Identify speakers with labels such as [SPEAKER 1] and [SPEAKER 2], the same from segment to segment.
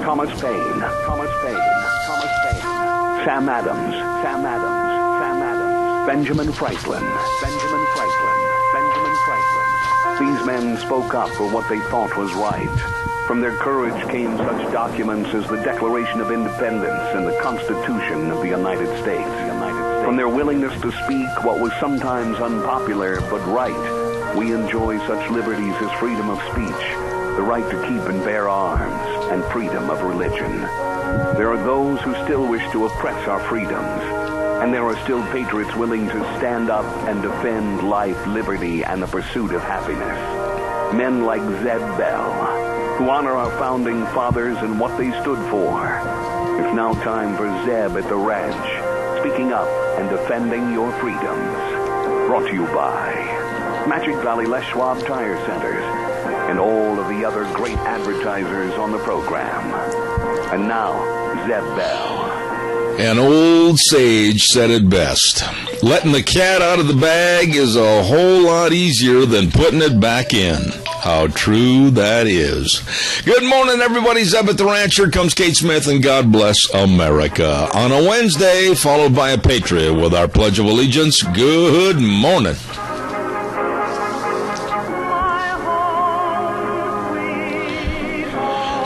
[SPEAKER 1] Thomas Paine, Sam Adams, Benjamin Franklin. These men spoke up for what they thought was right. From their courage came such documents as the Declaration of Independence and the Constitution of the United States. From their willingness to speak what was sometimes unpopular but right, we enjoy such liberties as freedom of speech, the right to keep and bear arms, and freedom of religion. There are those who still wish to oppress our freedoms, and there are still patriots willing to stand up and defend life, liberty, and the pursuit of happiness. Men like Zeb Bell, who honor our founding fathers and what they stood for. It's now time for Zeb at the ranch, speaking up and defending your freedoms. Brought to you by Magic Valley Les Schwab Tire Centers and all of the other great advertisers on the program. And now, Zeb Bell.
[SPEAKER 2] An old sage said it best. Letting the cat out of the bag is a whole lot easier than putting it back in. How true that is. Good morning, everybody. Zeb at the Ranch. Here comes Kate Smith, and God bless America. On a Wednesday, followed by a Patriot with our Pledge of Allegiance. Good morning.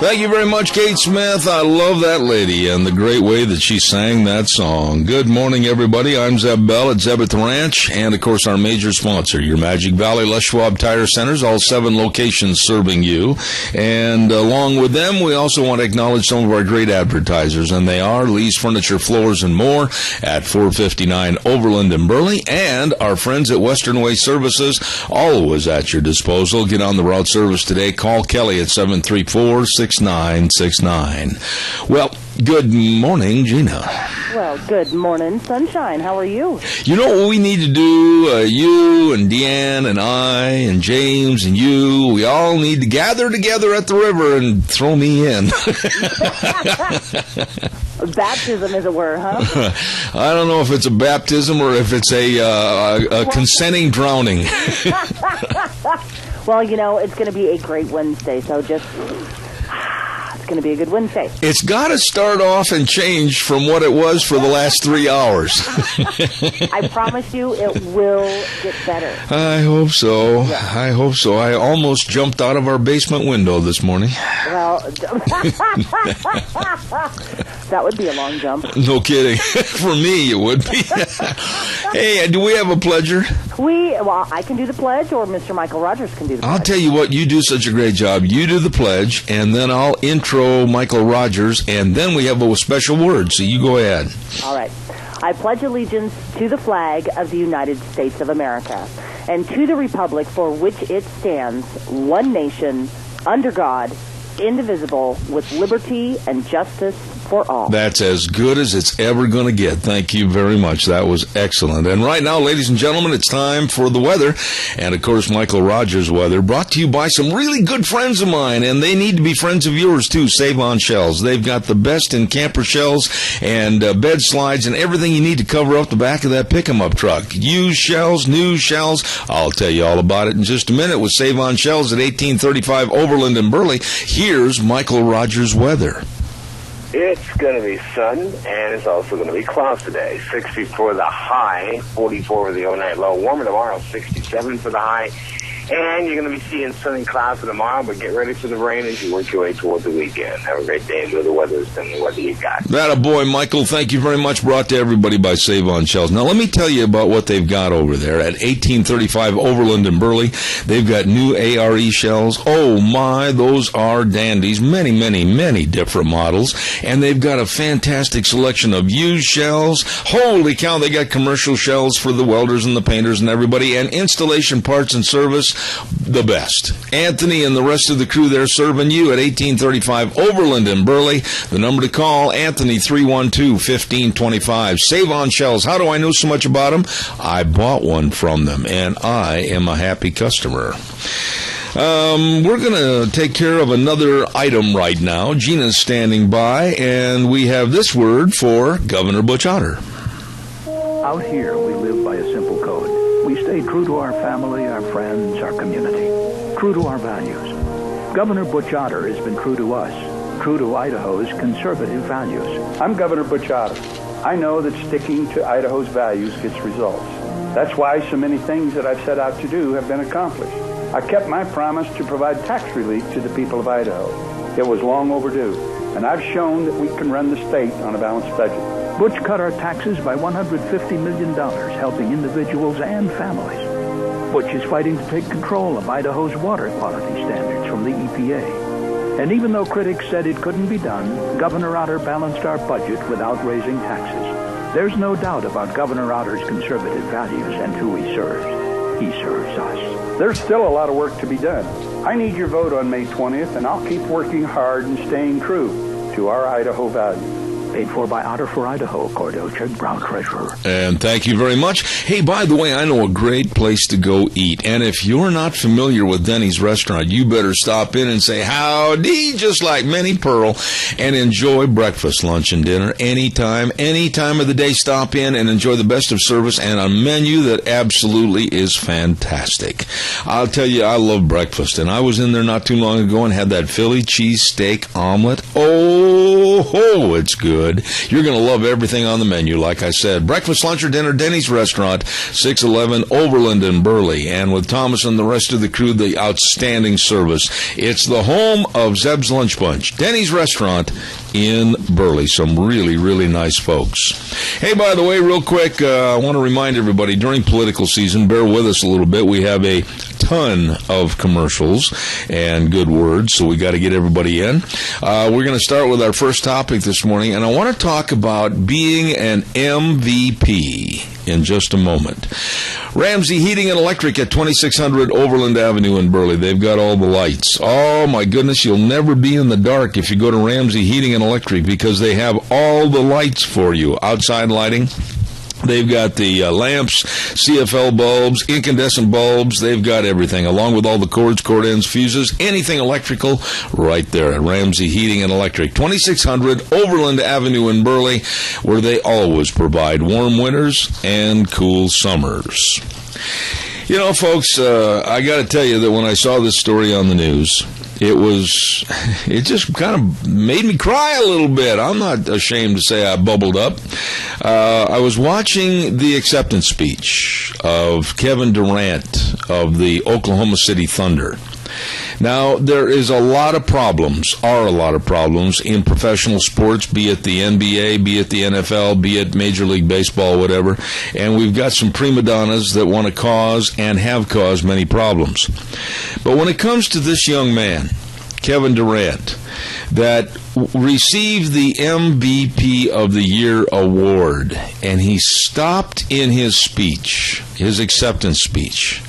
[SPEAKER 2] Thank you very much, Kate Smith. I love that lady and the great way that she sang that song. Good morning, everybody. I'm Zeb Bell at Zeb at the Ranch, and, of course, our major sponsor, your Magic Valley Les Schwab Tire Centers, all 7 locations serving you. And along with them, we also want to acknowledge some of our great advertisers, and they are Lee's Furniture, Floors, and More at 459 Overland in Burley, and our friends at Western Way Services, always at your disposal. Get on the route service today. Call Kelly at 734-6969. Well, good morning, Gina.
[SPEAKER 3] Well, good morning, sunshine. How are you?
[SPEAKER 2] You know what we need to do? You and Deanne and I and James and you, we all need to gather together at the river and throw me in.
[SPEAKER 3] Baptism, as it were, huh?
[SPEAKER 2] I don't know if it's a baptism or if it's a consenting drowning.
[SPEAKER 3] Well, you know, it's going to be a great Wednesday, so just... It's going to be a good Wednesday.
[SPEAKER 2] It's got to start off and change from what it was for the last 3 hours.
[SPEAKER 3] I promise you it will get better.
[SPEAKER 2] I hope so.
[SPEAKER 3] Yeah.
[SPEAKER 2] I hope so. I almost jumped out of our basement window this morning.
[SPEAKER 3] Well, that would be a long jump.
[SPEAKER 2] No kidding. For me, it would be. Hey, do we have a pledger?
[SPEAKER 3] Well, I can do the pledge, or Mr. Michael Rogers can do the pledge.
[SPEAKER 2] I'll tell you what, you do such a great job. You do the pledge, and then I'll intro Michael Rogers, and then we have a special word, so you go ahead.
[SPEAKER 3] All right. I pledge allegiance to the flag of the United States of America and to the republic for which it stands, one nation, under God, indivisible, with liberty and justice for all. That's
[SPEAKER 2] as good as it's ever going to get. Thank you very much. That was excellent. And right now, ladies and gentlemen, it's time for the weather. And, of course, Michael Rogers' weather, brought to you by some really good friends of mine. And they need to be friends of yours, too, Save On Shells. They've got the best in camper shells and bed slides and everything you need to cover up the back of that pick-em-up truck. Used shells, new shells. I'll tell you all about it in just a minute with Save On Shells at 1835 Overland in Burley. Here's Michael Rogers' weather.
[SPEAKER 4] It's going to be sun, and it's also going to be clouds today. 60 for the high, 44 for the overnight low. Warmer tomorrow, 67 for the high. And you're going to be seeing sun and clouds for tomorrow, but get ready for the rain as you work your way toward the weekend. Have a great day. Enjoy the weather and the weather you got.
[SPEAKER 2] That a boy, Michael. Thank you very much. Brought to everybody by Save On Shells. Now, let me tell you about what they've got over there at 1835 Overland in Burley. They've got new ARE shells. Oh, my, those are dandies. Many, many, many different models. And they've got a fantastic selection of used shells. Holy cow, they got commercial shells for the welders and the painters and everybody. And installation parts and service, the best. Anthony and the rest of the crew there serving you at 1835 Overland in Burley. The number to call, Anthony, 312-1525. Save On Shells. How do I know so much about them? I bought one from them, and I am a happy customer. We're going to take care of another item right now. Gina's standing by, and we have this word for Governor Butch Otter.
[SPEAKER 1] Out here, we live by a simple code. We stay true to our family, our friends, our community, true to our values. Governor Butch Otter has been true to us.
[SPEAKER 5] true to Idaho's conservative values.
[SPEAKER 6] I'm Governor Butch Otter. I know that sticking to Idaho's values gets results. That's why so many things that I've set out to do have been accomplished. I kept my promise to provide tax relief to the people of Idaho. It was long overdue, and I've shown that we can run the state on a balanced budget.
[SPEAKER 5] Butch cut our taxes by $150 million, helping individuals and families. Butch is fighting to take control of Idaho's water quality standards from the EPA. And even though critics said it couldn't be done, Governor Otter balanced our budget without raising taxes. There's no doubt about Governor Otter's conservative values and who he serves. He serves us.
[SPEAKER 6] There's still a lot of work to be done. I need your vote on May 20th, and I'll keep working hard and staying true to our Idaho values.
[SPEAKER 5] Paid for by Otter for Idaho, Cord Ochard, Brown Treasurer.
[SPEAKER 2] And thank you very much. Hey, by the way, I know a great place to go eat. And if you're not familiar with Denny's restaurant, you better stop in and say howdy, just like Minnie Pearl, and enjoy breakfast, lunch, and dinner any time of the day. Stop in and enjoy the best of service and a menu that absolutely is fantastic. I'll tell you, I love breakfast. And I was in there not too long ago and had that Philly cheesesteak omelet. Oh, it's good. You're going to love everything on the menu, like I said. Breakfast, lunch, or dinner, Denny's Restaurant, 611 Overland in Burley. And with Thomas and the rest of the crew, the outstanding service. It's the home of Zeb's Lunch Bunch, Denny's Restaurant in Burley. Some really, really nice folks. Hey, by the way, real quick, I want to remind everybody, during political season, bear with us a little bit. We have a ton of commercials and good words, so we got to get everybody in. We're going to start with our first topic this morning, and I want to talk about being an MVP in just a moment. Ramsey Heating and Electric at 2600 Overland Avenue in Burley. They've got all the lights. Oh, my goodness, you'll never be in the dark if you go to Ramsey Heating and Electric because they have all the lights for you. Outside lighting. They've got the lamps, CFL bulbs, incandescent bulbs. They've got everything, along with all the cords, cord ends, fuses, anything electrical, right there at Ramsey Heating and Electric. 2600 Overland Avenue in Burley, where they always provide warm winters and cool summers. You know, folks, I got to tell you that when I saw this story on the news, it just kind of made me cry a little bit. I'm not ashamed to say I bubbled up. I was watching the acceptance speech of Kevin Durant of the Oklahoma City Thunder. Now, there is a lot of problems in professional sports, be it the NBA, be it the NFL, be it Major League Baseball, whatever. And we've got some prima donnas that want to cause and have caused many problems. But when it comes to this young man, Kevin Durant, that received the MVP of the Year award, and he stopped in his speech, his acceptance speech,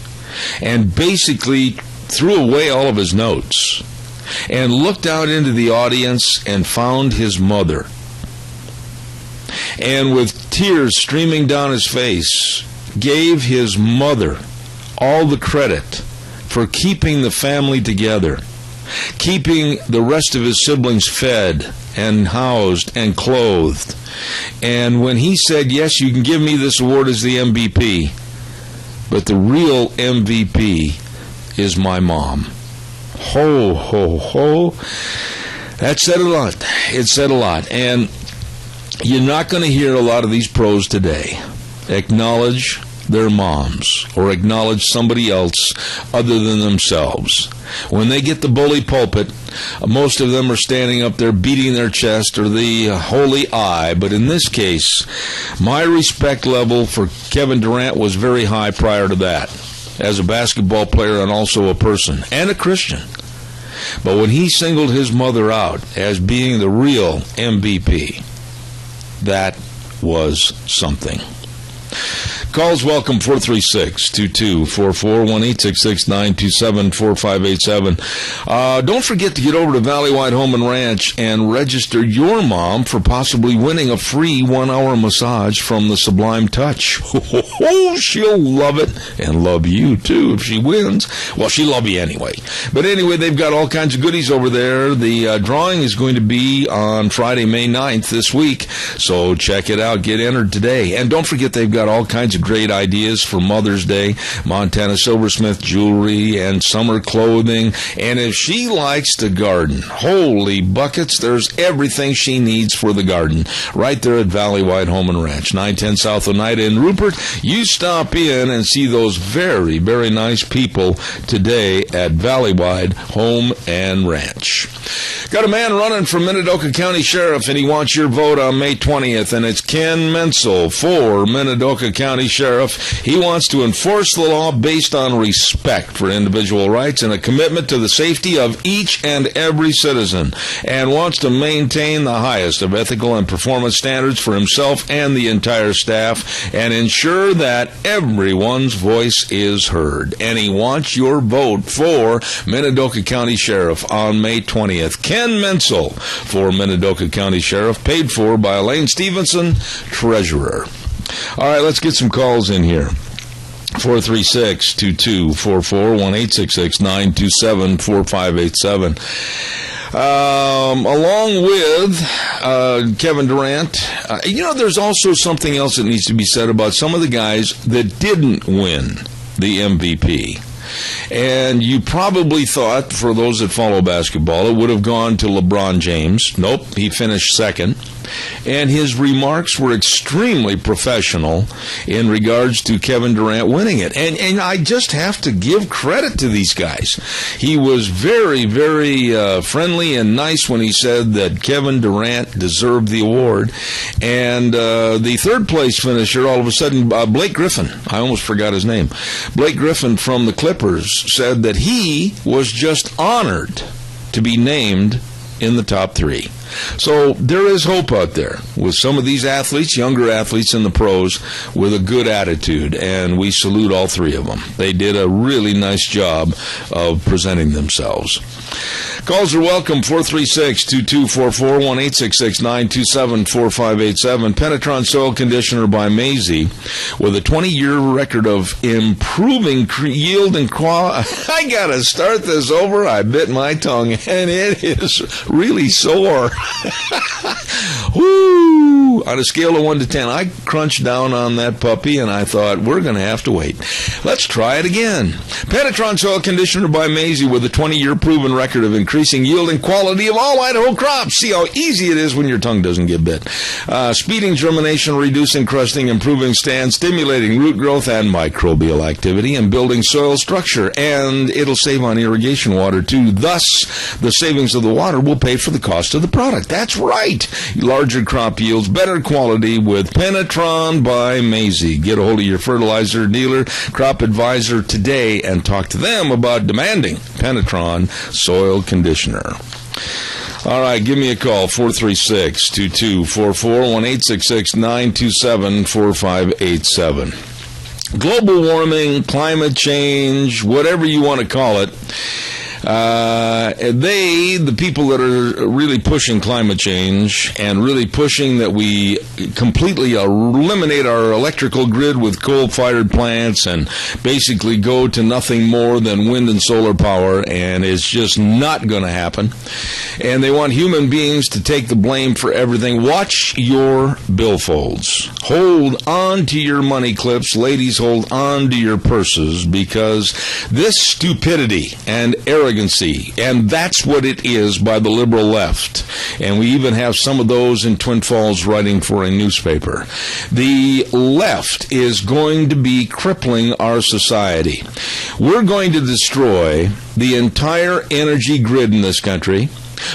[SPEAKER 2] and basically threw away all of his notes and looked out into the audience and found his mother. And with tears streaming down his face, gave his mother all the credit for keeping the family together, keeping the rest of his siblings fed and housed and clothed. And when he said, yes, you can give me this award as the MVP, but the real MVP is my mom. Ho, ho, ho. That said a lot. It said a lot. And you're not going to hear a lot of these pros today acknowledge their moms or acknowledge somebody else other than themselves. When they get the bully pulpit, most of them are standing up there beating their chest or the holy I. But in this case, my respect level for Kevin Durant was very high prior to that, as a basketball player and also a person and a Christian. But when he singled his mother out as being the real MVP, that was something. Calls welcome, 436-2244, 1-866-927-4587. Don't forget to get over to Valley White Home and Ranch and register your mom for possibly winning a free 1-hour massage from the Sublime Touch. Oh, she'll love it and love you, too, if she wins. Well, she'll love you anyway. But anyway, they've got all kinds of goodies over there. The drawing is going to be on Friday, May 9th this week, so check it out. Get entered today. And don't forget, they've got all kinds of great ideas for Mother's Day. Montana Silversmith jewelry and summer clothing. And if she likes to garden, holy buckets, there's everything she needs for the garden right there at Valleywide Home and Ranch, 910 South Oneida in Rupert. You stop in and see those very, very nice people today at Valleywide Home and Ranch. Got a man running for Minidoka County Sheriff, and he wants your vote on May 20th, and it's Ken Menzel for Minidoka County Sheriff. He wants to enforce the law based on respect for individual rights and a commitment to the safety of each and every citizen, and wants to maintain the highest of ethical and performance standards for himself and the entire staff, and ensure that everyone's voice is heard. And he wants your vote for Minidoka County Sheriff on May 20th. Ken Menzel for Minidoka County Sheriff, paid for by Elaine Stevenson, Treasurer. All right, let's get some calls in here. 436-2244, 1-866-927-4587. Along with Kevin Durant, there's also something else that needs to be said about some of the guys that didn't win the MVP. And you probably thought, for those that follow basketball, it would have gone to LeBron James. Nope, he finished second. And his remarks were extremely professional in regards to Kevin Durant winning it. And I just have to give credit to these guys. He was very, very friendly and nice when he said that Kevin Durant deserved the award. And the third place finisher, all of a sudden, Blake Griffin, I almost forgot his name. Blake Griffin from the Clippers said that he was just honored to be named in the top three. So there is hope out there with some of these athletes, younger athletes in the pros, with a good attitude, and we salute all three of them. They did a really nice job of presenting themselves. Calls are welcome, 436-2244, 1-866-927-4587. Penetron Soil Conditioner by Maisie, with a 20-year record of improving yield and quality. I got to start this over. I bit my tongue, and it is really sore. Woo! On a scale of 1 to 10, I crunched down on that puppy, and I thought, we're going to have to wait. Let's try it again. Penetron Soil Conditioner by Maisie, with a 20-year proven record of increasing yield and quality of all Idaho crops. See how easy it is when your tongue doesn't get bit. Speeding germination, reducing crusting, improving stand, stimulating root growth and microbial activity, and building soil structure. And it'll save on irrigation water, too. Thus, the savings of the water will pay for the cost of the product. That's right. Larger crop yields, better quality with Penetron by Maisie. Get a hold of your fertilizer dealer, crop advisor today, and talk to them about demanding Penetron Soil Conditioner. All right, give me a call, 436-2244, 1-866-927-4587. Global warming, climate change, whatever you want to call it, the people that are really pushing climate change and really pushing that we completely eliminate our electrical grid with coal-fired plants and basically go to nothing more than wind and solar power, and it's just not going to happen. And they want human beings to take the blame for everything. Watch your billfolds. Hold on to your money clips. Ladies, hold on to your purses, because this stupidity and arrogancy, and that's what it is by the liberal left, and we even have some of those in Twin Falls writing for a newspaper. The left is going to be crippling our society. We're going to destroy the entire energy grid in this country.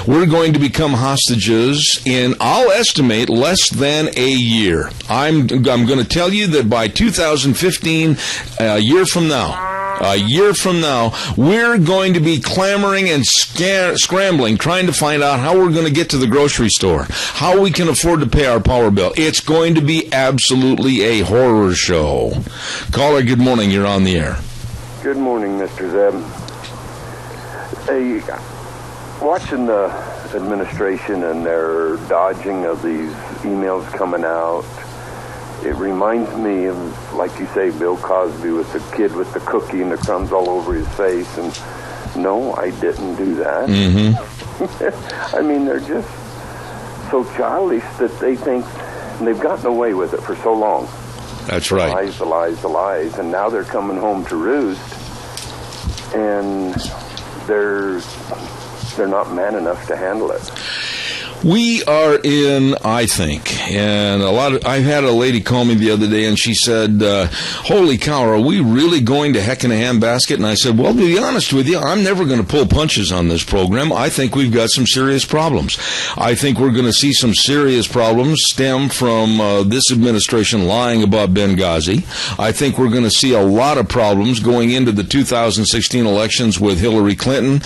[SPEAKER 2] We're going to become hostages in, I'll estimate, less than a year. I'm going to tell you that by 2015, a year from now, we're going to be clamoring and scrambling, trying to find out how we're going to get to the grocery store, how we can afford to pay our power bill. It's going to be absolutely a horror show. Caller, good morning. You're on the air.
[SPEAKER 7] Good morning, Mr. Zeb. Hey, watching the administration and their dodging of these emails coming out, it reminds me of, like you say, Bill Cosby with the kid with the cookie and the crumbs all over his face. And no, I didn't do that. Mm-hmm. I mean, they're just so childish that they think they've gotten away with it for so long.
[SPEAKER 2] That's right.
[SPEAKER 7] The lies. And now they're coming home to roost, and they're not man enough to handle it.
[SPEAKER 2] We are in, I think, and I've had a lady call me the other day, and she said, holy cow, are we really going to heck in a handbasket? And I said, well, to be honest with you, I'm never going to pull punches on this program. I think we've got some serious problems. I think we're going to see some serious problems stem from this administration lying about Benghazi. I think we're going to see a lot of problems going into the 2016 elections with Hillary Clinton,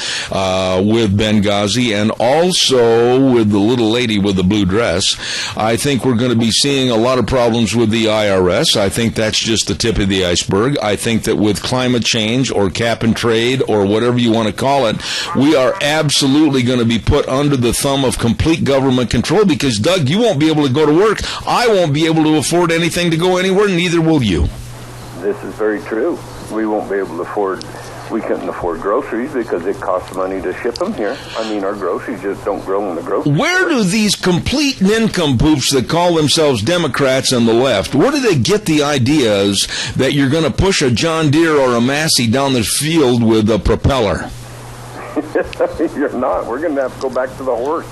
[SPEAKER 2] with Benghazi, and also with the little lady with the blue dress. I think we're going to be seeing a lot of problems with the IRS. I think that's just the tip of the iceberg. I think that with climate change or cap and trade or whatever you want to call it, we are absolutely going to be put under the thumb of complete government control because, Doug, you won't be able to go to work. I won't be able to afford anything to go anywhere, neither will you.
[SPEAKER 7] This is very true. We won't be able to we couldn't afford groceries because it costs money to ship them here. I mean, our groceries just don't grow in the grocery store.
[SPEAKER 2] Where do these complete nincompoops that call themselves Democrats and the left, where do they get the ideas that you're going to push a John Deere or a Massey down the field with a propeller?
[SPEAKER 7] You're not. We're going to have to go back to the horse.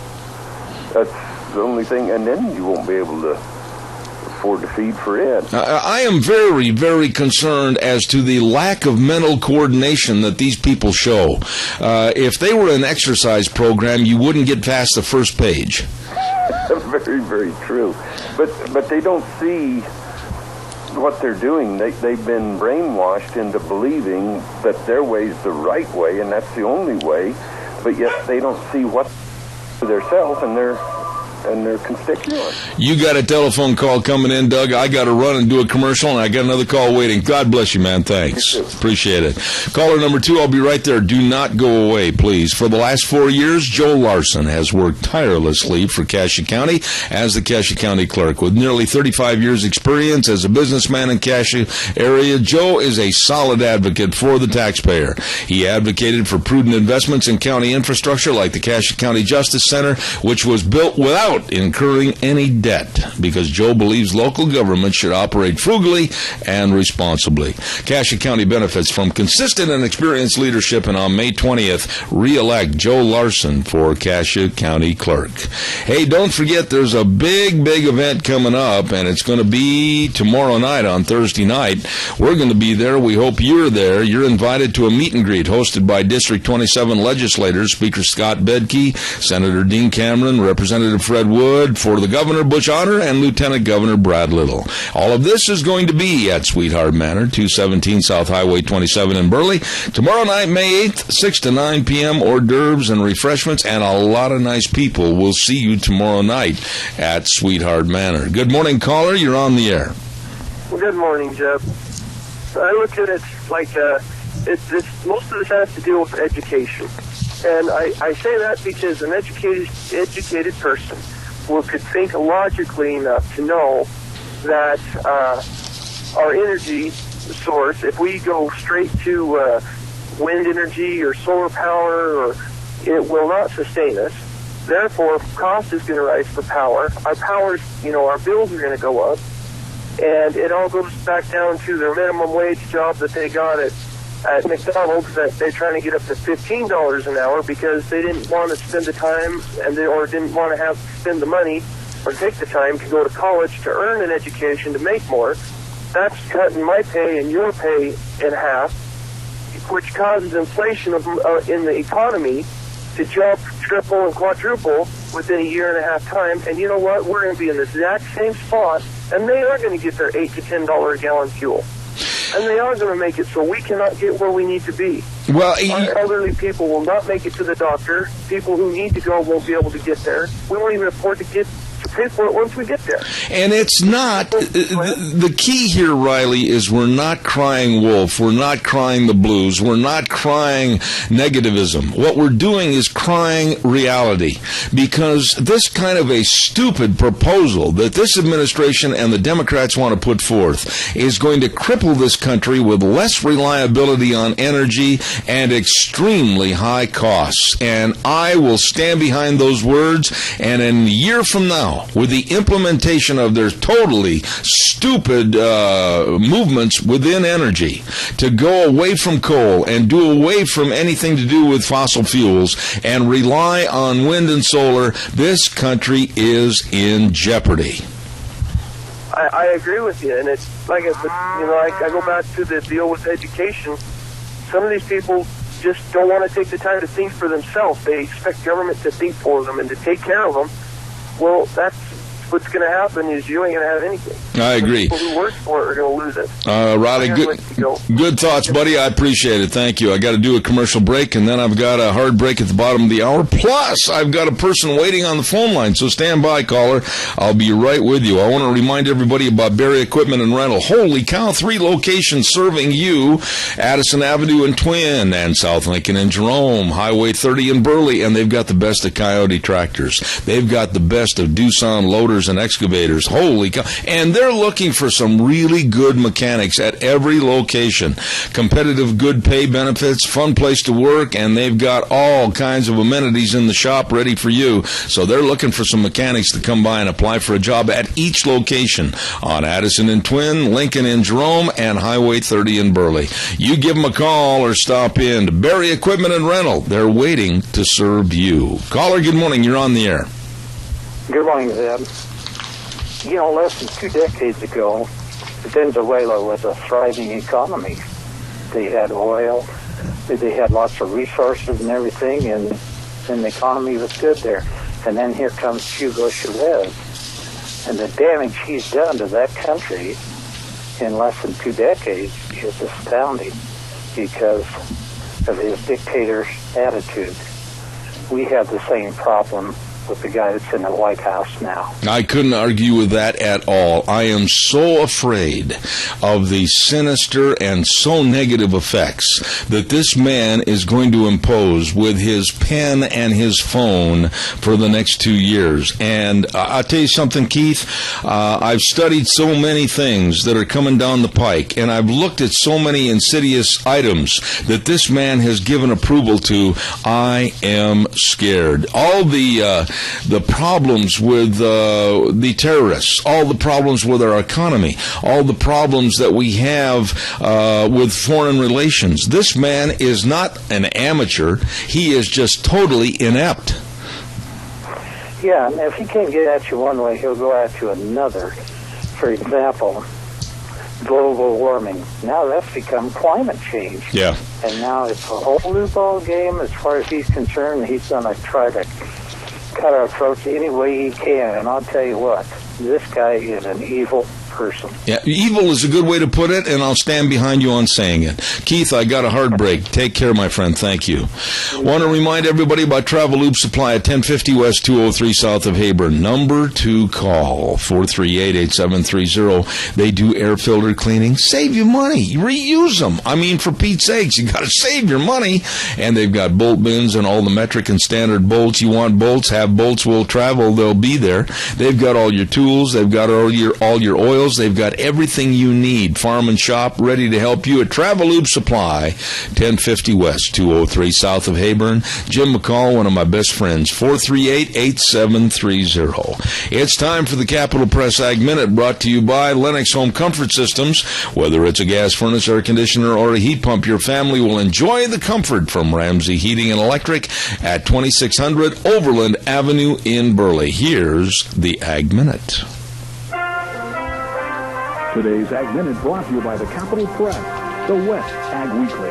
[SPEAKER 7] That's the only thing, and then you won't be able to afford to feed for it.
[SPEAKER 2] I am very, very concerned as to the lack of mental coordination that these people show. If they were an exercise program, you wouldn't get past the first page.
[SPEAKER 7] Very, very true. But they don't see what they're doing. They've been brainwashed into believing that their way is the right way, and that's the only way, but yet they don't see what for themselves and their constituents.
[SPEAKER 2] You got a telephone call coming in, Doug. I got to run and do a commercial, and I got another call waiting. God bless you, man. Thanks. Appreciate it. Caller number 2, I'll be right there. Do not go away, please. For the last 4 years, Joe Larson has worked tirelessly for Cassia County as the Cassia County clerk. With nearly 35 years' experience as a businessman in Cassia area, Joe is a solid advocate for the taxpayer. He advocated for prudent investments in county infrastructure like the Cassia County Justice Center, which was built without incurring any debt, because Joe believes local government should operate frugally and responsibly. Cassia County benefits from consistent and experienced leadership, and on May 20th, re-elect Joe Larson for Cassia County Clerk. Hey, don't forget there's a big, big event coming up, and it's going to be tomorrow night on Thursday night. We're going to be there. We hope you're there. You're invited to a meet and greet hosted by District 27 legislators, Speaker Scott Bedke, Senator Dean Cameron, Representative Fred Wood, for the Governor Butch Otter, and Lieutenant Governor Brad Little. All of this is going to be at Sweetheart Manor, 217 South Highway 27 in Burley. Tomorrow night, May 8th, 6 to 9 p.m., hors d'oeuvres and refreshments, and a lot of nice people. We'll see you tomorrow night at Sweetheart Manor. Good morning, caller. You're on the air.
[SPEAKER 8] Well, good morning, Jeb. I look at it like most of this has to deal with education. And I say that because an educated person could think logically enough to know that our energy source, if we go straight to wind energy or solar power, it will not sustain us. Therefore, cost is going to rise for power. Our our bills are going to go up. And it all goes back down to their minimum wage job that they got at McDonald's, that they're trying to get up to $15 an hour because they didn't want to spend the time or didn't want to spend the money or take the time to go to college to earn an education to make more. That's cutting my pay and your pay in half, which causes inflation in the economy to jump triple and quadruple within a year and a half time. And you know what? We're going to be in the exact same spot, and they are going to get their $8 to $10 a gallon fuel. And they are going to make it so we cannot get where we need to be.
[SPEAKER 2] Well,
[SPEAKER 8] our elderly people will not make it to the doctor. People who need to go won't be able to get there. We won't even afford to pay for it once we get there.
[SPEAKER 2] And it's not, the key here, Riley, is we're not crying wolf. We're not crying the blues. We're not crying negativism. What we're doing is crying reality, because this kind of a stupid proposal that this administration and the Democrats want to put forth is going to cripple this country with less reliability on energy and extremely high costs. And I will stand behind those words, and in a year from now, now, with the implementation of their totally stupid movements within energy to go away from coal and do away from anything to do with fossil fuels and rely on wind and solar, this country is in jeopardy.
[SPEAKER 8] I agree with you, and it's like I go back to the deal with education. Some of these people just don't want to take the time to think for themselves. They expect government to think for them and to take care of them. Well, that's what's going to happen is you ain't going to have anything.
[SPEAKER 2] I agree.
[SPEAKER 8] The people who work for it are going to lose it.
[SPEAKER 2] Riley, good thoughts, buddy. I appreciate it. Thank you. I got to do a commercial break, and then I've got a hard break at the bottom of the hour. Plus, I've got a person waiting on the phone line, so stand by, caller. I'll be right with you. I want to remind everybody about Barry Equipment and Rental. Holy cow, 3 locations serving you. Addison Avenue in Twin and South Lincoln and Jerome, Highway 30 in Burley, and they've got the best of Coyote tractors. They've got the best of Doosan loaders and excavators. Holy cow. And they're looking for some really good mechanics at every location. Competitive good pay benefits, fun place to work, and they've got all kinds of amenities in the shop ready for you. So they're looking for some mechanics to come by and apply for a job at each location on Addison and Twin, Lincoln and Jerome, and Highway 30 in Burley. You give them a call or stop in to Barry Equipment and Rental. They're waiting to serve you. Caller, good morning. You're on the air.
[SPEAKER 9] Good morning, Zeb. You know, less than 2 decades ago, Venezuela was a thriving economy. They had oil, they had lots of resources and everything, and the economy was good there. And then here comes Hugo Chavez. And the damage he's done to that country in less than 2 decades is astounding because of his dictator's attitude. We have the same problem with the guy that's in the White House now.
[SPEAKER 2] I couldn't argue with that at all. I am so afraid of the sinister and so negative effects that this man is going to impose with his pen and his phone for the next 2 years. And I'll tell you something, Keith. I've studied so many things that are coming down the pike, and I've looked at so many insidious items that this man has given approval to. I am scared. All the problems with the terrorists, all the problems with our economy, all the problems that we have with foreign relations. This man is not an amateur. He is just totally inept.
[SPEAKER 9] Yeah, and if he can't get at you one way, he'll go at you another. For example, global warming. Now that's become climate change.
[SPEAKER 2] Yeah.
[SPEAKER 9] And now it's a whole new ball game as far as he's concerned. He's going to try to cut our throats any way he can. And I'll tell you what, this guy is an evil person. Yeah,
[SPEAKER 2] evil is a good way to put it, and I'll stand behind you on saying it. Keith, I got a hard break. Take care, my friend. Thank you. Want to remind everybody about Travel Loop Supply at 1050 West 203 South of Hayburn. Number 2 call, 438-8730. They do air filter cleaning. Save you money. Reuse them. I mean, for Pete's sakes, you got to save your money. And they've got bolt bins and all the metric and standard bolts. You want bolts? Have bolts. Will travel. They'll be there. They've got all your tools. They've got all your oils. They've got everything you need. Farm and shop, ready to help you at Travel Loop Supply, 1050 West, 203 South of Hayburn. Jim McCall, one of my best friends, 438-8730. It's time for the Capital Press Ag Minute, brought to you by Lennox Home Comfort Systems. Whether it's a gas furnace, air conditioner, or a heat pump, your family will enjoy the comfort from Ramsey Heating and Electric at 2600 Overland Avenue in Burley. Here's the Ag Minute.
[SPEAKER 5] Today's Ag Minute brought to you by the Capital Press, the West Ag Weekly.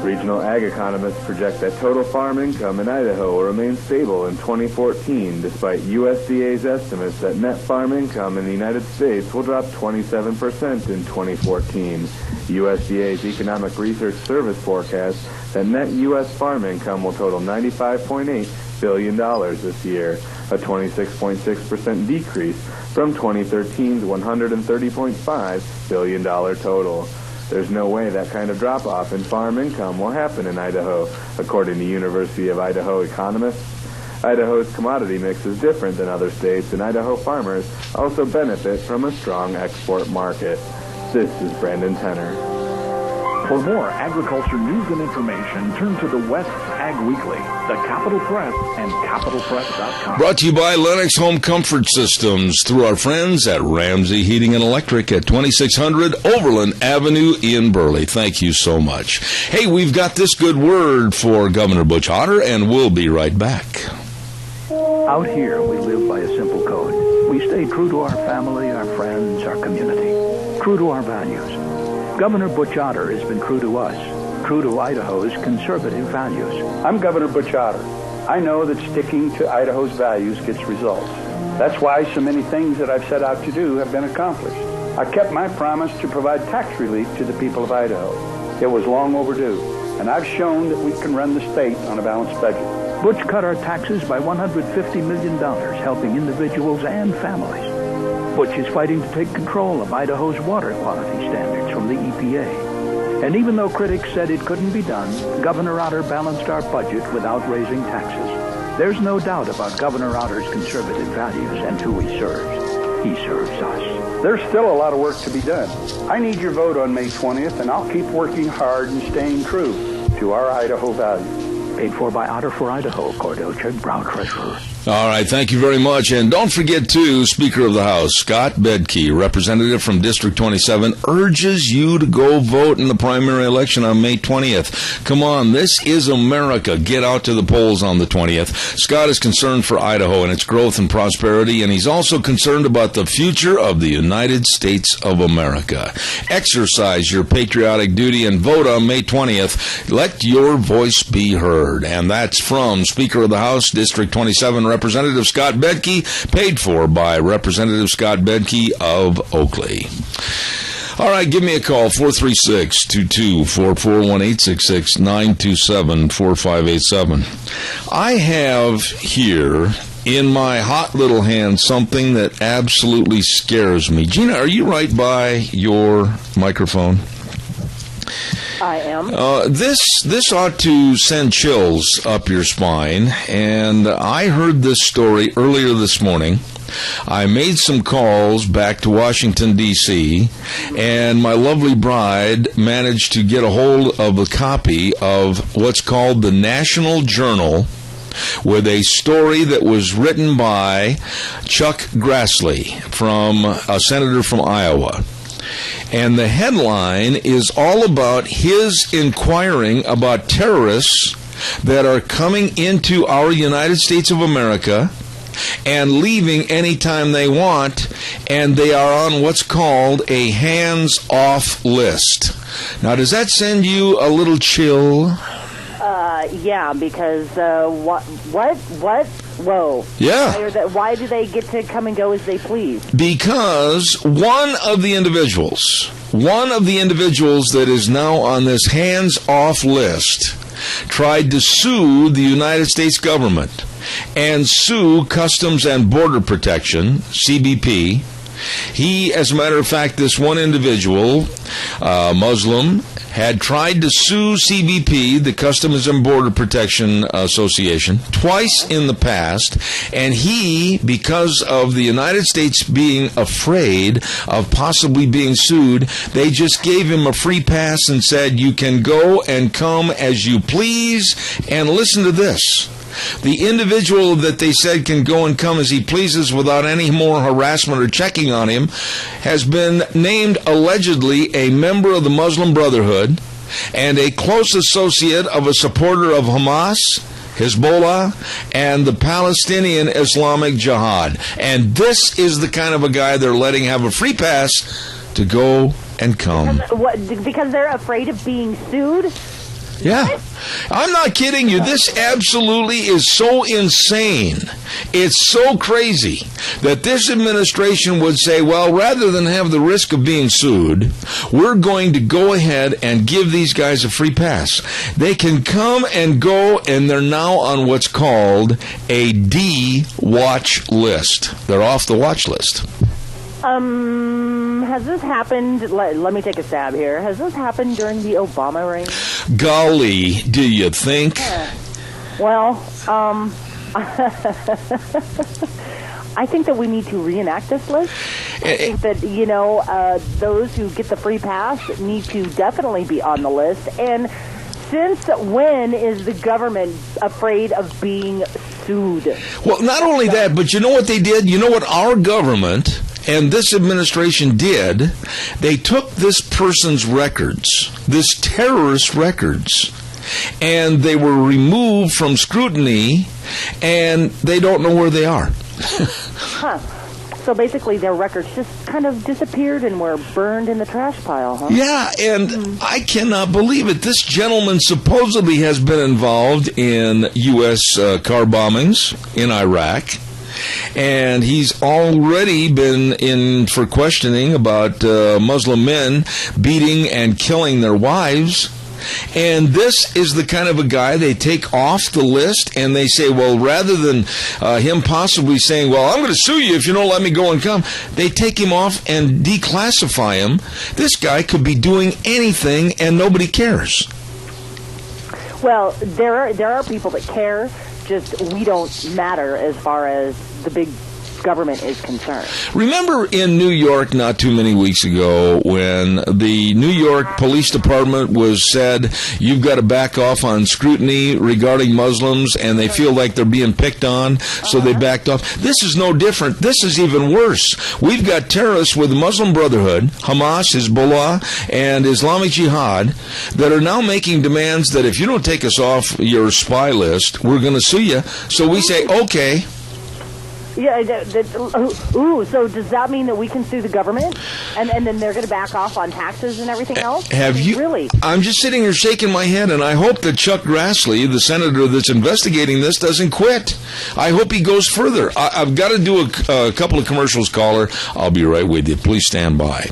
[SPEAKER 10] Regional ag economists project that total farm income in Idaho will remain stable in 2014, despite USDA's estimates that net farm income in the United States will drop 27% in 2014. USDA's Economic Research Service forecasts that net U.S. farm income will total $95.8 billion this year, a 26.6% decrease from 2013's $130.5 billion total. There's no way that kind of drop-off in farm income will happen in Idaho, according to University of Idaho economists. Idaho's commodity mix is different than other states, and Idaho farmers also benefit from a strong export market. This is Brandon Tenner.
[SPEAKER 5] For more agriculture news and information, turn to the West Ag Weekly, the Capital Press, and capitalpress.com.
[SPEAKER 2] Brought to you by Lennox Home Comfort Systems through our friends at Ramsey Heating and Electric at 2600 Overland Avenue in Burley. Thank you so much. Hey, we've got this good word for Governor Butch Otter, and we'll be right back.
[SPEAKER 5] Out here, we live by a simple code. We stay true to our family, our friends, our community, true to our values. Governor Butch Otter has been true to us, true to Idaho's conservative values.
[SPEAKER 6] I'm Governor Butch Otter. I know that sticking to Idaho's values gets results. That's why so many things that I've set out to do have been accomplished. I kept my promise to provide tax relief to the people of Idaho. It was long overdue, and I've shown that we can run the state on a balanced budget.
[SPEAKER 5] Butch cut our taxes by $150 million, helping individuals and families. Butch is fighting to take control of Idaho's water quality standards from the EPA. And even though critics said it couldn't be done, Governor Otter balanced our budget without raising taxes. There's no doubt about Governor Otter's conservative values and who he serves. He serves us.
[SPEAKER 6] There's still a lot of work to be done. I need your vote on May 20th, and I'll keep working hard and staying true to our Idaho values.
[SPEAKER 5] Paid for by Otter for Idaho, Cordell Chuck Brown, Treasurer.
[SPEAKER 2] All right, thank you very much. And don't forget, too, Speaker of the House, Scott Bedke, representative from District 27, urges you to go vote in the primary election on May 20th. Come on, this is America. Get out to the polls on the 20th. Scott is concerned for Idaho and its growth and prosperity, and he's also concerned about the future of the United States of America. Exercise your patriotic duty and vote on May 20th. Let your voice be heard. And that's from Speaker of the House, District 27, Representative Scott Bedke, paid for by Representative Scott Bedke of Oakley. All right, give me a call, 436-2244-1866-927-4587. I have here in my hot little hand something that absolutely scares me. Gina, are you right by your microphone?
[SPEAKER 3] I am.
[SPEAKER 2] This ought to send chills up your spine, and I heard this story earlier this morning. I made some calls back to Washington, D.C., and my lovely bride managed to get a hold of a copy of what's called the National Journal, with a story that was written by Chuck Grassley, a senator from Iowa. And the headline is all about his inquiring about terrorists that are coming into our United States of America and leaving anytime they want, and they are on what's called a hands-off list. Now, does that send you a little chill?
[SPEAKER 3] Yeah, because what? Whoa.
[SPEAKER 2] Yeah.
[SPEAKER 3] Why do they get to come and go as they please?
[SPEAKER 2] Because one of the individuals that is now on this hands-off list tried to sue the United States government and sue Customs and Border Protection, CBP. He, as a matter of fact, this one individual, Muslim, had tried to sue CBP, the Customs and Border Protection Association, twice in the past, and he, because of the United States being afraid of possibly being sued, they just gave him a free pass and said, you can go and come as you please. And listen to this. The individual that they said can go and come as he pleases without any more harassment or checking on him has been named allegedly a member of the Muslim Brotherhood and a close associate of a supporter of Hamas, Hezbollah, and the Palestinian Islamic Jihad. And this is the kind of a guy they're letting have a free pass to go and come.
[SPEAKER 3] Because they're afraid of being sued?
[SPEAKER 2] Yeah. I'm not kidding you. This absolutely is so insane. It's so crazy that this administration would say, well, rather than have the risk of being sued, we're going to go ahead and give these guys a free pass. They can come and go, and they're now on what's called a D-watch list. They're off the watch list.
[SPEAKER 3] Has this happened, let me take a stab here, has this happened during the Obama reign?
[SPEAKER 2] Golly, do you think?
[SPEAKER 3] Well, I think that we need to reenact this list. I think that, those who get the free pass need to definitely be on the list. And since when is the government afraid of being sued?
[SPEAKER 2] Well, not only that, but you know what they did? You know what our government and this administration did? They took this person's records, this terrorist records, and they were removed from scrutiny, and they don't know where they are.
[SPEAKER 3] Huh. So basically their records just kind of disappeared and were burned in the trash pile, huh?
[SPEAKER 2] Yeah, and I cannot believe it. This gentleman supposedly has been involved in U.S. Car bombings in Iraq, and he's already been in for questioning about Muslim men beating and killing their wives. And this is the kind of a guy they take off the list, and they say, well, rather than him possibly saying, well, I'm going to sue you if you don't let me go and come, they take him off and declassify him. This guy could be doing anything, and nobody cares.
[SPEAKER 3] Well, there are people that care, just we don't matter as far as the big government is concerned.
[SPEAKER 2] Remember in New York not too many weeks ago when the New York Police Department was said, you've got to back off on scrutiny regarding Muslims, and they feel like they're being picked on, so they backed off. This is no different. This is even worse. We've got terrorists with the Muslim Brotherhood, Hamas, Hezbollah, and Islamic Jihad that are now making demands that if you don't take us off your spy list, we're going to sue you. So we say, okay.
[SPEAKER 3] Yeah. So does that mean that we can sue the government, and then they're going to back off on taxes and everything else?
[SPEAKER 2] Have you
[SPEAKER 3] really?
[SPEAKER 2] I'm just sitting here shaking my head, and I hope that Chuck Grassley, the senator that's investigating this, doesn't quit. I hope he goes further. I've got to do a couple of commercials, caller. I'll be right with you. Please stand by.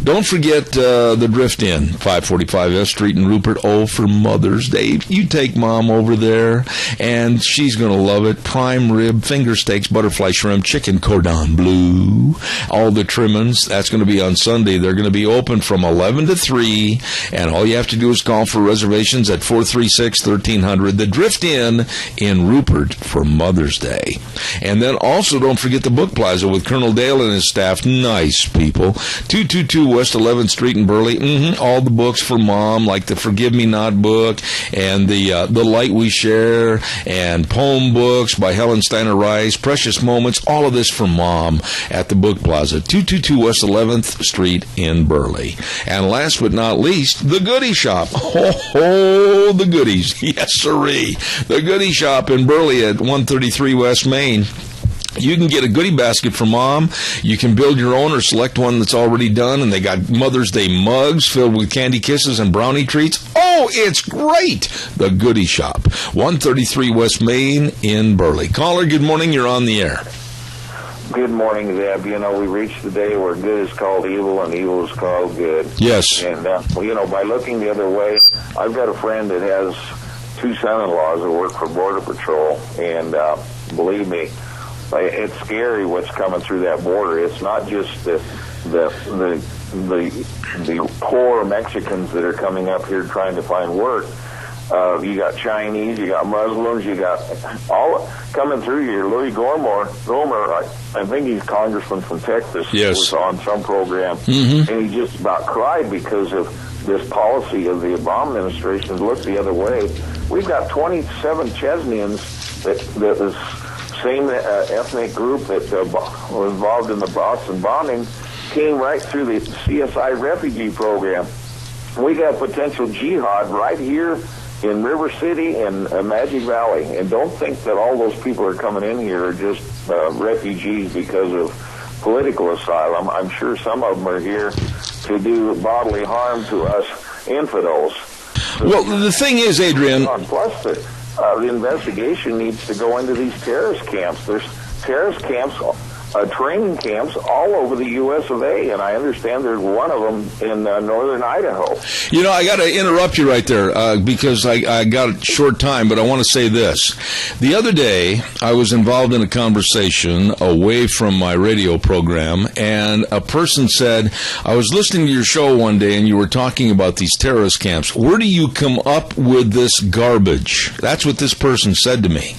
[SPEAKER 2] Don't forget the Drift Inn, 545 F Street in Rupert. Oh, for Mother's Day, you take Mom over there, and she's going to love it. Prime rib, finger steaks, butterfly shrimp, chicken cordon bleu, all the trimmings. That's going to be on Sunday. They're going to be open from 11 to 3, and all you have to do is call for reservations at 436-1300. The Drift Inn in Rupert for Mother's Day. And then also don't forget the Book Plaza with Colonel Dale and his staff. Nice people. 222 West 11th Street in Burley. All the books for Mom, like the Forgive Me Not book and the Light We Share and poem books by Helen Steiner Rice, Precious Moments, all of this for Mom at the Book Plaza, 222 West 11th Street in Burley. And last but not least, the Goodie Shop. Oh, the goodies. Yes, sirree. The Goodie Shop in Burley at 133 West Main. You can get a goodie basket for Mom. You can build your own or select one that's already done, and they got Mother's Day mugs filled with candy kisses and brownie treats. Oh, it's great! The Goodie Shop, 133 West Main in Burley. Caller, good morning. You're on the air.
[SPEAKER 11] Good morning, Zeb. We reached the day where good is called evil and evil is called good.
[SPEAKER 2] Yes.
[SPEAKER 11] And, by looking the other way, I've got a friend that has two son-in-laws that work for Border Patrol, and believe me, it's scary what's coming through that border. It's not just the poor Mexicans that are coming up here trying to find work. You got Chinese, you got Muslims, you got all coming through here. Louis Gohmert, I think he's congressman from Texas,
[SPEAKER 2] yes,
[SPEAKER 11] was on some program, and he just about cried because of this policy of the Obama administration to look the other way. We've got 27 Chechens that was same ethnic group that was involved in the Boston bombing came right through the CSI refugee program. We got potential jihad right here in River City and Magic Valley. And don't think that all those people are coming in here are just refugees because of political asylum. I'm sure some of them are here to do bodily harm to us infidels.
[SPEAKER 2] Well, the thing is, Adrian...
[SPEAKER 11] Plus, the investigation needs to go into these terrorist camps. There's terrorist camps, training camps all over the U.S. of A., and I understand there's one of them in northern Idaho.
[SPEAKER 2] I got to interrupt you right there because I got a short time, but I want to say this. The other day, I was involved in a conversation away from my radio program, and a person said, I was listening to your show one day, and you were talking about these terrorist camps. Where do you come up with this garbage? That's what this person said to me.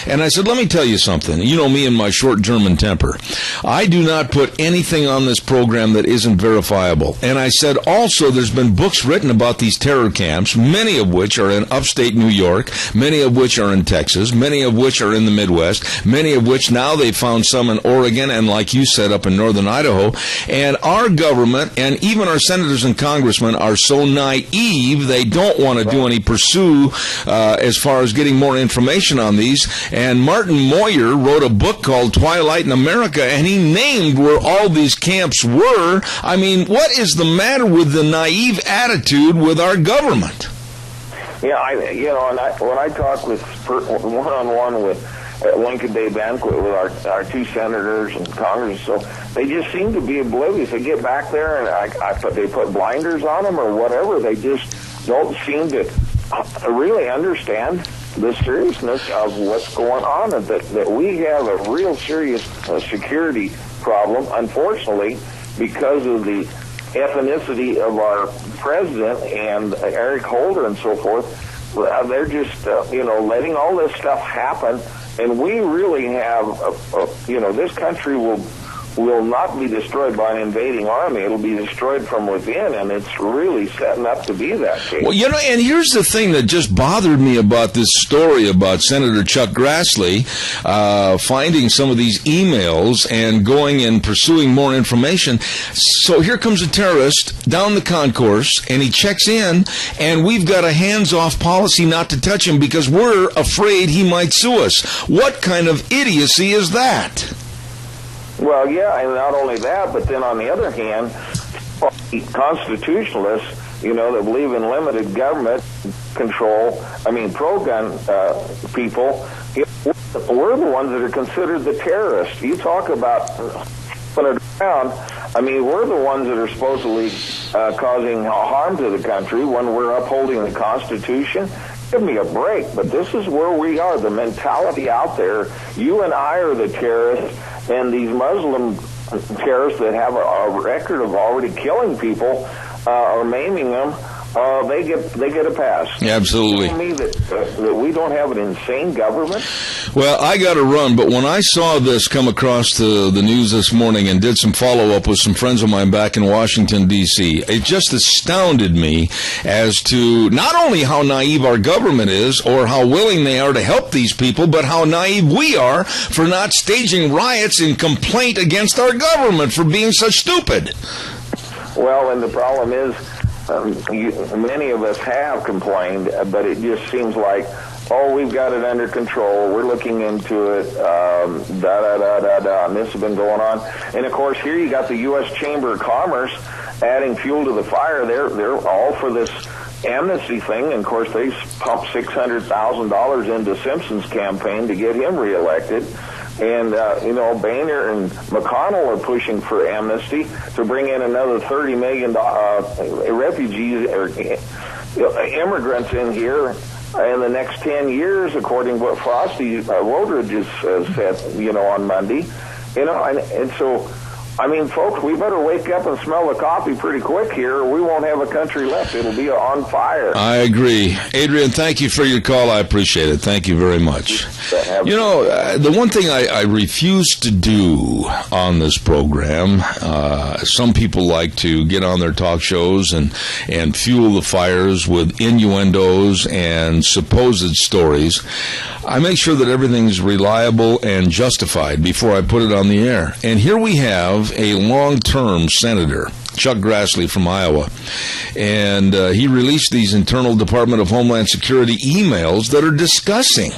[SPEAKER 2] And I said, let me tell you something. You know me and my short German temper. I do not put anything on this program that isn't verifiable. And I said also there's been books written about these terror camps, many of which are in upstate New York, many of which are in Texas, many of which are in the Midwest, many of which now they found some in Oregon and, like you said, up in northern Idaho. And our government and even our senators and congressmen are so naive they don't want to do any pursue as far as getting more information on these. And Martin Moyer wrote a book called Twilight in America, and he named where all these camps were. I mean, what is the matter with the naive attitude with our government?
[SPEAKER 11] Yeah, when I talk with one-on-one with at Lincoln Day banquet with our two senators and Congress, so they just seem to be oblivious. They get back there and they put blinders on them or whatever. They just don't seem to really understand the seriousness of what's going on, and that we have a real serious security problem, unfortunately, because of the ethnicity of our president and Eric Holder and so forth. They're just, letting all this stuff happen, and we really have, this country will not be destroyed by an invading army. It'll be destroyed from within, and it's really setting up to be that case.
[SPEAKER 2] Well, and here's the thing that just bothered me about this story about Senator Chuck Grassley finding some of these emails and going and pursuing more information. So here comes a terrorist down the concourse, and he checks in, and we've got a hands-off policy not to touch him because we're afraid he might sue us. What kind of idiocy is that?
[SPEAKER 11] Well, yeah, and not only that, but then on the other hand, constitutionalists, that believe in limited government control, pro-gun people, we're the ones that are considered the terrorists. You talk about putting it around, we're the ones that are supposedly causing harm to the country when we're upholding the Constitution. Give me a break, but this is where we are, the mentality out there. You and I are the terrorists, and these Muslim terrorists that have a record of already killing people or maiming them, they get a pass.
[SPEAKER 2] Absolutely.
[SPEAKER 11] You tell me that we don't have an insane government?
[SPEAKER 2] Well, I got to run, but when I saw this come across the news this morning and did some follow-up with some friends of mine back in Washington, D.C., it just astounded me as to not only how naive our government is or how willing they are to help these people, but how naive we are for not staging riots in complaint against our government for being such stupid.
[SPEAKER 11] Well, and the problem is, many of us have complained, but it just seems like, we've got it under control, we're looking into it, and this has been going on. And, of course, here you got the U.S. Chamber of Commerce adding fuel to the fire. They're all for this amnesty thing, and, of course, they pumped $600,000 into Simpson's campaign to get him reelected. And, Boehner and McConnell are pushing for amnesty to bring in another 30 million refugees or immigrants in here in the next 10 years, according to what Frosty Woldridge has said, on Monday. And so, folks, we better wake up and smell the coffee pretty quick here, or we won't have a country left. It'll be on fire.
[SPEAKER 2] I agree. Adrian, thank you for your call. I appreciate it. Thank you very much. The one thing I refuse to do on this program, some people like to get on their talk shows and fuel the fires with innuendos and supposed stories. I make sure that everything's reliable and justified before I put it on the air. And here we have a long-term senator, Chuck Grassley from Iowa, and he released these internal Department of Homeland Security emails that are discussing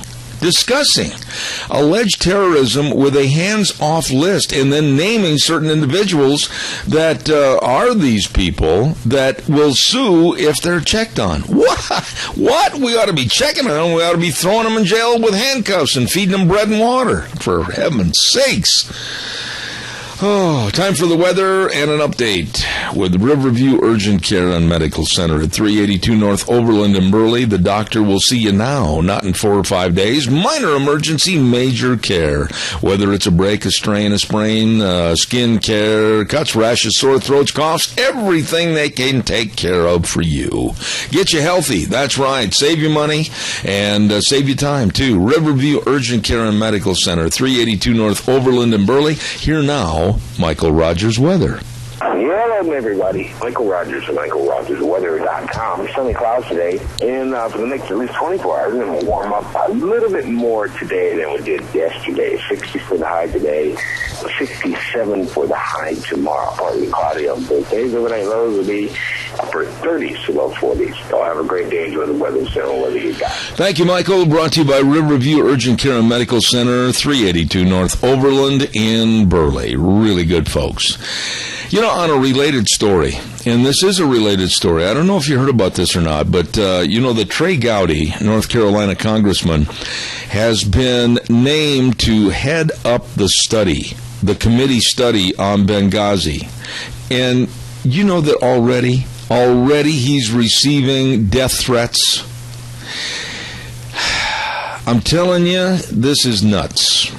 [SPEAKER 2] alleged terrorism with a hands-off list and then naming certain individuals that are these people that will sue if they're checked on. What? We ought to be checking on them. We ought to be throwing them in jail with handcuffs and feeding them bread and water, for heaven's sakes. Oh, time for the weather and an update. with Riverview Urgent Care and Medical Center at 382 North Overland in Burley. The doctor will see you now, not in 4 or 5 days. Minor emergency, major care. Whether it's a break, a strain, a sprain, skin care, cuts, rashes, sore throats, coughs, everything they can take care of for you. Get you healthy. That's right. Save you money and save you time, too. Riverview Urgent Care and Medical Center, 382 North Overland in Burley. Here now, Michael Rogers Weather.
[SPEAKER 4] Hello, everybody. Michael Rogers of MichaelRogersWeather.com. Sunny clouds today, and for the next at least 24 hours, we're going to warm up a little bit more today than we did yesterday. 60 for the high today, 67 for the high tomorrow. Partly cloudy on both days. Overnight lows will be upper 30s to low 40s. So have a great day. Enjoy the weather, so whether you got.
[SPEAKER 2] Thank you, Michael. Brought to you by Riverview Urgent Care and Medical Center, 382 North Overland in Burley. Really good folks. You know, on a related story, and this is a related story, I don't know if you heard about this or not, but, you know, the Trey Gowdy, North Carolina congressman, has been named to head up the study, the committee study on Benghazi. And you know that already he's receiving death threats. I'm telling you, this is nuts.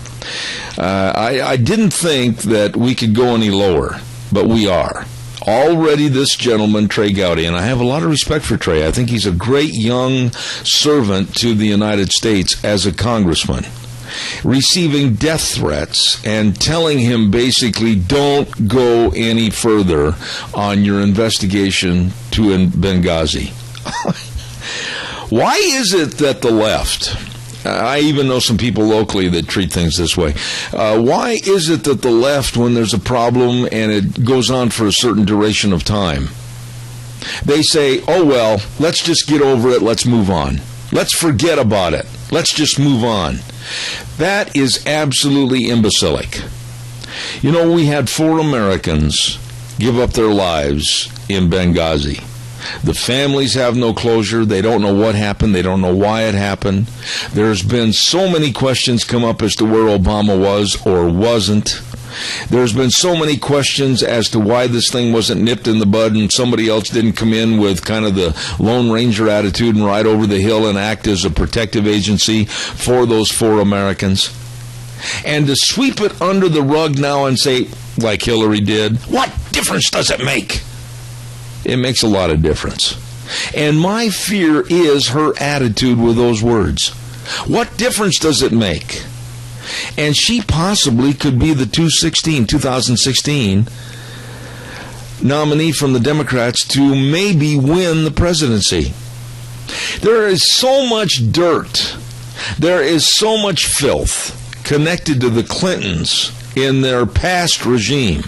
[SPEAKER 2] I didn't think that we could go any lower. But we are. Already this gentleman, Trey Gowdy, and I have a lot of respect for Trey. I think he's a great young servant to the United States as a congressman, receiving death threats and telling him basically don't go any further on your investigation to Benghazi. Why is it that the left... I even know some people locally that treat things this way. Why is it that the left, when there's a problem and it goes on for a certain duration of time, they say, oh, well, let's just get over it, let's move on. Let's forget about it. Let's just move on. That is absolutely imbecilic. You know, we had 4 Americans give up their lives in Benghazi. The families have no closure. They don't know what happened. They don't know why it happened. There's been so many questions come up as to where Obama was or wasn't. There's been so many questions as to why this thing wasn't nipped in the bud and somebody else didn't come in with kind of the Lone Ranger attitude and ride over the hill and act as a protective agency for those 4 Americans. And to sweep it under the rug now and say, like Hillary did, what difference does it make? It makes a lot of difference. And my fear is her attitude with those words. What difference does it make? And she possibly could be the 2016 nominee from the Democrats to maybe win the presidency. There is so much dirt. There is so much filth connected to the Clintons in their past regime.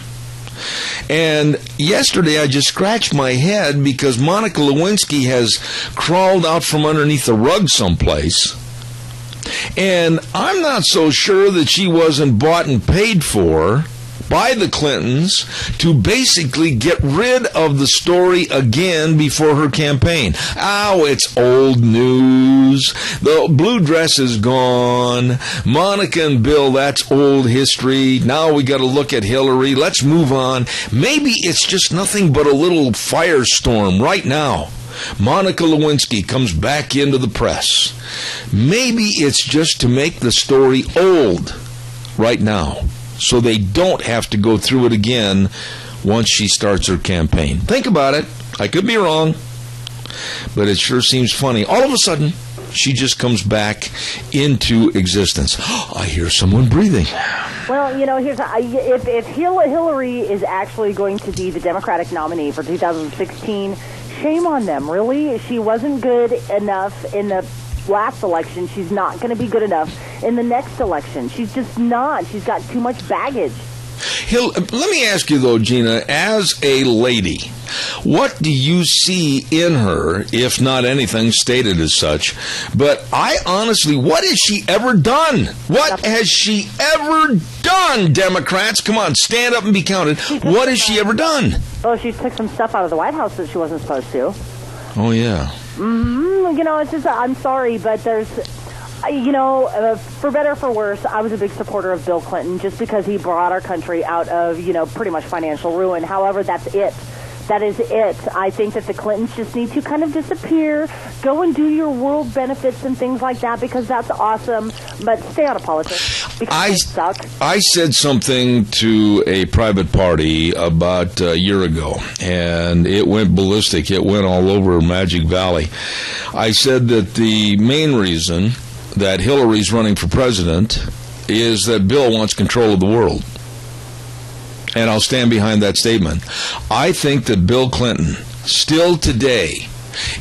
[SPEAKER 2] And yesterday I just scratched my head because Monica Lewinsky has crawled out from underneath the rug someplace. And I'm not so sure that she wasn't bought and paid for by the Clintons to basically get rid of the story again before her campaign. Oh, it's old news. The blue dress is gone. Monica and Bill, that's old history. Now we got to look at Hillary. Let's move on. Maybe it's just nothing but a little firestorm right now. Monica Lewinsky comes back into the press. Maybe it's just to make the story old right now, so they don't have to go through it again once she starts her campaign. Think about it. I could be wrong, but it sure seems funny. All of a sudden, she just comes back into existence. I hear someone breathing.
[SPEAKER 3] Well, you know, if Hillary is actually going to be the Democratic nominee for 2016, shame on them, really. She wasn't good enough in the last election. She's not going to be good enough in the next election. She's just not. She's got too much baggage.
[SPEAKER 2] Let me ask you, though, Gina, as a lady, what do you see in her, if not anything stated as such? But I honestly, what has she ever done? What has she ever done, Democrats? Come on, stand up and be counted. What has she ever done?
[SPEAKER 3] Well, she took some stuff out of the White House that she wasn't supposed to.
[SPEAKER 2] Oh, yeah.
[SPEAKER 3] You know, it's just, I'm sorry, but there's... You know, for better or for worse, I was a big supporter of Bill Clinton just because he brought our country out of, you know, pretty much financial ruin. However, that's it. That is it. I think that the Clintons just need to kind of disappear, go and do your world benefits and things like that, because that's awesome, but stay out of politics. Because they suck.
[SPEAKER 2] I said something to a private party about a year ago, and it went ballistic. It went all over Magic Valley. I said that the main reason that Hillary's running for president is that Bill wants control of the world. And I'll stand behind that statement. I think that Bill Clinton, still today,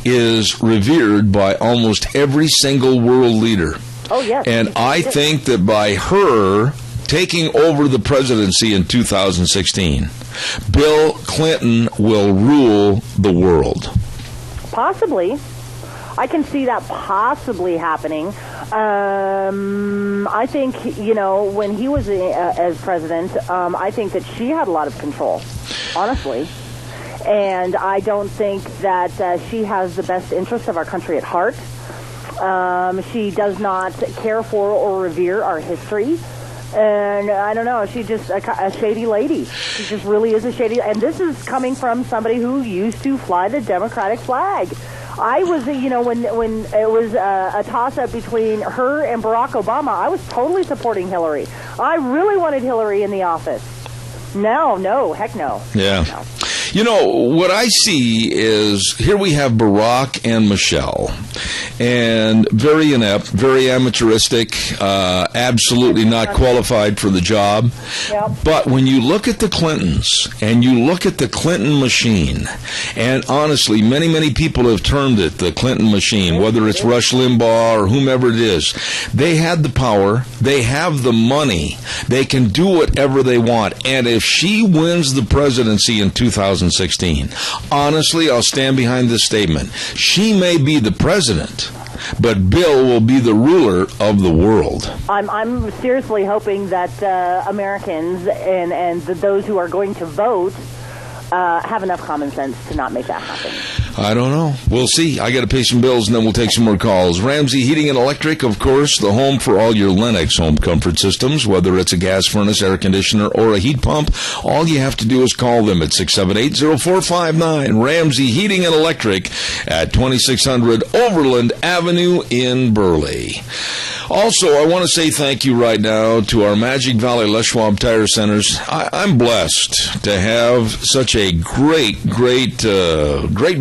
[SPEAKER 2] is revered by almost every single world leader.
[SPEAKER 3] Oh, yes.
[SPEAKER 2] And I think that by her taking over the presidency in 2016, Bill Clinton will rule the world.
[SPEAKER 3] Possibly. I can see that possibly happening. I think, when he was as president, I think that she had a lot of control, honestly. And I don't think that she has the best interests of our country at heart. She does not care for or revere our history. And I don't know, she's just a shady lady. She just really is a shady. And this is coming from somebody who used to fly the Democratic flag. I was, when it was a toss-up between her and Barack Obama, I was totally supporting Hillary. I really wanted Hillary in the office. No, heck no.
[SPEAKER 2] Yeah.
[SPEAKER 3] No.
[SPEAKER 2] What I see is here we have Barack and Michelle, and very inept, very amateuristic, absolutely not qualified for the job.
[SPEAKER 3] Yep.
[SPEAKER 2] But when you look at the Clintons and you look at the Clinton machine, and honestly, many, many people have termed it the Clinton machine, whether it's Rush Limbaugh or whomever it is, they had the power, they have the money, they can do whatever they want. And if she wins the presidency in 2016, honestly, I'll stand behind this statement. She may be the president, but Bill will be the ruler of the world.
[SPEAKER 3] I'm seriously hoping that Americans and those who are going to vote have enough common sense to not make that happen.
[SPEAKER 2] I don't know. We'll see. I got to pay some bills, and then we'll take some more calls. Ramsey Heating and Electric, of course, the home for all your Lennox home comfort systems, whether it's a gas furnace, air conditioner, or a heat pump. All you have to do is call them at 678-0459. Ramsey Heating and Electric at 2600 Overland Avenue in Burley. Also, I want to say thank you right now to our Magic Valley Les Schwab Tire Centers. I'm blessed to have such a great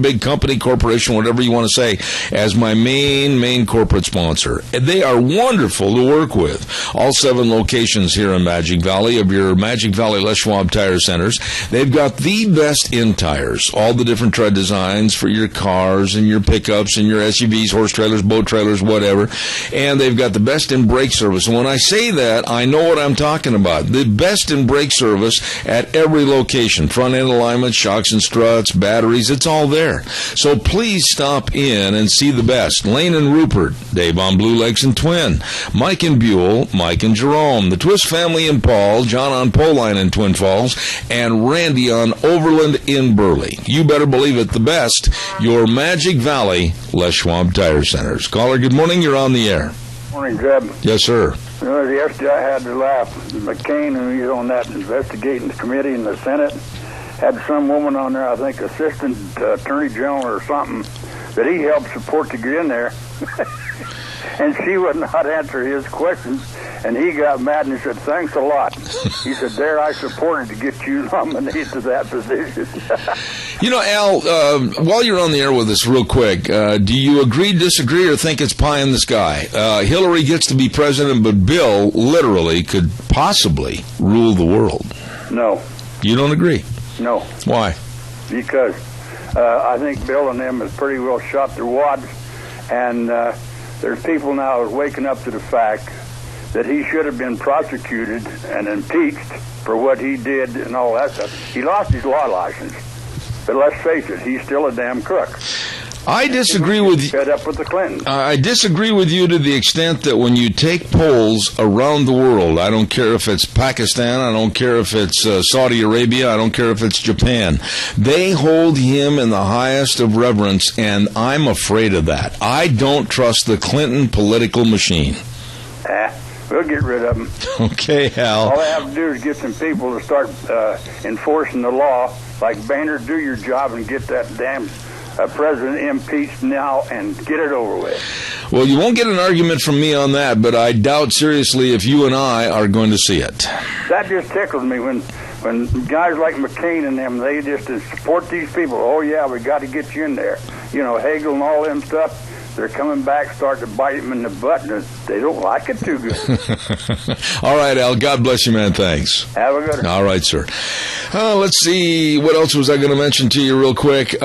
[SPEAKER 2] big company, corporation, whatever you want to say, as my main corporate sponsor. They are wonderful to work with. All 7 locations here in Magic Valley of your Magic Valley Les Schwab Tire Centers. They've got the best in tires, all the different tread designs for your cars and your pickups and your SUVs, horse trailers, boat trailers, whatever. And they've got the best in brake service. And when I say that, I know what I'm talking about. The best in brake service at every location. Front end alignment, shocks and struts, batteries, it's all there. So please stop in and see the best. Lane and Rupert, Dave on Blue Lakes and Twin, Mike and Buell, Mike and Jerome, the Twist family in Paul, John on Poline in Twin Falls, and Randy on Overland in Burley. You better believe it, the best, your Magic Valley Les Schwab Tire Centers. Caller, good morning, you're on the air.
[SPEAKER 6] Morning, Jeb.
[SPEAKER 2] Yes, sir.
[SPEAKER 6] Yesterday I had to laugh. McCain, who was on that investigating committee in the Senate, had some woman on there, I think Assistant Attorney General or something, that he helped support to get in there. And she would not answer his questions, and he got mad and said, "Thanks a lot." He said, "There, I supported to get you nominated to that position."
[SPEAKER 2] Al, while you're on the air with us real quick, do you agree, disagree, or think it's pie in the sky? Hillary gets to be president, but Bill literally could possibly rule the world.
[SPEAKER 6] No.
[SPEAKER 2] You don't agree?
[SPEAKER 6] No.
[SPEAKER 2] Why?
[SPEAKER 6] Because I think Bill and them has pretty well shot their wads, and there's people now waking up to the fact that he should have been prosecuted and impeached for what he did and all that stuff. He lost his law license, but let's face it, he's still a damn crook.
[SPEAKER 2] I disagree with you.
[SPEAKER 6] Fed up with the Clintons.
[SPEAKER 2] I disagree with you to the extent that when you take polls around the world, I don't care if it's Pakistan, I don't care if it's Saudi Arabia, I don't care if it's Japan, they hold him in the highest of reverence, and I'm afraid of that. I don't trust the Clinton political machine.
[SPEAKER 6] We'll get rid of them.
[SPEAKER 2] Okay, Hal.
[SPEAKER 6] All they have to do is get some people to start enforcing the law Like Boehner, do your job and get that damn president impeached now and get it over with.
[SPEAKER 2] Well, you won't get an argument from me on that, but I doubt seriously if you and I are going to see it.
[SPEAKER 6] That just tickles me when guys like McCain and them, they just support these people. Oh, yeah, we got to get you in there. You know, Hagel and all them stuff. They're coming back, start to bite them in the butt, and they don't like it too good.
[SPEAKER 2] All right, Al. God bless you, man. Thanks.
[SPEAKER 6] Have a good one.
[SPEAKER 2] All right, sir. Let's see. What else was I going to mention to you real quick?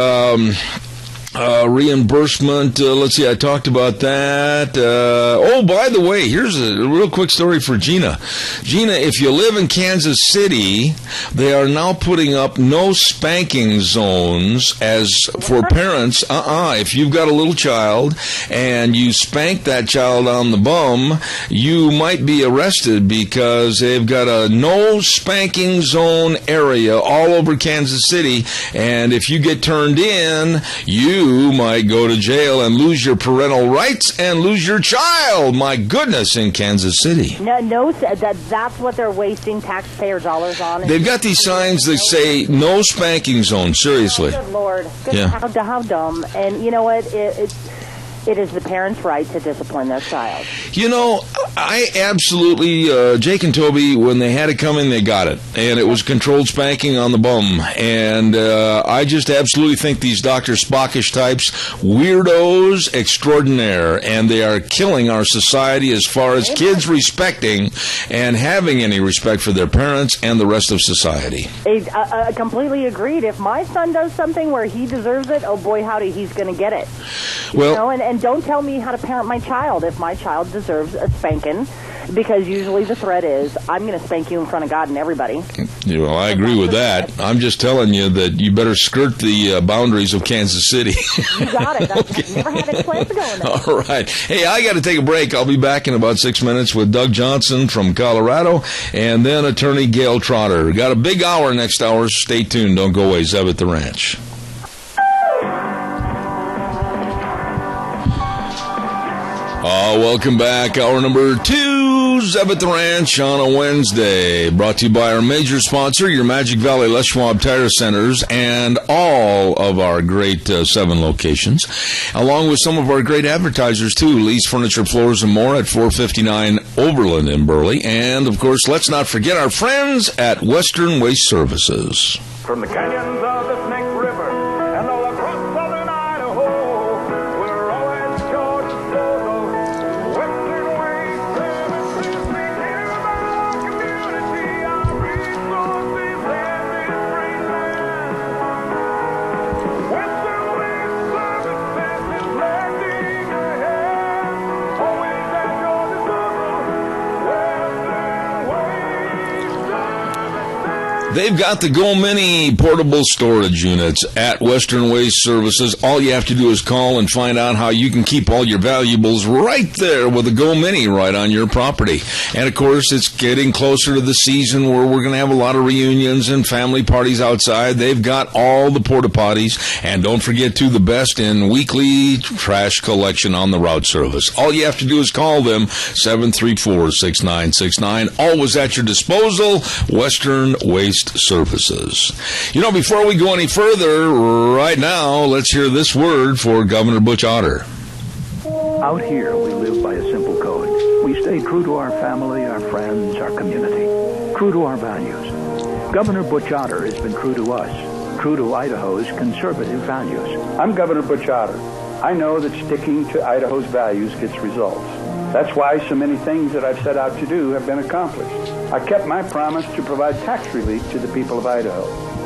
[SPEAKER 2] Reimbursement. Let's see. I talked about that. Oh, by the way, here's a real quick story for Gina. Gina, if you live in Kansas City, they are now putting up no spanking zones as for parents. If you've got a little child and you spank that child on the bum, you might be arrested because they've got a no spanking zone area all over Kansas City. And if you get turned in, you might go to jail and lose your parental rights and lose your child. My goodness, in Kansas City.
[SPEAKER 3] No, that's what they're wasting taxpayer dollars on.
[SPEAKER 2] They've got these signs that say no spanking zone. Seriously.
[SPEAKER 3] Oh, good Lord.
[SPEAKER 2] Yeah.
[SPEAKER 3] How dumb. And you know what? It is the parent's right to discipline their child.
[SPEAKER 2] You know, I absolutely, Jake and Toby, when they had it coming, they got it. And it was controlled spanking on the bum. And I just absolutely think these Dr. Spockish types, weirdos extraordinaire. And they are killing our society as far as kids respecting and having any respect for their parents and the rest of society.
[SPEAKER 3] I completely agreed. If my son does something where he deserves it, oh boy, howdy, he's going to get it.
[SPEAKER 2] Well,
[SPEAKER 3] you know, and don't tell me how to parent my child if my child deserves a spanking, because usually the threat is, I'm going to spank you in front of God and everybody.
[SPEAKER 2] Yeah, well, I agree with that. I'm just telling you that you better skirt the boundaries of Kansas City.
[SPEAKER 3] You got it. I've never had any plans to go in there.
[SPEAKER 2] All right. Hey, I got to take a break. I'll be back in about 6 minutes with Doug Johnson from Colorado and then attorney Gail Trotter. Got a big hour next hour. Stay tuned. Don't go away. Zev at the Ranch. Welcome back. Hour number 2, Zev at the Ranch on a Wednesday. Brought to you by our major sponsor, your Magic Valley Les Schwab Tire Centers, and all of our great 7 locations, along with some of our great advertisers, too. Lee's Furniture, Floors, and More at 459 Overland in Burley. And, of course, let's not forget our friends at Western Waste Services.
[SPEAKER 12] From the canyons of the Snake River and all across southern Idaho, we're all at Georgia's disposal. Western Waste Services, we care about our community, our resources, and this great land. Western Waste Services is lending a hand, always at your disposal. Western Waste Services.
[SPEAKER 2] They've got the Go Mini portable storage units at Western Waste Services. All you have to do is call and find out how you can keep all your valuables right there with a Go Mini right on your property. And, of course, it's getting closer to the season where we're going to have a lot of reunions and family parties outside. They've got all the porta potties. And don't forget, too, the best in weekly trash collection on the route service. All you have to do is call them, 734-6969. Always at your disposal, Western Waste Services. You know, before we go any further, right now, let's hear this word for Governor Butch Otter.
[SPEAKER 5] Out here, we live by a simple code. We stay true to our family, our friends, our community, true to our values. Governor Butch Otter has been true to us, true to Idaho's conservative values.
[SPEAKER 6] I'm Governor Butch Otter. I know that sticking to Idaho's values gets results. That's why so many things that I've set out to do have been accomplished. I kept my promise to provide tax relief to the people of Idaho.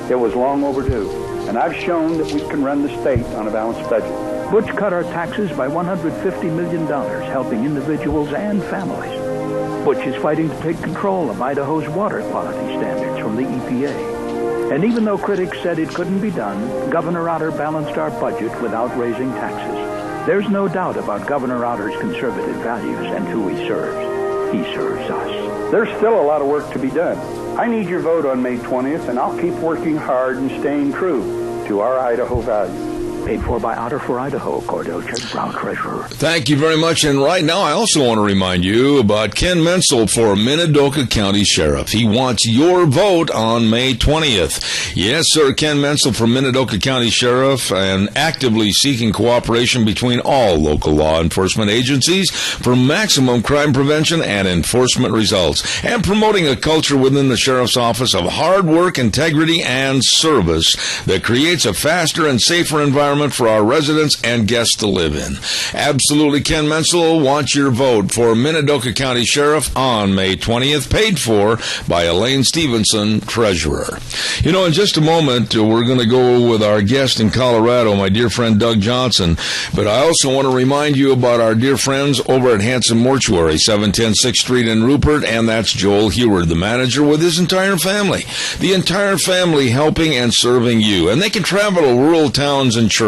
[SPEAKER 6] It was long overdue, and I've shown that we can run the state on a balanced budget.
[SPEAKER 5] Butch cut our taxes by $150 million, helping individuals and families. Butch is fighting to take control of Idaho's water quality standards from the EPA. And even though critics said it couldn't be done, Governor Otter balanced our budget without raising taxes. There's no doubt about Governor Otter's conservative values and who he serves. He serves us.
[SPEAKER 6] There's still a lot of work to be done. I need your vote on May 20th, and I'll keep working hard and staying true to our Idaho values.
[SPEAKER 5] Paid for by Otter for Idaho, Cordell Check Brown Treasurer.
[SPEAKER 2] Thank you very much. And right now, I also want to remind you about Ken Menzel for Minidoka County Sheriff. He wants your vote on May 20th. Yes, sir, Ken Menzel for Minidoka County Sheriff, and actively seeking cooperation between all local law enforcement agencies for maximum crime prevention and enforcement results, and promoting a culture within the Sheriff's Office of hard work, integrity, and service that creates a faster and safer environment for our residents and guests to live in. Absolutely, Ken Menzel wants your vote for Minidoka County Sheriff on May 20th, paid for by Elaine Stevenson, Treasurer. You know, in just a moment, we're going to go with our guest in Colorado, my dear friend Doug Johnson, but I also want to remind you about our dear friends over at Hanson Mortuary, 710 6th Street in Rupert, and that's Joel Heward, the manager, with his entire family. The entire family helping and serving you, and they can travel to rural towns and churches,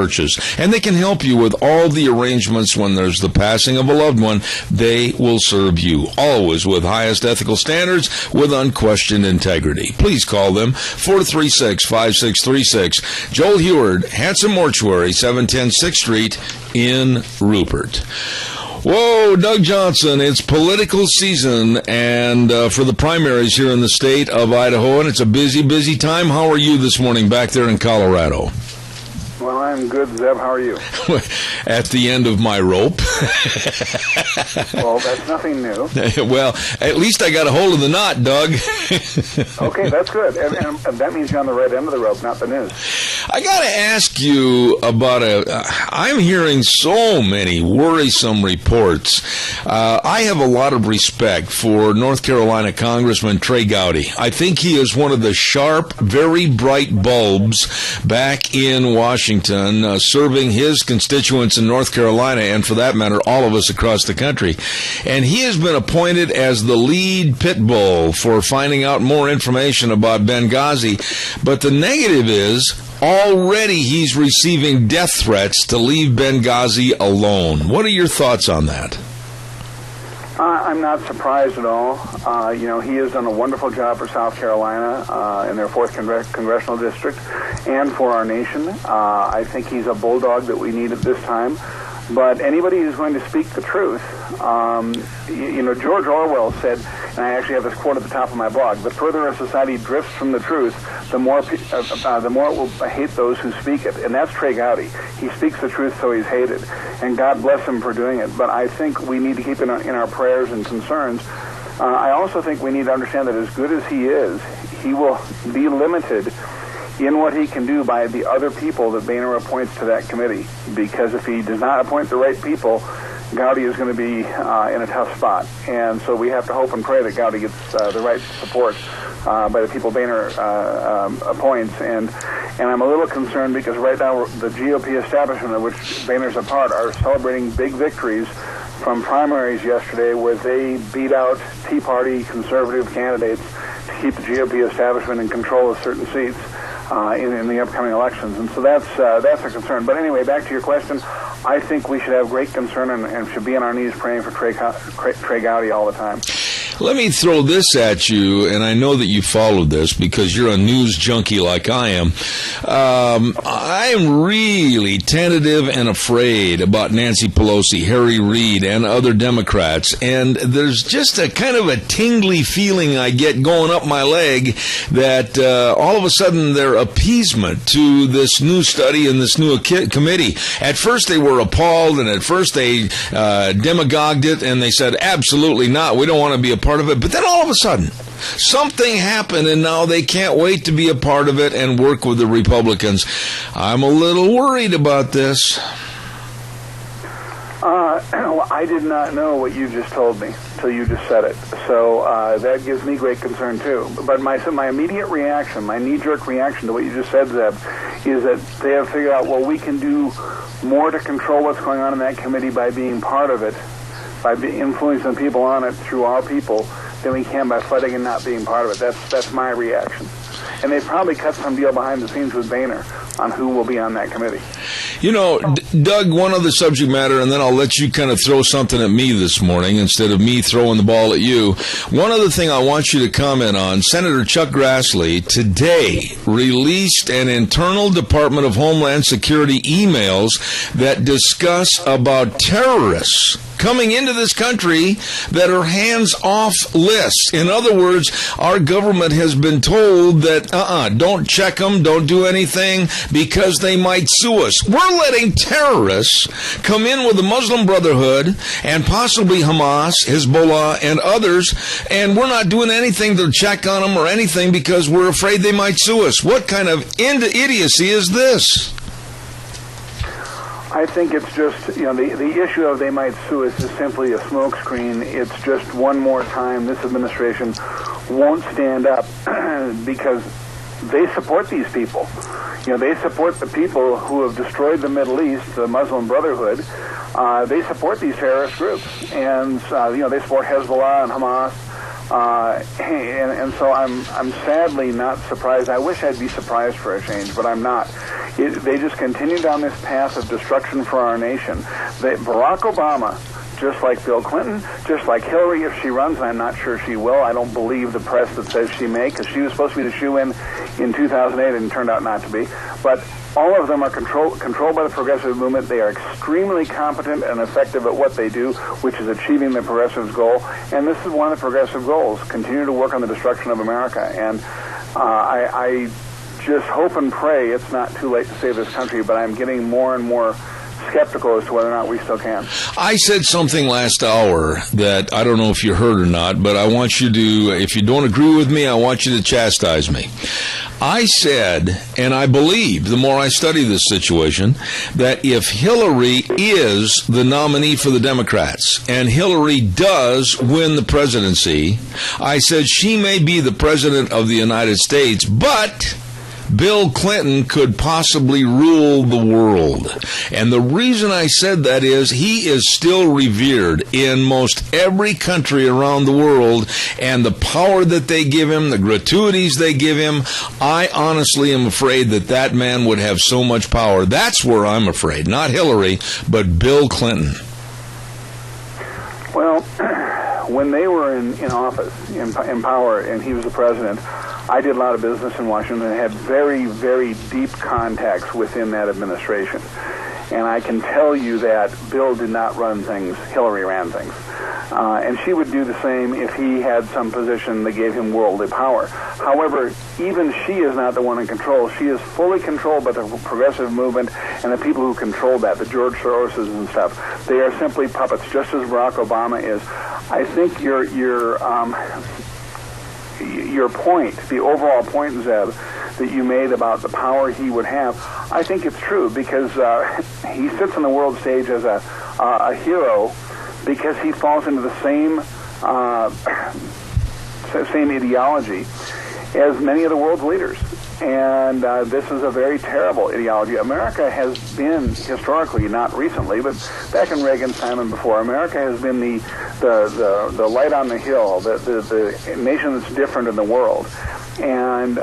[SPEAKER 2] and they can help you with all the arrangements when there's the passing of a loved one. They will serve you, always with highest ethical standards, with unquestioned integrity. Please call them, 436-5636. Joel Heward, Hanson Mortuary, 710 6th Street in Rupert. Whoa, Doug Johnson, it's political season, and for the primaries here in the state of Idaho, and it's a busy, busy time. How are you this morning back there in Colorado?
[SPEAKER 6] Well, I'm good, Zeb. How are you?
[SPEAKER 2] At the end of my rope.
[SPEAKER 6] Well, that's nothing new.
[SPEAKER 2] Well, at least I got a hold of the knot, Doug.
[SPEAKER 6] Okay, that's good. And that means you're on the right end of the rope, not the noose.
[SPEAKER 2] I got to ask you about I'm hearing so many worrisome reports. I have a lot of respect for North Carolina Congressman Trey Gowdy. I think he is one of the sharp, very bright bulbs back in Washington, serving his constituents in North Carolina, and for that matter, all of us across the country. And he has been appointed as the lead pit bull for finding out more information about Benghazi. But the negative is, already he's receiving death threats to leave Benghazi alone. What are your thoughts on that?
[SPEAKER 6] I'm not surprised at all. He has done a wonderful job for South Carolina in their 4th congressional district and for our nation. I think he's a bulldog that we need at this time. But anybody who's going to speak the truth, George Orwell said, and I actually have this quote at the top of my blog, the further a society drifts from the truth, the more it will hate those who speak it. And that's Trey Gowdy. He speaks the truth, so he's hated. And God bless him for doing it. But I think we need to keep in our prayers and concerns. I also think we need to understand that as good as he is, he will be limited in what he can do by the other people that Boehner appoints to that committee. Because if he does not appoint the right people, Gowdy is going to be in a tough spot. And so we have to hope and pray that Gowdy gets the right support by the people Boehner appoints. And I'm a little concerned because right now the GOP establishment, of which Boehner's a part, are celebrating big victories from primaries yesterday where they beat out Tea Party conservative candidates to keep the GOP establishment in control of certain seats in the upcoming elections. And so that's a concern. But anyway, back to your question, I think we should have great concern and should be on our knees praying for Trey Gowdy all the time.
[SPEAKER 2] Let me throw this at you, and I know that you followed this because you're a news junkie like I am. I'm really tentative and afraid about Nancy Pelosi, Harry Reid, and other Democrats, and there's just a kind of a tingly feeling I get going up my leg that all of a sudden their appeasement to this new study and this new committee. At first they were appalled, and at first they demagogued it, and they said, absolutely not, we don't want to be a part of it. But then all of a sudden, something happened, and now they can't wait to be a part of it and work with the Republicans. I'm a little worried about this.
[SPEAKER 6] I did not know what you just told me till you just said it. So that gives me great concern, too. But my immediate reaction, my knee-jerk reaction to what you just said, Zeb, is that they have figured out, well, we can do more to control what's going on in that committee by being part of it, by influencing people on it through our people, than we can by fighting and not being part of it. That's my reaction. And they probably cut some deal behind the scenes with Boehner. on who will be on that committee.
[SPEAKER 2] You know, Doug, one other subject matter, and then I'll let you kind of throw something at me this morning instead of me throwing the ball at you. One other thing I want you to comment on, Senator Chuck Grassley today released an internal Department of Homeland Security emails that discuss about terrorists coming into this country that are hands-off lists. In other words, our government has been told that, don't check them, don't do anything, because they might sue us. We're letting terrorists come in with the Muslim Brotherhood and possibly Hamas, Hezbollah, and others, and we're not doing anything to check on them or anything because we're afraid they might sue us. What kind of idiocy is this?
[SPEAKER 6] I think it's just, the issue of they might sue us is simply a smokescreen. It's just one more time this administration won't stand up because they support these people. They support the people who have destroyed the Middle East, the Muslim Brotherhood. They support these terrorist groups. And, they support Hezbollah and Hamas. And so I'm sadly not surprised. I wish I'd be surprised for a change, but I'm not. They just continue down this path of destruction for our nation. Barack Obama, just like Bill Clinton, just like Hillary, if she runs, and I'm not sure she will. I don't believe the press that says she may, because she was supposed to be the shoo-in in 2008 and turned out not to be. But all of them are controlled by the progressive movement. They are extremely competent and effective at what they do, which is achieving the progressive's goal. And this is one of the progressive goals, continue to work on the destruction of America. And I just hope and pray it's not too late to save this country, but I'm getting more and more skeptical as to whether or not we still can.
[SPEAKER 2] I said something last hour that I don't know if you heard or not, but I want you to, if you don't agree with me, I want you to chastise me. I said, and I believe, the more I study this situation, that if Hillary is the nominee for the Democrats, and Hillary does win the presidency, I said she may be the president of the United States, but Bill Clinton could possibly rule the world. And the reason I said that is he is still revered in most every country around the world, and the power that they give him, the gratuities they give him, I honestly am afraid that that man would have so much power. That's where I'm afraid. Not Hillary, but Bill Clinton.
[SPEAKER 6] Well, when they were in office, in power, and he was the president, I did a lot of business in Washington and had very, very deep contacts within that administration. And I can tell you that Bill did not run things, Hillary ran things. And she would do the same if he had some position that gave him worldly power. However, even she is not the one in control. She is fully controlled by the progressive movement and the people who control that, the George Soroses and stuff. They are simply puppets, just as Barack Obama is. I think your point, the overall point, Zeb, that you made about the power he would have, I think it's true because he sits on the world stage as a hero because he falls into the same ideology as many of the world's leaders. And this is a very terrible ideology. America has been historically, not recently, but back in Reagan's time and before, America has been the light on the hill, the nation that's different in the world. And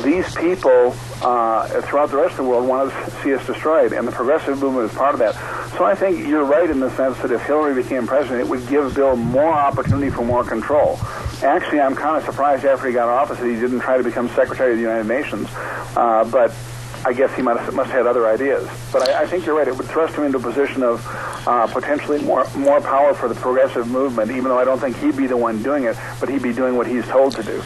[SPEAKER 6] these people throughout the rest of the world want to see us destroyed, and the progressive movement is part of that. So I think you're right in the sense that if Hillary became president, it would give Bill more opportunity for more control. Actually, I'm kind of surprised after he got office that he didn't try to become Secretary of the United Nations, but I guess he must have had other ideas. But I think you're right. It would thrust him into a position of potentially more power for the progressive movement, even though I don't think he'd be the one doing it, but he'd be doing what he's told to do.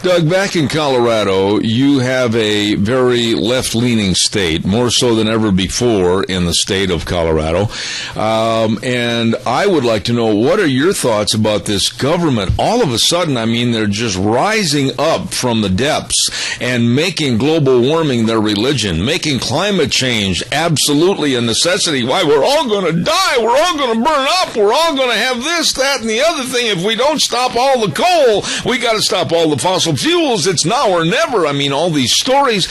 [SPEAKER 2] Doug, back in Colorado, you have a very left-leaning state, more so than ever before in the state of Colorado. And I would like to know, what are your thoughts about this government? All of a sudden, I mean, they're just rising up from the depths and making global warming their religion, making climate change absolutely a necessity. Why, we're all going to die. We're all going to burn up. We're all going to have this, that, and the other thing. If we don't stop all the coal, we got to stop all the fossil fuels. It's now or never. I mean, all these stories.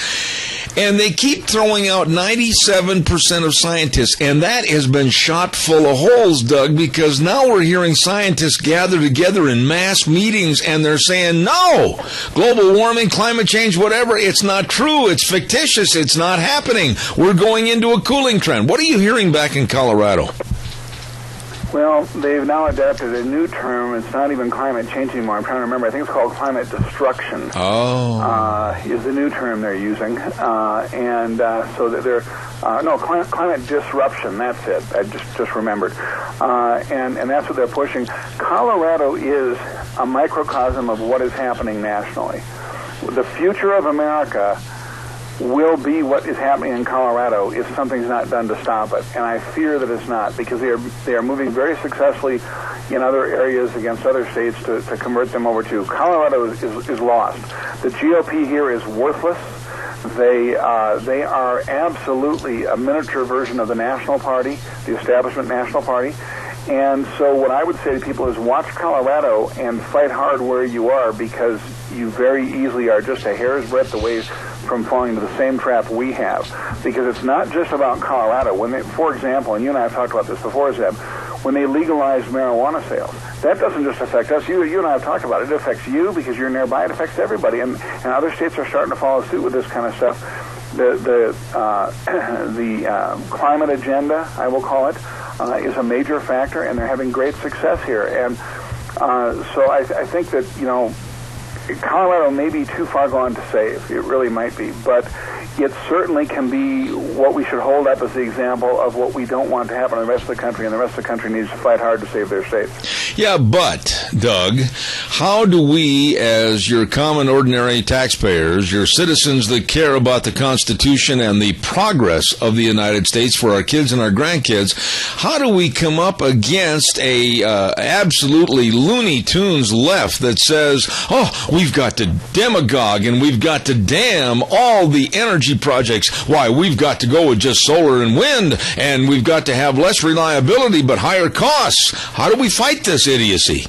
[SPEAKER 2] And they keep throwing out 97% of scientists, and that has been shot full of holes, Doug, because now we're hearing scientists gather together in mass meetings, and they're saying, no, global warming, climate change, whatever, it's not true, it's fictitious, it's not happening. We're going into a cooling trend. What are you hearing back in Colorado?
[SPEAKER 6] Well, they've now adapted a new term. It's not even climate change anymore. I'm trying to remember. I think it's called climate destruction. Is the new term they're using. So that they're, climate disruption. That's it. I just remembered. And that's what they're pushing. Colorado is a microcosm of what is happening nationally. The future of America will be what is happening in Colorado if something's not done to stop it. And I fear that it's not, because they are moving very successfully in other areas against other states to convert them over to. Colorado is lost. The GOP here is worthless. They are absolutely a miniature version of the National Party, the establishment National Party. And so what I would say to people is watch Colorado and fight hard where you are, because you very easily are just a hair's breadth away from falling into the same trap we have. Because it's not just about Colorado. When they, for example, and you and I have talked about this before, Zeb, when they legalize marijuana sales, that doesn't just affect us. You and I have talked about it. It affects you because you're nearby. It affects everybody. And other states are starting to follow suit with this kind of stuff. The climate agenda, I will call it, is a major factor, and they're having great success here. And so I think that, Colorado may be too far gone to save. It really might be. But it certainly can be what we should hold up as the example of what we don't want to happen in the rest of the country, and the rest of the country needs to fight hard to save their states.
[SPEAKER 2] Yeah, but, Doug, how do we, as your common ordinary taxpayers, your citizens that care about the Constitution and the progress of the United States for our kids and our grandkids, how do we come up against a absolutely Looney Tunes left that says, oh, we've got to demagogue and we've got to damn all the energy projects. Why, we've got to go with just solar and wind, and we've got to have less reliability but higher costs. How do we fight this idiocy?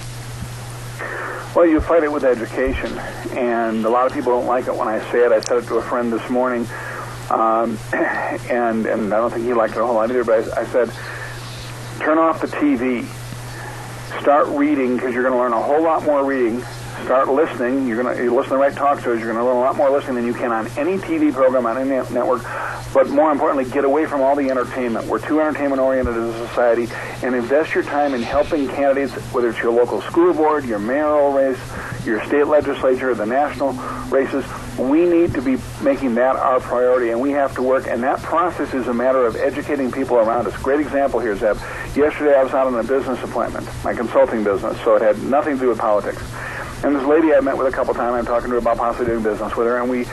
[SPEAKER 6] Well, you fight it with education, and a lot of people don't like it when I say it. I said it to a friend this morning, and I don't think he liked it a whole lot either, but I said, turn off the TV. Start reading, because you're going to learn a whole lot more reading. Start listening. You listen to the right talk shows. You're going to learn a lot more listening than you can on any TV program, on any network. But more importantly, get away from all the entertainment. We're too entertainment-oriented as a society. And invest your time in helping candidates, whether it's your local school board, your mayoral race, your state legislature, the national races. We need to be making that our priority, and we have to work. And that process is a matter of educating people around us. Great example here, Zeb. Yesterday I was out on a business appointment, my consulting business, so it had nothing to do with politics. And this lady I met with a couple times, I'm talking to her about possibly doing business with her, and we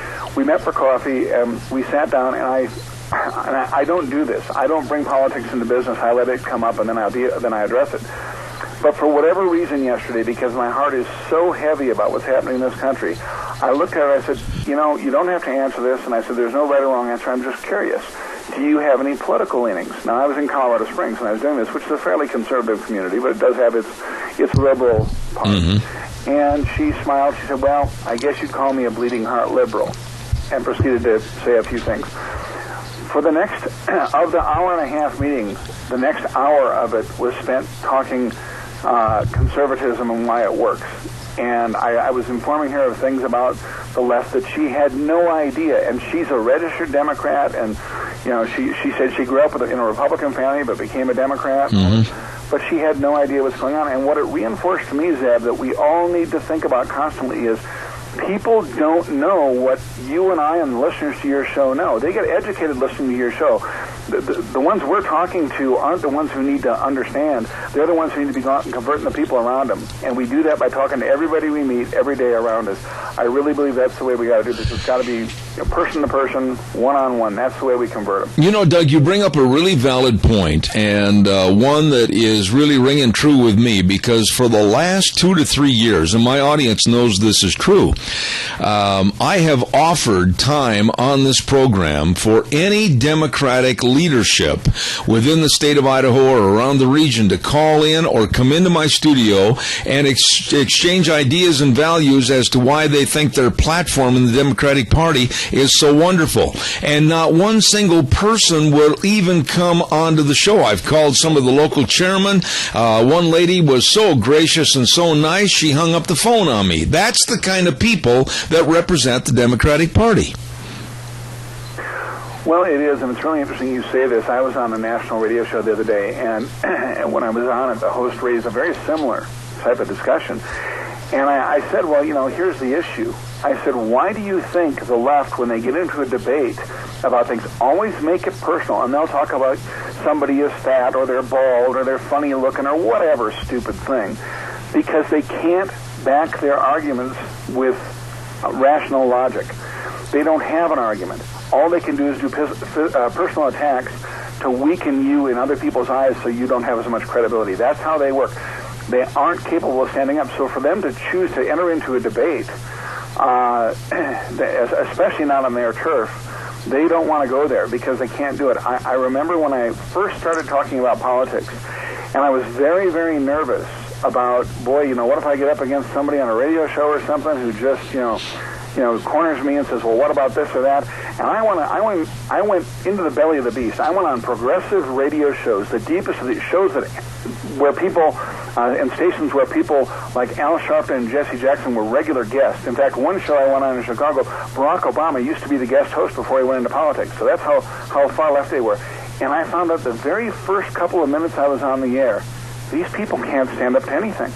[SPEAKER 6] met for coffee, and we sat down, and I don't do this. I don't bring politics into business. I let it come up, and then I address it. But for whatever reason yesterday, because my heart is so heavy about what's happening in this country, I looked at her, I said, you don't have to answer this, and I said, there's no right or wrong answer. I'm just curious. Do you have any political leanings? Now, I was in Colorado Springs, and I was doing this, which is a fairly conservative community, but it does have its liberal part. Mm-hmm. And she smiled. She said, well, I guess you'd call me a bleeding heart liberal, and proceeded to say a few things. For the next, of the hour-and-a-half meeting, the next hour of it was spent talking conservatism and why it works. And I was informing her of things about the left that she had no idea. And she's a registered Democrat, and she said she grew up in a Republican family but became a Democrat. Mm-hmm. But she had no idea what's going on. And what it reinforced to me, Zeb, that we all need to think about constantly is people don't know what you and I and the listeners to your show know. They get educated listening to your show. The ones we're talking to aren't the ones who need to understand. They're the ones who need to be converting the people around them. And we do that by talking to everybody we meet every day around us. I really believe that's the way we got to do this. It's got to be person to person, one-on-one. That's the way we convert them.
[SPEAKER 2] Doug, you bring up a really valid point, and one that is really ringing true with me, because for the last 2 to 3 years, and my audience knows this is true, I have offered time on this program for any Democratic leadership within the state of Idaho or around the region to call in or come into my studio and exchange ideas and values as to why they think their platform in the Democratic Party is so wonderful. And not one single person will even come onto the show. I've called some of the local chairmen. One lady was so gracious and so nice, she hung up the phone on me. That's the kind of people that represent the Democratic Party.
[SPEAKER 6] Well, it is, and it's really interesting you say this. I was on a national radio show the other day, and when I was on it, the host raised a very similar type of discussion. And I said, well, here's the issue. I said, why do you think the left, when they get into a debate about things, always make it personal? And they'll talk about somebody is fat, or they're bald, or they're funny looking, or whatever stupid thing, because they can't back their arguments with rational logic. They don't have an argument. All they can do is do personal attacks to weaken you in other people's eyes so you don't have as much credibility. That's how they work. They aren't capable of standing up. So for them to choose to enter into a debate, especially not on their turf, they don't want to go there because they can't do it. I remember when I first started talking about politics, and I was very, very nervous about, boy, what if I get up against somebody on a radio show or something who just, corners me and says, well, what about this or that? And I went into the belly of the beast. I went on progressive radio shows, the deepest of the shows where people, and stations where people like Al Sharpton and Jesse Jackson were regular guests. In fact, one show I went on in Chicago, Barack Obama used to be the guest host before he went into politics. So that's how far left they were. And I found out the very first couple of minutes I was on the air, these people can't stand up to anything.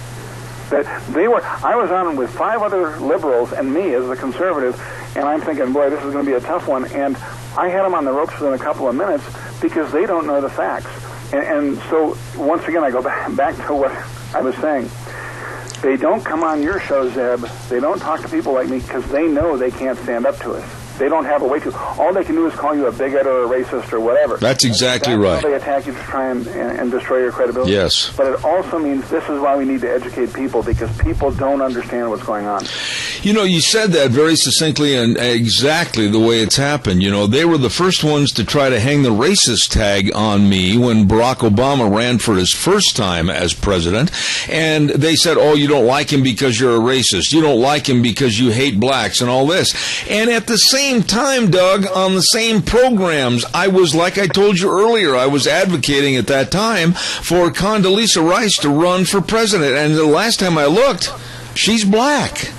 [SPEAKER 6] I was on with 5 other liberals and me as the conservative, and I'm thinking, boy, this is going to be a tough one. And I had them on the ropes within a couple of minutes because they don't know the facts. And so, once again, I go back to what I was saying. They don't come on your show, Zeb. They don't talk to people like me because they know they can't stand up to us. They don't have a way to. All they can do is call you a bigot or a racist or whatever.
[SPEAKER 2] That's exactly right.
[SPEAKER 6] How they attack you to try and destroy your credibility.
[SPEAKER 2] Yes.
[SPEAKER 6] But it also means this is why we need to educate people, because people don't understand what's going on.
[SPEAKER 2] You said that very succinctly and exactly the way it's happened. They were the first ones to try to hang the racist tag on me when Barack Obama ran for his first time as president. And they said, oh, you don't like him because you're a racist. You don't like him because you hate blacks and all this. And at the same time, Doug, on the same programs, I was, like I told you earlier, I was advocating at that time for Condoleezza Rice to run for president. And the last time I looked, she's black.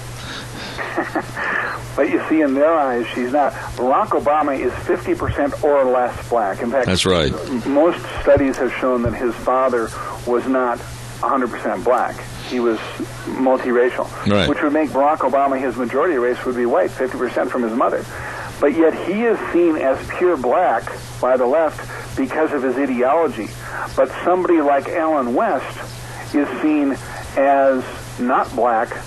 [SPEAKER 6] But you see, in their eyes, she's not. Barack Obama is 50% or less black. In fact,
[SPEAKER 2] that's right.
[SPEAKER 6] Most studies have shown that his father was not 100% black. He was multiracial,
[SPEAKER 2] right,
[SPEAKER 6] which would make Barack Obama, his majority race would be white, 50% from his mother. But yet he is seen as pure black by the left because of his ideology. But somebody like Alan West is seen as not black.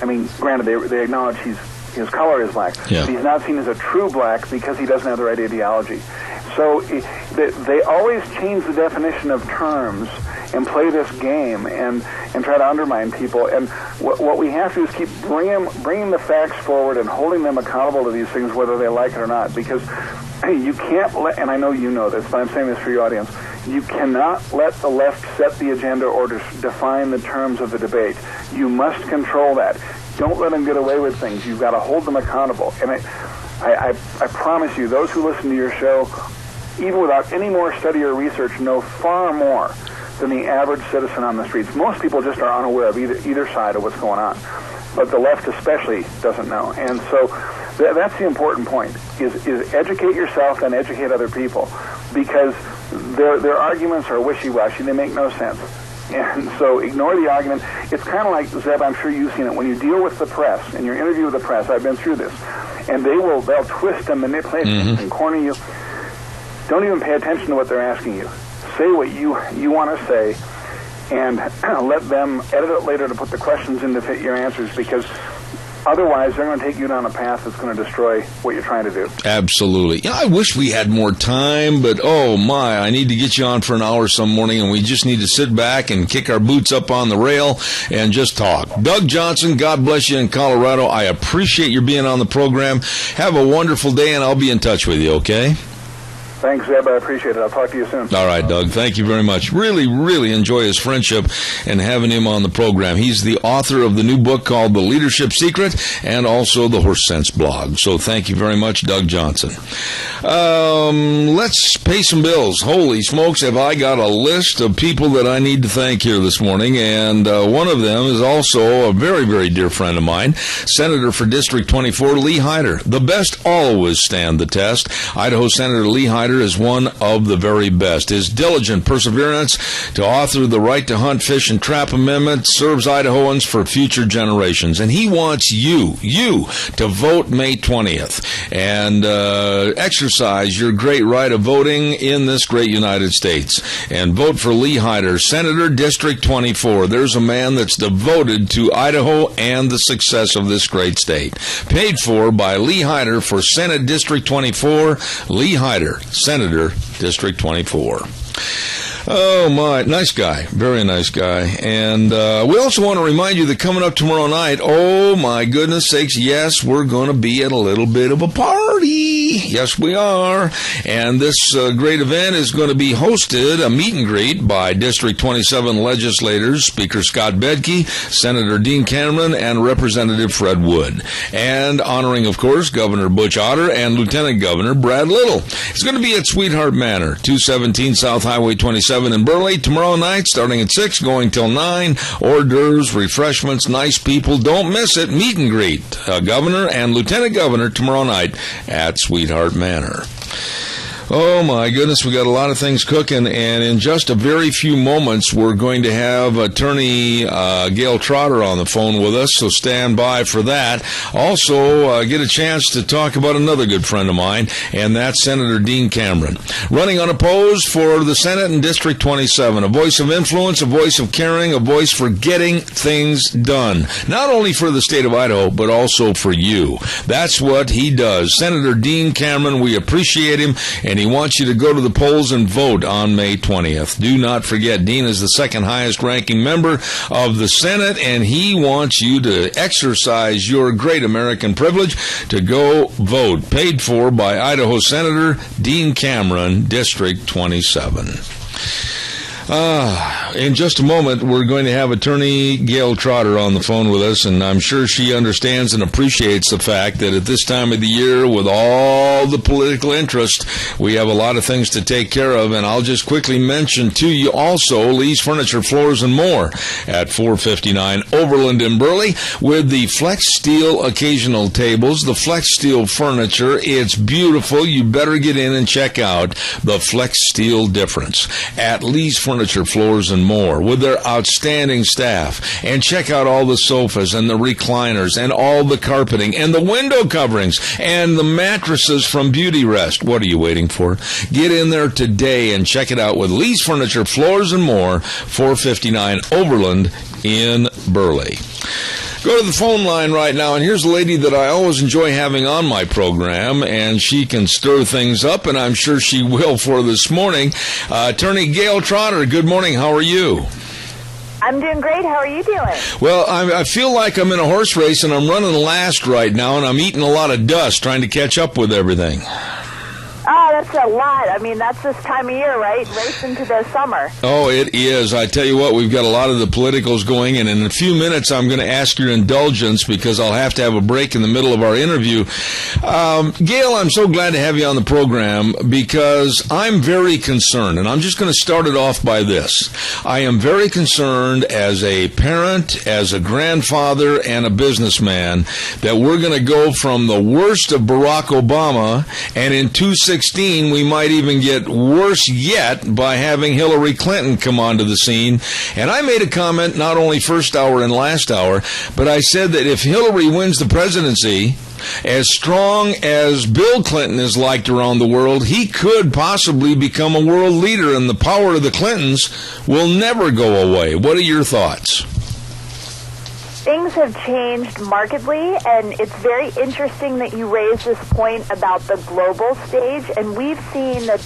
[SPEAKER 6] I mean, granted, they acknowledge his color is black.
[SPEAKER 2] Yeah.
[SPEAKER 6] But he's not seen as a true black because he doesn't have the right ideology. So they always change the definition of terms and play this game and try to undermine people. And what we have to do is keep bringing the facts forward and holding them accountable to these things, whether they like it or not. Because you can't let, and I know you know this, but I'm saying this for your audience, you cannot let the left set the agenda or define the terms of the debate. You must control that. Don't let them get away with things. You've got to hold them accountable. And I promise you, those who listen to your show, even without any more study or research, know far more than the average citizen on the streets. Most people just are unaware of either side of what's going on. But the left especially doesn't know. And so that's the important point, is educate yourself and educate other people. Because their arguments are wishy-washy. They make no sense. And so ignore the argument. It's kind of like, Zeb, I'm sure you've seen it. When you deal with the press, in your interview with the press, I've been through this, and they'll twist and manipulate and corner you. Don't even pay attention to what they're asking you. Say what you want to say, and let them edit it later to put the questions in to fit your answers, because otherwise they're going to take you down a path that's going to destroy what you're trying to do.
[SPEAKER 2] Absolutely. I wish we had more time, but oh my, I need to get you on for an hour some morning, and we just need to sit back and kick our boots up on the rail and just talk. Doug Johnson, God bless you in Colorado. I appreciate your being on the program. Have a wonderful day, and I'll be in touch with you, okay?
[SPEAKER 6] Thanks, Zeb. I appreciate it. I'll talk to you soon.
[SPEAKER 2] All right, Doug. Thank you very much. Really, really enjoy his friendship and having him on the program. He's the author of the new book called The Leadership Secret and also the Horse Sense blog. So thank you very much, Doug Johnson. Let's pay some bills. Holy smokes, have I got a list of people that I need to thank here this morning. And one of them is also a very, very dear friend of mine, Senator for District 24, Lee Hyder. The best always stand the test. Idaho Senator Lee Hyder is one of the very best. His diligent perseverance to author the Right to Hunt, Fish, and Trap Amendment serves Idahoans for future generations. And he wants you to vote May 20th and exercise your great right of voting in this great United States. And vote for Lee Hyder, Senator District 24. There's a man that's devoted to Idaho and the success of this great state. Paid for by Lee Hyder for Senate District 24. Lee Hyder, Senator, District 24. Oh, my. Nice guy. Very nice guy. And we also want to remind you that coming up tomorrow night, oh, my goodness sakes, yes, we're going to be at a little bit of a party. Yes, we are. And this great event is going to be hosted, a meet and greet by District 27 legislators, Speaker Scott Bedke, Senator Dean Cameron, and Representative Fred Wood. And honoring, of course, Governor Butch Otter and Lieutenant Governor Brad Little. It's going to be at Sweetheart Manor, 217 South Highway 27 in Burley, tomorrow night, starting at 6, going till 9. Hors d'oeuvres, refreshments, nice people. Don't miss it. Meet and greet. Governor and Lieutenant Governor tomorrow night at Sweetheart Manor. Oh, my goodness, we got a lot of things cooking, and in just a very few moments, we're going to have Attorney Gail Trotter on the phone with us, so stand by for that. Also, get a chance to talk about another good friend of mine, and that's Senator Dean Cameron. Running unopposed for the Senate in District 27, a voice of influence, a voice of caring, a voice for getting things done. Not only for the state of Idaho, but also for you. That's what he does. Senator Dean Cameron, we appreciate him, and he wants you to go to the polls and vote on May 20th. Do not forget, Dean is the second highest ranking member of the Senate, and he wants you to exercise your great American privilege to go vote. Paid for by Idaho Senator Dean Cameron, District 27. In just a moment, we're going to have Attorney Gail Trotter on the phone with us, and I'm sure she understands and appreciates the fact that at this time of the year, with all the political interest, we have a lot of things to take care of, and I'll just quickly mention to you also Lee's Furniture, Floors, and More at 459 Overland in Burley with the Flex Steel occasional tables, the Flex Steel furniture. It's beautiful. You better get in and check out the Flex Steel difference at Lee's Furniture, Floors, and More with their outstanding staff. And check out all the sofas and the recliners and all the carpeting and the window coverings and the mattresses from Beauty Rest. What are you waiting for? Get in there today and check it out with Lee's Furniture, Floors, and More, 459 Overland in Burley. Go to the phone line right now, and here's a lady that I always enjoy having on my program, and she can stir things up, and I'm sure she will for this morning. Attorney Gail Trotter, good morning. How are you?
[SPEAKER 13] I'm doing great. How are you doing?
[SPEAKER 2] Well, I feel like I'm in a horse race, and I'm running last right now, and I'm eating a lot of dust trying to catch up with everything.
[SPEAKER 13] Oh, that's a lot. I mean, that's this time of year, right? Racing to the summer.
[SPEAKER 2] Oh, it is. I tell you what, we've got a lot of the politicals going, and in a few minutes I'm going to ask your indulgence because I'll have to have a break in the middle of our interview. Gail, I'm so glad to have you on the program because I'm very concerned, and I'm just going to start it off by this. I am very concerned as a parent, as a grandfather, and a businessman that we're going to go from the worst of Barack Obama, and in 2016 we might even get worse yet by having Hillary Clinton come onto the scene. And I made a comment not only first hour and last hour, but I said that if Hillary wins the presidency, as strong as Bill Clinton is liked around the world, he could possibly become a world leader, and the power of the Clintons will never go away. What are your thoughts?
[SPEAKER 13] Things have changed markedly, and it's very interesting that you raise this point about the global stage. And we've seen that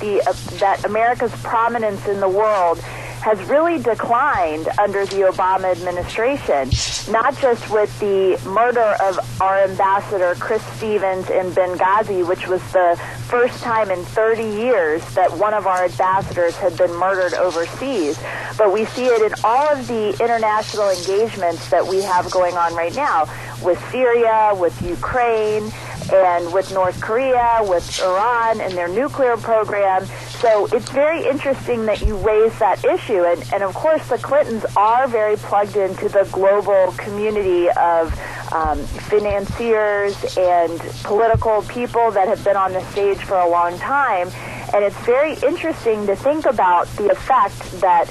[SPEAKER 13] that America's prominence in the world has really declined under the Obama administration, not just with the murder of our ambassador Chris Stevens in Benghazi, which was the first time in 30 years that one of our ambassadors had been murdered overseas, but we see it in all of the international engagements that we have going on right now with Syria, with Ukraine, and with North Korea, with Iran and their nuclear program. So it's very interesting that you raise that issue. And of course, the Clintons are very plugged into the global community of financiers and political people that have been on the stage for a long time. And it's very interesting to think about the effect that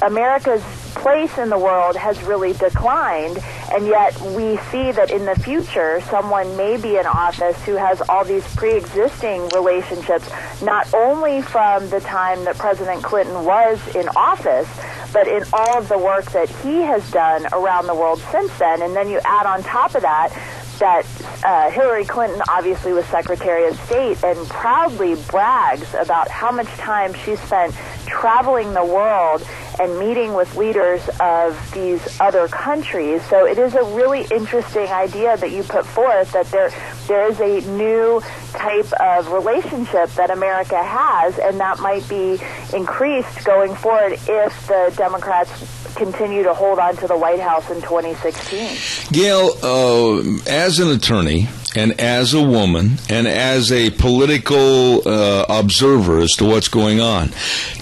[SPEAKER 13] America's place in the world has really declined, and yet we see that in the future someone may be in office who has all these pre-existing relationships, not only from the time that President Clinton was in office, but in all of the work that he has done around the world since then. And then you add on top of that Hillary Clinton obviously was Secretary of State and proudly brags about how much time she spent traveling the world and meeting with leaders of these other countries. So it is a really interesting idea that you put forth, that there is a new type of relationship that America has, and that might be increased going forward if the Democrats continue to hold on to the White House in 2016.
[SPEAKER 2] Gail, as an attorney and as a woman and as a political observer as to what's going on,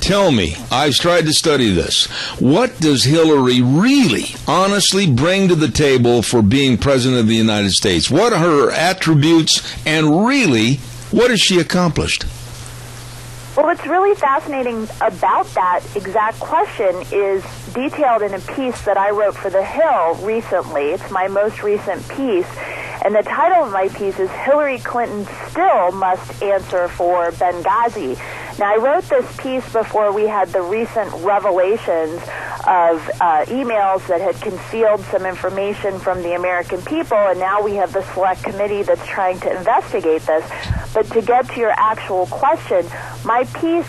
[SPEAKER 2] tell me, I've tried to study this, what does Hillary really, honestly bring to the table for being President of the United States? What are her attributes, and really, what has she accomplished?
[SPEAKER 13] Well, what's really fascinating about that exact question is detailed in a piece that I wrote for The Hill recently. It's my most recent piece, and the title of my piece is Hillary Clinton Still Must Answer for Benghazi. Now, I wrote this piece before we had the recent revelations of emails that had concealed some information from the American people, and now we have the select committee that's trying to investigate this. But to get to your actual question, my piece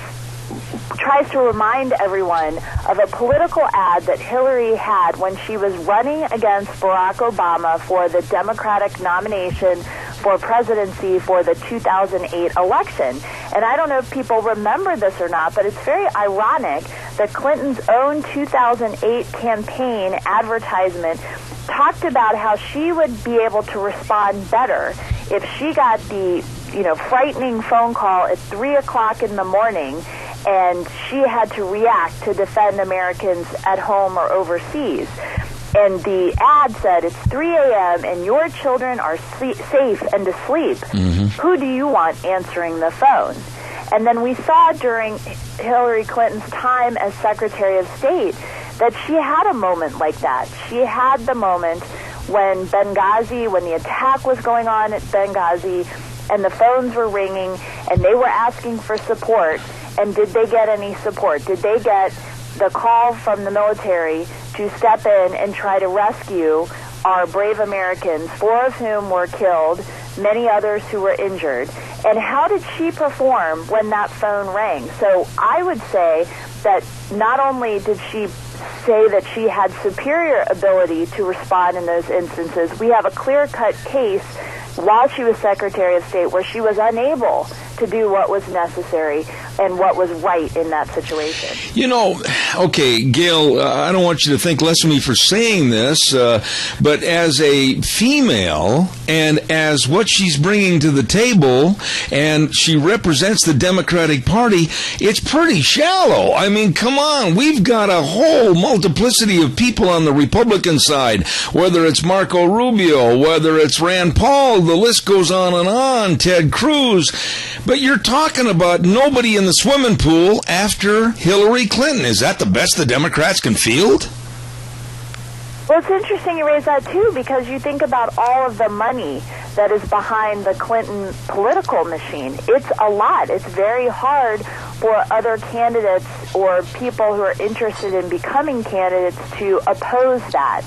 [SPEAKER 13] tries to remind everyone of a political ad that Hillary had when she was running against Barack Obama for the Democratic nomination for presidency for the 2008 election. And I don't know if people remember this or not, but it's very ironic that Clinton's own 2008 campaign advertisement talked about how she would be able to respond better if she got the frightening phone call at 3 o'clock in the morning and she had to react to defend Americans at home or overseas. And the ad said, it's 3 a.m. and your children are safe and asleep. Mm-hmm. Who do you want answering the phone? And then we saw during Hillary Clinton's time as Secretary of State that she had a moment like that. She had the moment when the attack was going on at Benghazi, and the phones were ringing, and they were asking for support. And did they get any support? Did they get the call from the military to step in and try to rescue our brave Americans, 4 of whom were killed, many others who were injured? And how did she perform when that phone rang? So I would say that not only did she say that she had superior ability to respond in those instances, we have a clear-cut case while she was Secretary of State where she was unable to do what was necessary and what was right in that situation.
[SPEAKER 2] Okay, Gail, I don't want you to think less of me for saying this, but as a female and as what she's bringing to the table, and she represents the Democratic Party, it's pretty shallow. I mean, come on, we've got a whole multiplicity of people on the Republican side, whether it's Marco Rubio, whether it's Rand Paul, the list goes on, Ted Cruz. But you're talking about nobody in the swimming pool after Hillary Clinton. Is that the best the Democrats can field?
[SPEAKER 13] Well, it's interesting you raise that, too, because you think about all of the money that is behind the Clinton political machine. It's a lot. It's very hard for other candidates or people who are interested in becoming candidates to oppose that.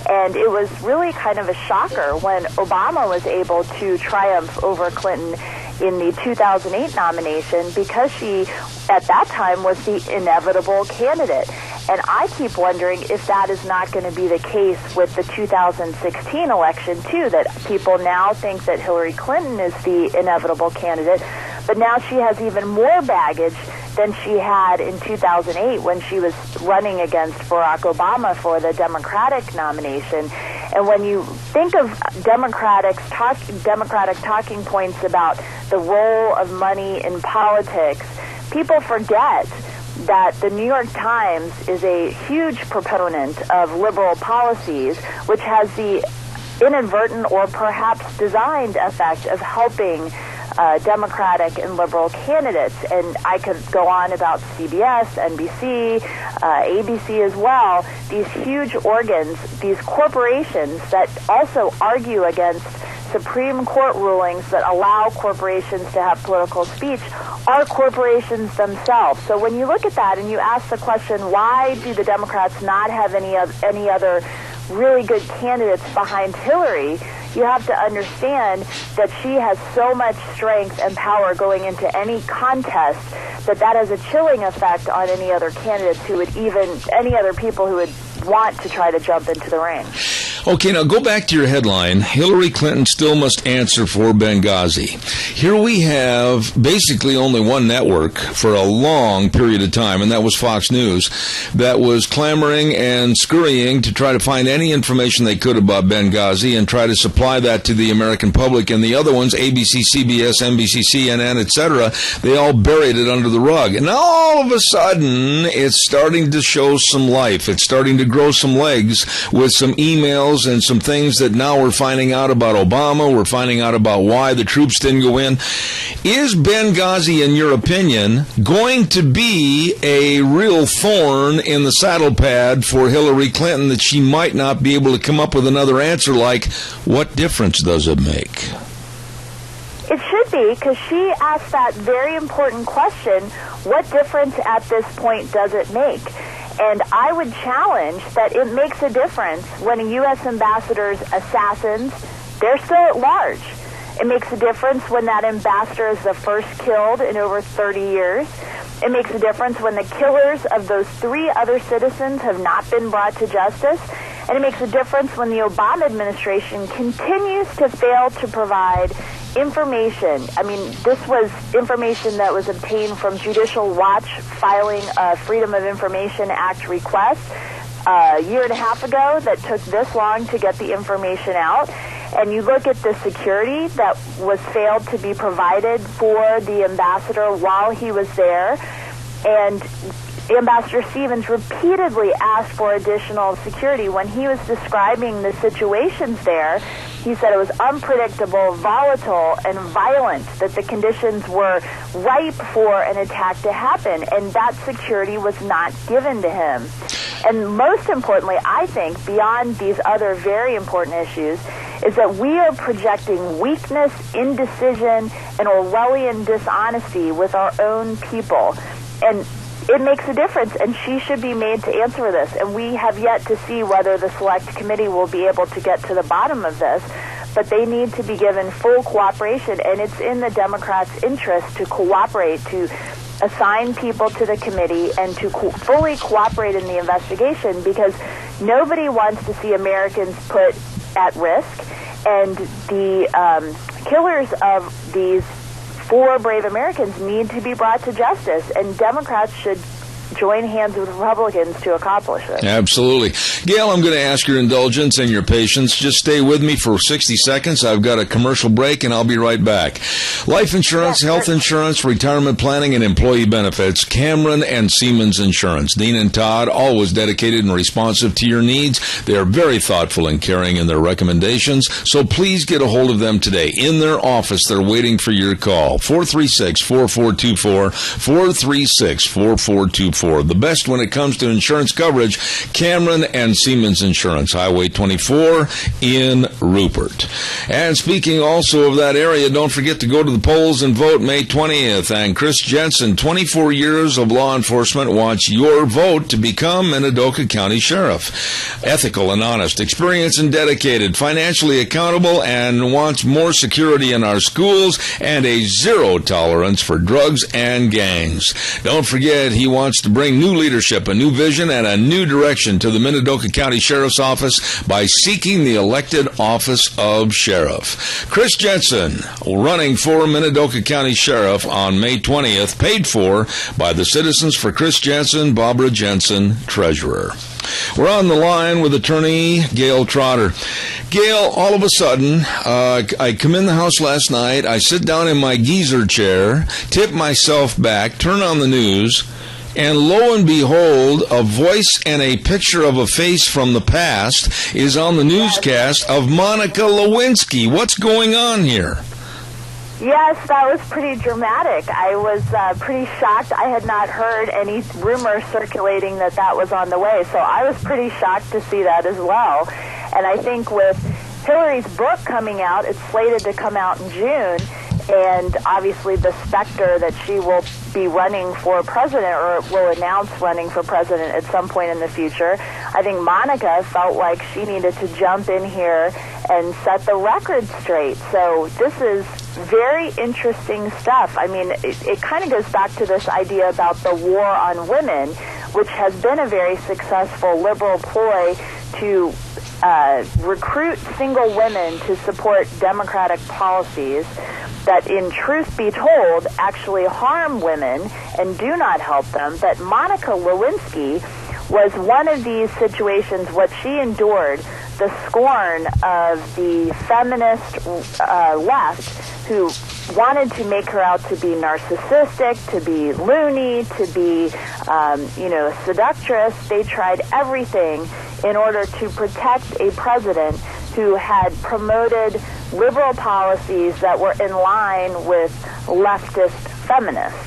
[SPEAKER 13] And it was really kind of a shocker when Obama was able to triumph over Clinton in the 2008 nomination because she, at that time, was the inevitable candidate. And I keep wondering if that is not going to be the case with the 2016 election, too, that people now think that Hillary Clinton is the inevitable candidate, but now she has even more baggage than she had in 2008 when she was running against Barack Obama for the Democratic nomination. And when you think of Democratic talking points about the role of money in politics, people forget that the New York Times is a huge proponent of liberal policies, which has the inadvertent or perhaps designed effect of helping Democratic and liberal candidates. And I could go on about CBS, NBC, ABC as well, these huge organs, these corporations that also argue against Supreme Court rulings that allow corporations to have political speech are corporations themselves. So when you look at that and you ask the question, why do the Democrats not have any other really good candidates behind Hillary, you have to understand that she has so much strength and power going into any contest that has a chilling effect on any other candidates any other people who would want to try to jump into the ring.
[SPEAKER 2] Okay, now go back to your headline. Hillary Clinton still must answer for Benghazi. Here we have basically only one network for a long period of time, and that was Fox News, that was clamoring and scurrying to try to find any information they could about Benghazi and try to supply that to the American public. And the other ones, ABC, CBS, NBC, CNN, etc., they all buried it under the rug. And now all of a sudden, it's starting to show some life. It's starting to grow some legs with some emails and some things that now we're finding out about Obama. We're finding out about why the troops didn't go in. Is Benghazi, in your opinion, going to be a real thorn in the saddle pad for Hillary Clinton that she might not be able to come up with another answer like, what difference does it make?
[SPEAKER 13] It should be, because she asked that very important question, what difference at this point does it make? And I would challenge that it makes a difference when a U.S. ambassador's assassins, they're still at large. It makes a difference when that ambassador is the first killed in over 30 years. It makes a difference when the killers of those 3 other citizens have not been brought to justice. And it makes a difference when the Obama administration continues to fail to provide information. I mean, this was information that was obtained from Judicial Watch filing a Freedom of Information Act request a year and a half ago that took this long to get the information out. And you look at the security that was failed to be provided for the ambassador while he was there, and Ambassador Stevens repeatedly asked for additional security. When he was describing the situations there, he said it was unpredictable, volatile, and violent, that the conditions were ripe for an attack to happen, and that security was not given to him. And most importantly, I think, beyond these other very important issues, is that we are projecting weakness, indecision, and Orwellian dishonesty with our own people. And it makes a difference, and she should be made to answer for this. And we have yet to see whether the Select Committee will be able to get to the bottom of this, but they need to be given full cooperation, and it's in the Democrats' interest to cooperate, to assign people to the committee, and to fully cooperate in the investigation, because nobody wants to see Americans put at risk, and the killers of these 4 brave Americans need to be brought to justice, and Democrats should join hands with Republicans to accomplish it.
[SPEAKER 2] Absolutely. Gail, I'm going to ask your indulgence and your patience. Just stay with me for 60 seconds. I've got a commercial break, and I'll be right back. Life insurance, health insurance, retirement planning, and employee benefits. Cameron and Siemens Insurance. Dean and Todd, always dedicated and responsive to your needs. They are very thoughtful and caring in their recommendations, so please get a hold of them today. In their office, they're waiting for your call. 436-4424, 436-4424. for. The best when it comes to insurance coverage, Cameron and Siemens Insurance, Highway 24 in Rupert. And speaking also of that area, don't forget to go to the polls and vote May 20th. And Chris Jensen, 24 years of law enforcement, wants your vote to become Minidoka County Sheriff. Ethical and honest, experienced and dedicated, financially accountable, and wants more security in our schools and a zero tolerance for drugs and gangs. Don't forget, he wants to bring new leadership, a new vision, and a new direction to the Minidoka County Sheriff's Office by seeking the elected office of Sheriff. Chris Jensen, running for Minidoka County Sheriff on May 20th, paid for by the Citizens for Chris Jensen, Barbara Jensen, Treasurer. We're on the line with attorney Gail Trotter. Gail, all of a sudden, I come in the house last night, I sit down in my geyser chair, tip myself back, turn on the news, and lo and behold, a voice and a picture of a face from the past is on the newscast of Monica Lewinsky. What's going on here?
[SPEAKER 13] Yes, that was pretty dramatic. I was pretty shocked. I had not heard any rumors circulating that was on the way, so I was pretty shocked to see that as well. And I think with Hillary's book coming out, it's slated to come out in June, and obviously the specter that she will be running for president or will announce running for president at some point in the future, I think Monica felt like she needed to jump in here and set the record straight. So this is very interesting stuff. I mean, it kind of goes back to this idea about the war on women, which has been a very successful liberal ploy to recruit single women to support Democratic policies that, in truth be told, actually harm women and do not help them. That Monica Lewinsky was one of these situations. What she endured, the scorn of the feminist left, who wanted to make her out to be narcissistic, to be loony, to be, a seductress. They tried everything in order to protect a president who had promoted liberal policies that were in line with leftist feminists.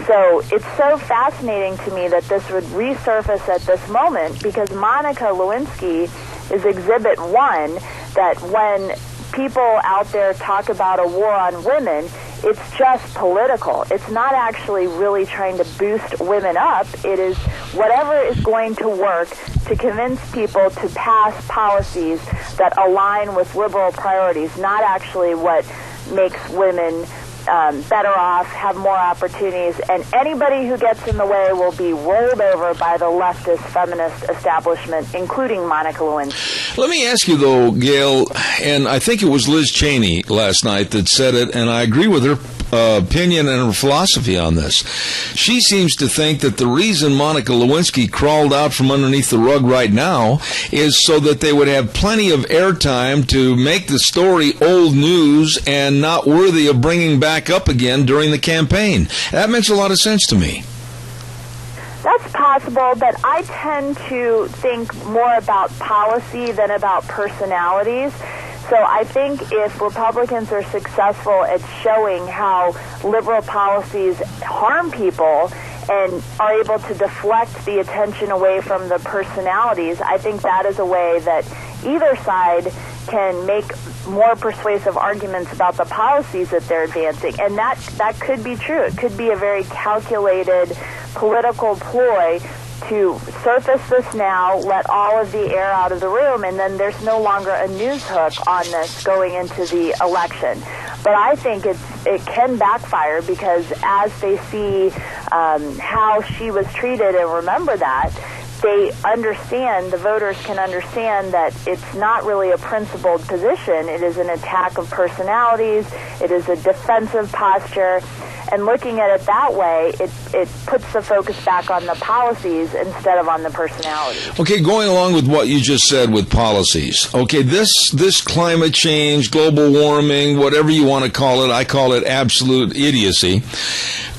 [SPEAKER 13] So it's so fascinating to me that this would resurface at this moment, because Monica Lewinsky is Exhibit 1, that when people out there talk about a war on women, it's just political. It's not actually really trying to boost women up. It is whatever is going to work to convince people to pass policies that align with liberal priorities, not actually what makes women better off, have more opportunities, and anybody who gets in the way will be rolled over by the leftist feminist establishment, including Monica Lewinsky.
[SPEAKER 2] Let me ask you, though, Gail, and I think it was Liz Cheney last night that said it, and I agree with her opinion and her philosophy on this. She seems to think that the reason Monica Lewinsky crawled out from underneath the rug right now is so that they would have plenty of airtime to make the story old news and not worthy of bringing back up again during the campaign. That makes a lot of sense to me.
[SPEAKER 13] That's possible, but I tend to think more about policy than about personalities. So I think if Republicans are successful at showing how liberal policies harm people and are able to deflect the attention away from the personalities, I think that is a way that either side can make more persuasive arguments about the policies that they're advancing. And that could be true. It could be a very calculated political ploy to surface this now, let all of the air out of the room, and then there's no longer a news hook on this going into the election. But I think it can backfire, because as they see how she was treated and remember that, they understand, the voters can understand that it's not really a principled position. It is an attack of personalities. It is a defensive posture. And looking at it that way, it puts the focus back on the policies instead of on the personalities.
[SPEAKER 2] Okay, going along with what you just said with policies. Okay, this climate change, global warming, whatever you want to call it, I call it absolute idiocy.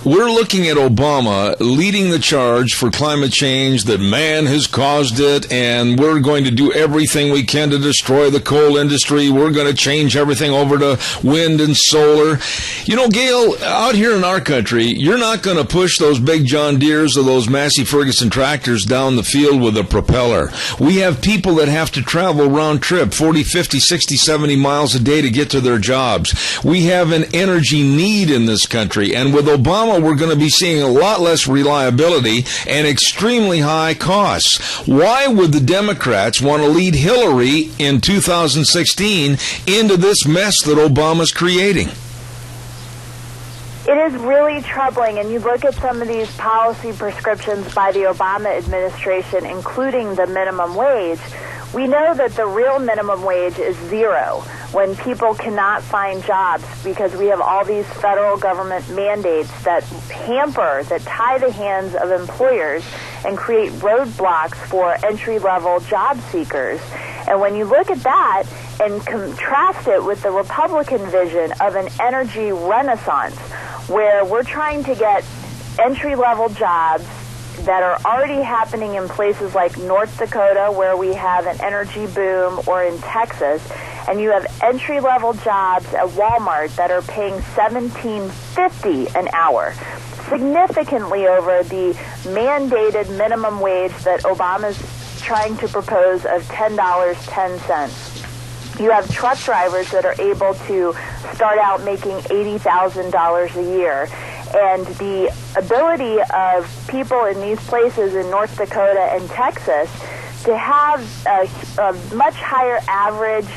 [SPEAKER 2] We're looking at Obama leading the charge for climate change, that man has caused it, and we're going to do everything we can to destroy the coal industry. We're going to change everything over to wind and solar. You know, Gail, out here in our country, you're not going to push those big John Deeres or those Massey Ferguson tractors down the field with a propeller. We have people that have to travel round trip 40, 50, 60, 70 miles a day to get to their jobs. We have an energy need in this country, and with Obama, we're going to be seeing a lot less reliability and extremely high costs. Why would the Democrats want to lead Hillary in 2016 into this mess that Obama's creating?
[SPEAKER 13] It is really troubling, and you look at some of these policy prescriptions by the Obama administration, including the minimum wage. We know that the real minimum wage is zero when people cannot find jobs because we have all these federal government mandates that hamper, that tie the hands of employers and create roadblocks for entry-level job seekers. And when you look at that and contrast it with the Republican vision of an energy renaissance, where we're trying to get entry-level jobs that are already happening in places like North Dakota, where we have an energy boom, or in Texas, and you have entry-level jobs at Walmart that are paying $17.50 an hour, significantly over the mandated minimum wage that Obama's trying to propose of $10.10. You have truck drivers that are able to start out making $80,000 a year. And the ability of people in these places in North Dakota and Texas to have a much higher average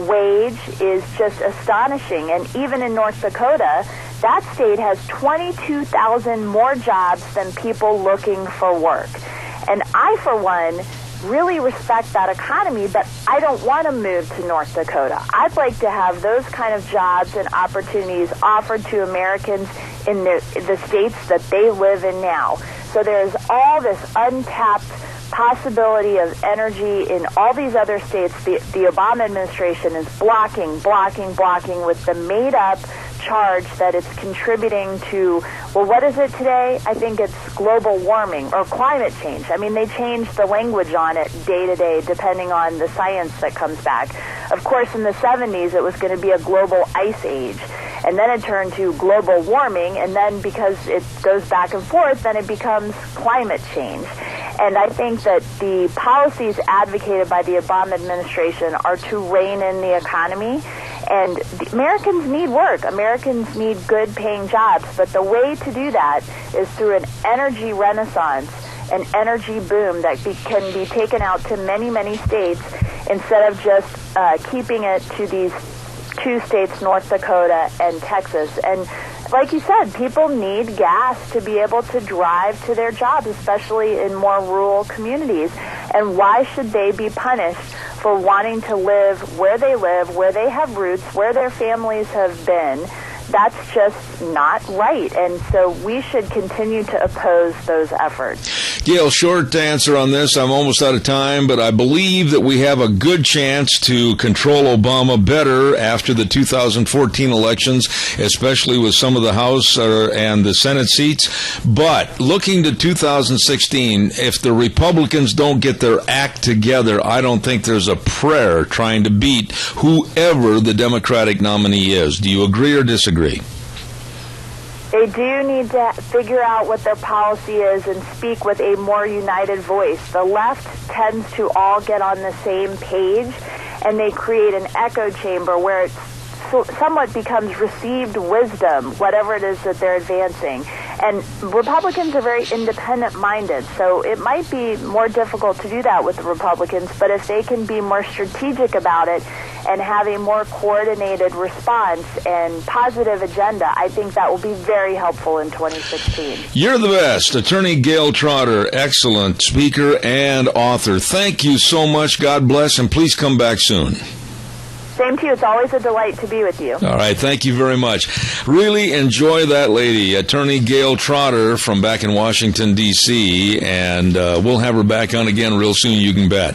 [SPEAKER 13] wage is just astonishing. And even in North Dakota, that state has 22,000 more jobs than people looking for work. And I, for one, really respect that economy, but I don't want to move to North Dakota. I'd like to have those kind of jobs and opportunities offered to Americans in the states that they live in now. So there's all this untapped possibility of energy in all these other states. The Obama administration is blocking with the made-up charge that it's contributing to, well, what is it today? I think it's global warming or climate change. I mean, they change the language on it day to day depending on the science that comes back. Of course, in the 70s, it was going to be a global ice age. And then it turned to global warming, and then because it goes back and forth, then it becomes climate change. And I think that the policies advocated by the Obama administration are to rein in the economy. And Americans need work. Americans need good-paying jobs. But the way to do that is through an energy renaissance, an energy boom that can be taken out to many, many states instead of just keeping it to these two states, North Dakota and Texas. And like you said, people need gas to be able to drive to their jobs, especially in more rural communities. And why should they be punished for wanting to live, where they have roots, where their families have been? That's just not right. And so we should continue to oppose those efforts.
[SPEAKER 2] Gail, short answer on this. I'm almost out of time, but I believe that we have a good chance to control Obama better after the 2014 elections, especially with some of the House and the Senate seats. But looking to 2016, if the Republicans don't get their act together, I don't think there's a prayer trying to beat whoever the Democratic nominee is. Do you agree or disagree?
[SPEAKER 13] They do need to figure out what their policy is and speak with a more united voice. The left tends to all get on the same page, and they create an echo chamber where it somewhat becomes received wisdom, whatever it is that they're advancing. And Republicans are very independent-minded, so it might be more difficult to do that with the Republicans, but if they can be more strategic about it and have a more coordinated response and positive agenda, I think that will be very helpful in 2016.
[SPEAKER 2] You're the best. Attorney Gail Trotter, excellent speaker and author. Thank you so much. God bless, and please come back soon.
[SPEAKER 13] Same to you. It's always a delight to be with you.
[SPEAKER 2] All right. Thank you very much. Really enjoy that lady, Attorney Gail Trotter from back in Washington, D.C., and we'll have her back on again real soon, you can bet.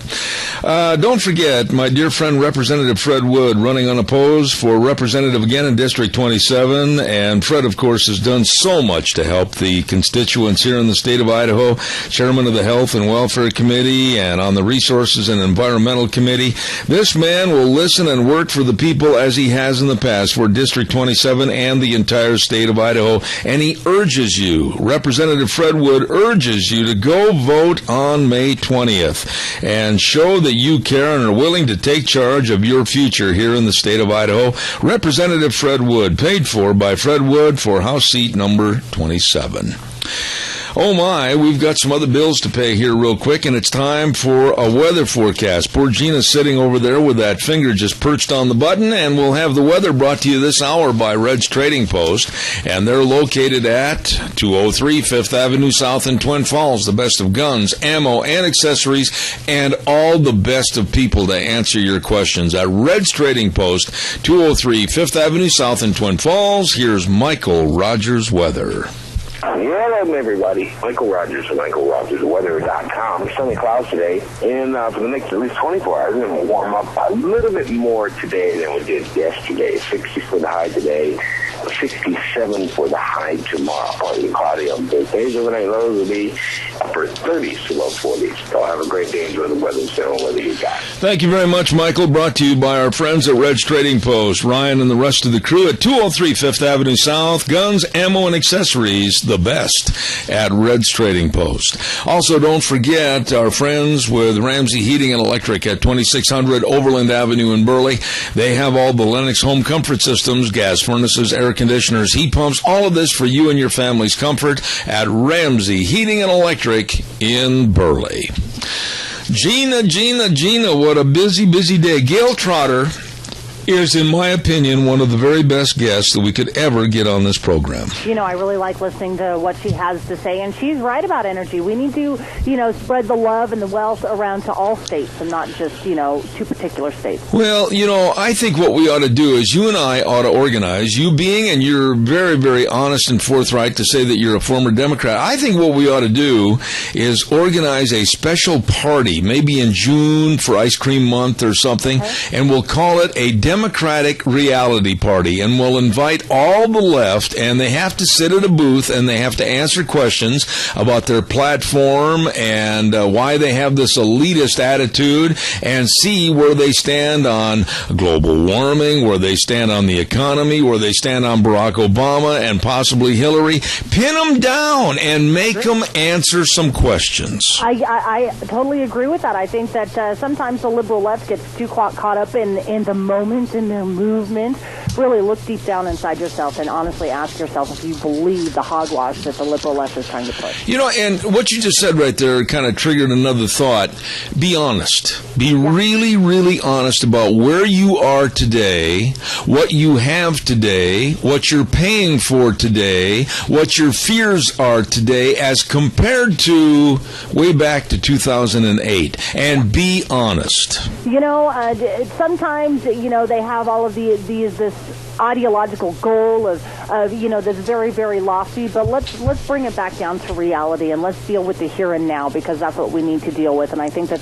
[SPEAKER 2] Don't forget, my dear friend Representative Fred Wood, running unopposed for representative again in District 27, and Fred, of course, has done so much to help the constituents here in the state of Idaho, chairman of the Health and Welfare Committee and on the Resources and Environmental Committee. This man will listen and work work for the people as he has in the past for District 27 and the entire state of Idaho. And he urges you, Representative Fred Wood urges you to go vote on May 20th and show that you care and are willing to take charge of your future here in the state of Idaho. Representative Fred Wood, paid for by Fred Wood for House seat number 27. Oh my, we've got some other bills to pay here real quick, and it's time for a weather forecast. Poor Gina's sitting over there with that finger just perched on the button, and we'll have the weather brought to you this hour by Red's Trading Post, and they're located at 203 Fifth Avenue South in Twin Falls. The best of guns, ammo, and accessories, and all the best of people to answer your questions at Red's Trading Post, 203 Fifth Avenue South in Twin Falls. Here's Michael Rogers Weather.
[SPEAKER 4] Hello, everybody. Michael Rogers of MichaelRogersWeather.com. Sunny clouds today, and for the next at least 24 hours, we're going to warm up a little bit more today than we did yesterday. 60 for the high today, 67 for the high tomorrow. Partly cloudy on both days. Overnight lows will be upper 30s to low 40s. So have a great day. Enjoy the weather, so whether you got.
[SPEAKER 2] Thank you very much, Michael. Brought to you by our friends at Red's Trading Post. Ryan and the rest of the crew at 203 Fifth Avenue South. Guns, ammo, and accessories, the best at Red's Trading Post. Also, don't forget our friends with Ramsey Heating and Electric at 2600 Overland Avenue in Burley. They have all the Lennox home comfort systems, gas furnaces, air conditioners, heat pumps, all of this for you and your family's comfort at Ramsey Heating and Electric in Burley. Gina, what a busy day. Gail Trotter is, in my opinion, one of the very best guests that we could ever get on this program.
[SPEAKER 3] You know, I really like listening to what she has to say, and she's right about energy. We need to, spread the love and the wealth around to all states and not just, two particular states.
[SPEAKER 2] Well, I think what we ought to do is you and I ought to organize, you being, and you're very, very honest and forthright to say that you're a former Democrat. I think what we ought to do is organize a special party, maybe in June for Ice Cream Month or something, and we'll call it a Democratic reality party, and we'll invite all the left, and they have to sit at a booth and they have to answer questions about their platform and why they have this elitist attitude, and see where they stand on global warming, where they stand on the economy, where they stand on Barack Obama and possibly Hillary. Pin them down and make them answer some questions.
[SPEAKER 3] I totally agree with that. I think that sometimes the liberal left gets too caught up in the moment, in their movement. Really look deep down inside yourself and honestly ask yourself if you believe the hogwash that the liberal left is trying to push.
[SPEAKER 2] And what you just said right there kind of triggered another thought. Be honest. Be really, really honest about where you are today, what you have today, what you're paying for today, what your fears are today as compared to way back to 2008. And be honest.
[SPEAKER 3] Sometimes, they have all of this ideological goal of that's very, very lofty, but let's bring it back down to reality and let's deal with the here and now, because that's what we need to deal with. And I think that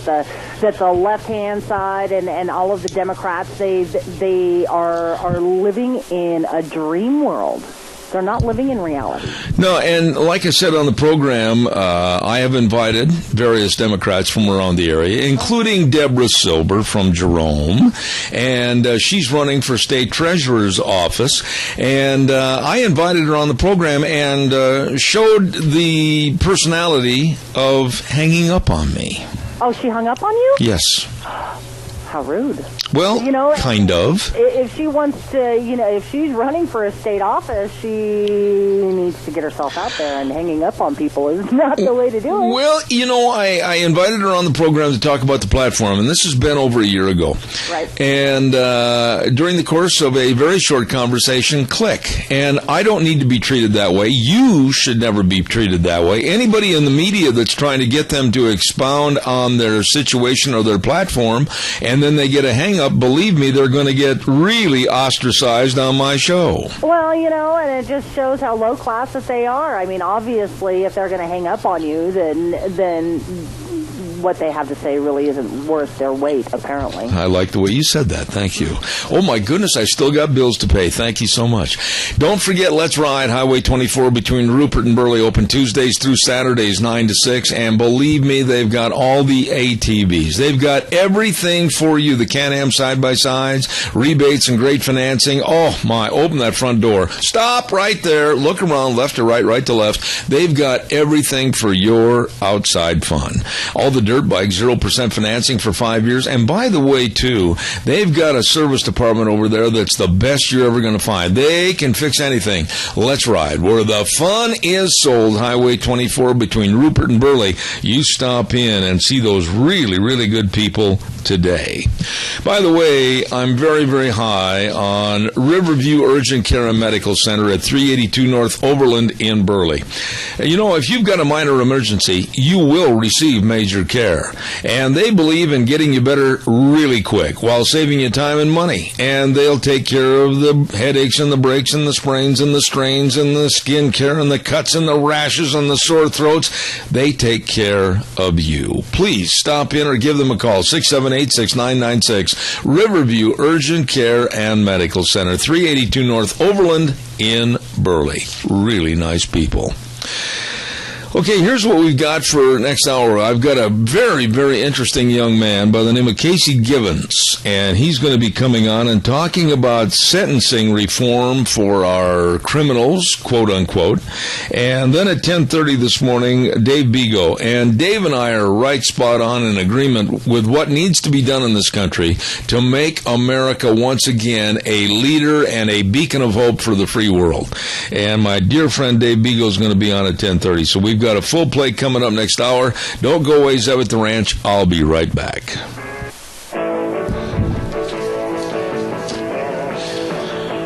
[SPEAKER 3] the left-hand side and all of the Democrats, they are living in a dream world. They're not living in reality. No, and like I said on the program, I have invited various Democrats from around the area, including Deborah Silber from Jerome, and she's running for state treasurer's office. And I invited her on the program and showed the personality of hanging up on me. Oh, she hung up on you?
[SPEAKER 2] Yes.
[SPEAKER 3] How rude.
[SPEAKER 2] Well, kind of.
[SPEAKER 3] If she wants to, if she's running for a state office, she needs to get herself out there, and hanging up on people is not the way to do it.
[SPEAKER 2] Well, I invited her on the program to talk about the platform, and this has been over a year ago.
[SPEAKER 3] Right.
[SPEAKER 2] And during the course of a very short conversation, click. And I don't need to be treated that way. You should never be treated that way. Anybody in the media that's trying to get them to expound on their situation or their platform, and then they get a hang-up, believe me, they're going to get really ostracized on my show.
[SPEAKER 3] Well, and it just shows how low class that they are. I mean, obviously, if they're going to hang up on you, then what they have to say really isn't worth their weight, apparently.
[SPEAKER 2] I like the way you said that. Thank you. Oh, my goodness, I still got bills to pay. Thank you so much. Don't forget, Let's Ride, Highway 24 between Rupert and Burley, open Tuesdays through Saturdays, 9 to 6. And believe me, they've got all the ATVs. They've got everything for you. The Can-Am side-by-sides, rebates and great financing. Oh, my, open that front door. Stop right there. Look around, left to right, right to left. They've got everything for your outside fun. All the dirt bikes, 0% financing for 5 years. And by the way, too, they've got a service department over there that's the best you're ever going to find. They can fix anything. Let's Ride, where the fun is sold. Highway 24 between Rupert and Burley. You stop in and see those really, really good people today. By the way, I'm very, very high on Riverview Urgent Care and Medical Center at 382 North Overland in Burley. You know, if you've got a minor emergency, you will receive major care. And they believe in getting you better really quick while saving you time and money. And they'll take care of the headaches and the breaks and the sprains and the strains and the skin care and the cuts and the rashes and the sore throats. They take care of you. Please stop in or give them a call, 678-6996. Riverview Urgent Care and Medical Center, 382 North Overland in Burley. Really nice people. Okay, here's what we've got for next hour. I've got a very, very interesting young man by the name of Casey Givens, and he's going to be coming on and talking about sentencing reform for our criminals, quote unquote. And then at 10:30 this morning, Dave Bigo. And Dave and I are right spot on in agreement with what needs to be done in this country to make America once again a leader and a beacon of hope for the free world. And my dear friend Dave Bigo is going to be on at 10:30. So we've got a full plate coming up next hour. Don't go away, Zev at the Ranch. I'll be right back.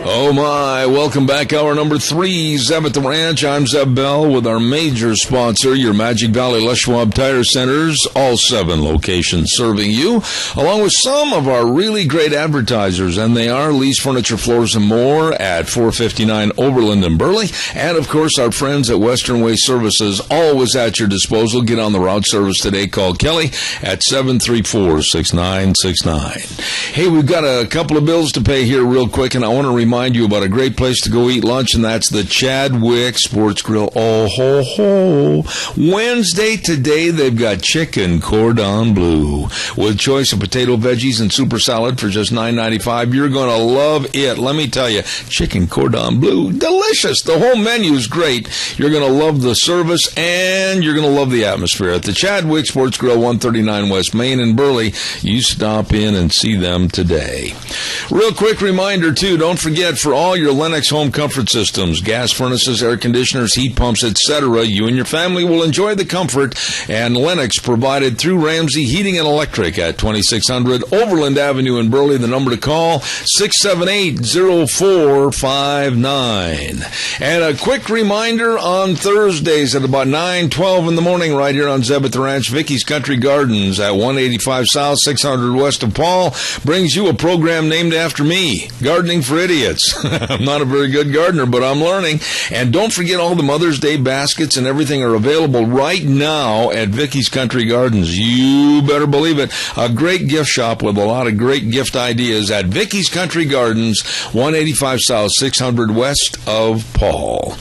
[SPEAKER 2] Oh my, welcome back. Hour number 3, Zev at the Ranch. I'm Zeb Bell with our major sponsor, your Magic Valley Les Schwab Tire Centers, all 7 locations serving you, along with some of our really great advertisers, and they are Lee's Furniture, Floors, and More at 459 Overland and Burley, and of course our friends at Western Way Services, always at your disposal. Get on the route service today. Call Kelly at 734-6969. Hey, we've got a couple of bills to pay here real quick, and I want to remind you about a great place to go eat lunch, and that's the Chadwick Sports Grill. Oh, ho, ho. Wednesday today, they've got chicken cordon bleu with choice of potato, veggies, and super salad for just $9.95. You're going to love it. Let me tell you, chicken cordon bleu, delicious. The whole menu's great. You're going to love the service, and you're going to love the atmosphere. At the Chadwick Sports Grill, 139 West Main in Burley, you stop in and see them today. Real quick reminder, too, don't forget, for all your Lennox home comfort systems, gas furnaces, air conditioners, heat pumps, etc., you and your family will enjoy the comfort and Lennox provided through Ramsey Heating and Electric at 2600 Overland Avenue in Burley. The number to call, 678-0459. And a quick reminder, on Thursdays at about 9:12 in the morning, right here on Zeb at the Ranch, Vicky's Country Gardens at 185 South, 600 West of Paul, brings you a program named after me, Gardening for Idiots. I'm not a very good gardener, but I'm learning. And don't forget, all the Mother's Day baskets and everything are available right now at Vicky's Country Gardens. You better believe it. A great gift shop with a lot of great gift ideas at Vicky's Country Gardens, 185 South, 600 West of Paul.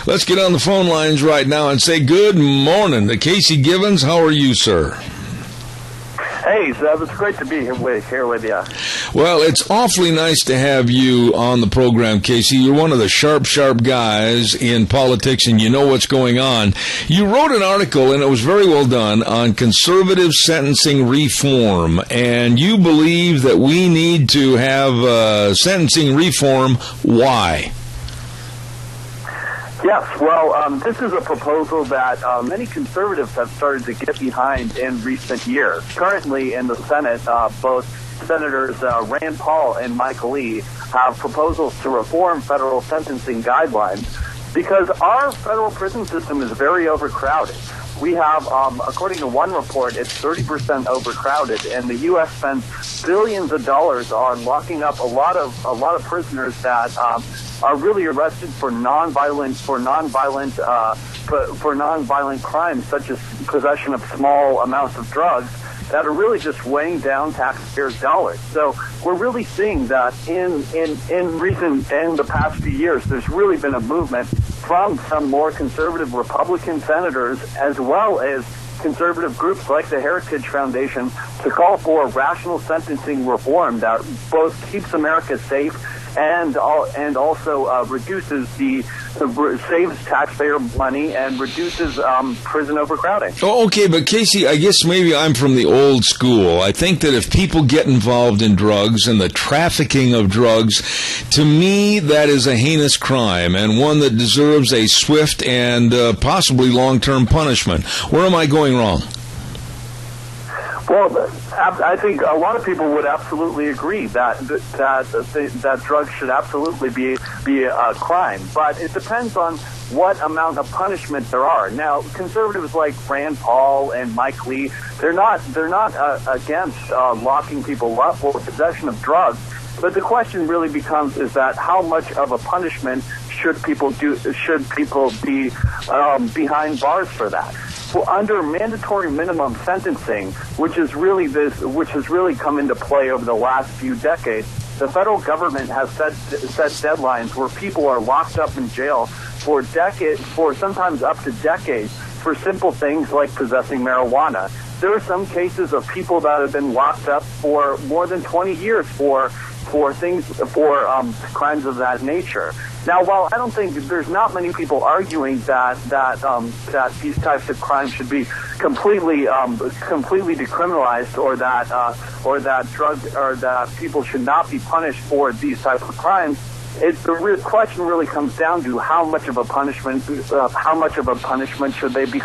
[SPEAKER 2] Let's get on the phone lines right now and say good morning to Casey Givens. How are you, sir?
[SPEAKER 14] Hey, Zeb, it's great to be here with you.
[SPEAKER 2] Well, it's awfully nice to have you on the program, Casey. You're one of the sharp guys in politics, and you know what's going on. You wrote an article, and it was very well done, on conservative sentencing reform, and you believe that we need to have sentencing reform. Why?
[SPEAKER 14] Yes, well, this is a proposal that many conservatives have started to get behind in recent years. Currently in the Senate, both Senators Rand Paul and Michael Lee have proposals to reform federal sentencing guidelines because our federal prison system is very overcrowded. We have, according to one report, it's 30% overcrowded, and the U.S. spends billions of dollars on locking up a lot of prisoners that are really arrested for nonviolent for nonviolent crimes such as possession of small amounts of drugs that are really just weighing down taxpayers' dollars. So we're really seeing that in the past few years, there's really been a movement from some more conservative Republican senators as well as conservative groups like the Heritage Foundation to call for rational sentencing reform that both keeps America safe and also reduces saves taxpayer money and reduces prison overcrowding.
[SPEAKER 2] Oh, okay, but Casey, I guess maybe I'm from the old school. I think that if people get involved in drugs and the trafficking of drugs, to me that is a heinous crime and one that deserves a swift and possibly long-term punishment. Where am I going wrong?
[SPEAKER 14] Well, I think a lot of people would absolutely agree that drugs should absolutely be a crime, but it depends on what amount of punishment there are. Now, conservatives like Rand Paul and Mike Lee, they're not against locking people up for possession of drugs, but the question really becomes is that how much of a punishment should people be behind bars for that? Well, under mandatory minimum sentencing, which has really come into play over the last few decades, the federal government has set deadlines where people are locked up in jail for sometimes up to decades for simple things like possessing marijuana. There are some cases of people that have been locked up for more than 20 years for crimes of that nature. Now, while I don't think there's not many people arguing that these types of crimes should be completely decriminalized, or that people should not be punished for these types of crimes, the question really comes down to how much of a punishment should they be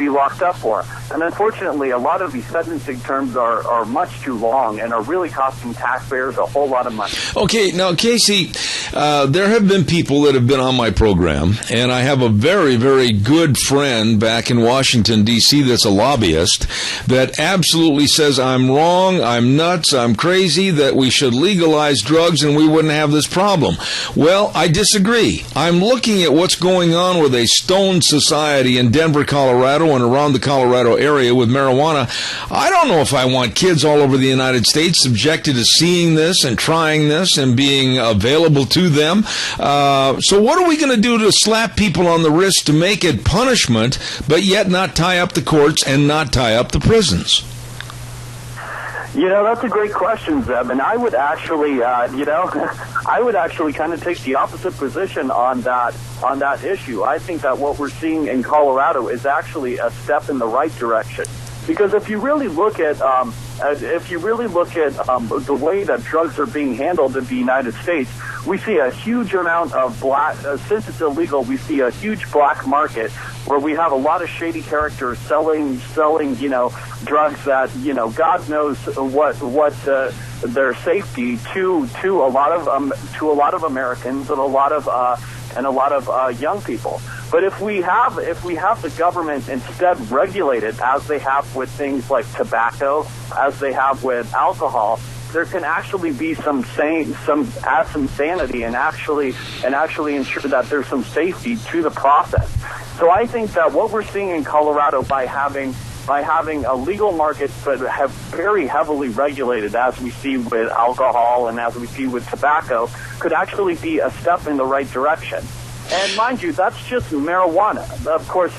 [SPEAKER 14] locked up for. And unfortunately, a lot of these sentencing terms are much too long and are really costing taxpayers a whole lot of money.
[SPEAKER 2] Okay, now Casey, there have been people that have been on my program, and I have a very, very good friend back in Washington, D.C. that's a lobbyist that absolutely says I'm wrong, I'm nuts, I'm crazy, that we should legalize drugs and we wouldn't have this problem. Well, I disagree. I'm looking at what's going on with a stoned society in Denver, Colorado, and around the Colorado area with marijuana. I don't know if I want kids all over the United States subjected to seeing this and trying this and being available to them. So what are we going to do to slap people on the wrist to make it punishment, but yet not tie up the courts and not tie up the prisons?
[SPEAKER 14] You know, that's a great question, Zeb, and I would actually, kind of take the opposite position on that issue. I think that what we're seeing in Colorado is actually a step in the right direction, because if you really look at the way that drugs are being handled in the United States, we see a huge amount of since it's illegal, we see a huge black market where we have a lot of shady characters selling, drugs that, God knows what their safety to a lot of Americans and a lot of young people. But if we have the government instead regulated as they have with things like tobacco, as they have with alcohol, there can actually be some sanity and actually ensure that there's some safety to the process. So I think that what we're seeing in Colorado by having a legal market but have very heavily regulated, as we see with alcohol and as we see with tobacco, could actually be a step in the right direction. And mind you, that's just marijuana. Of course,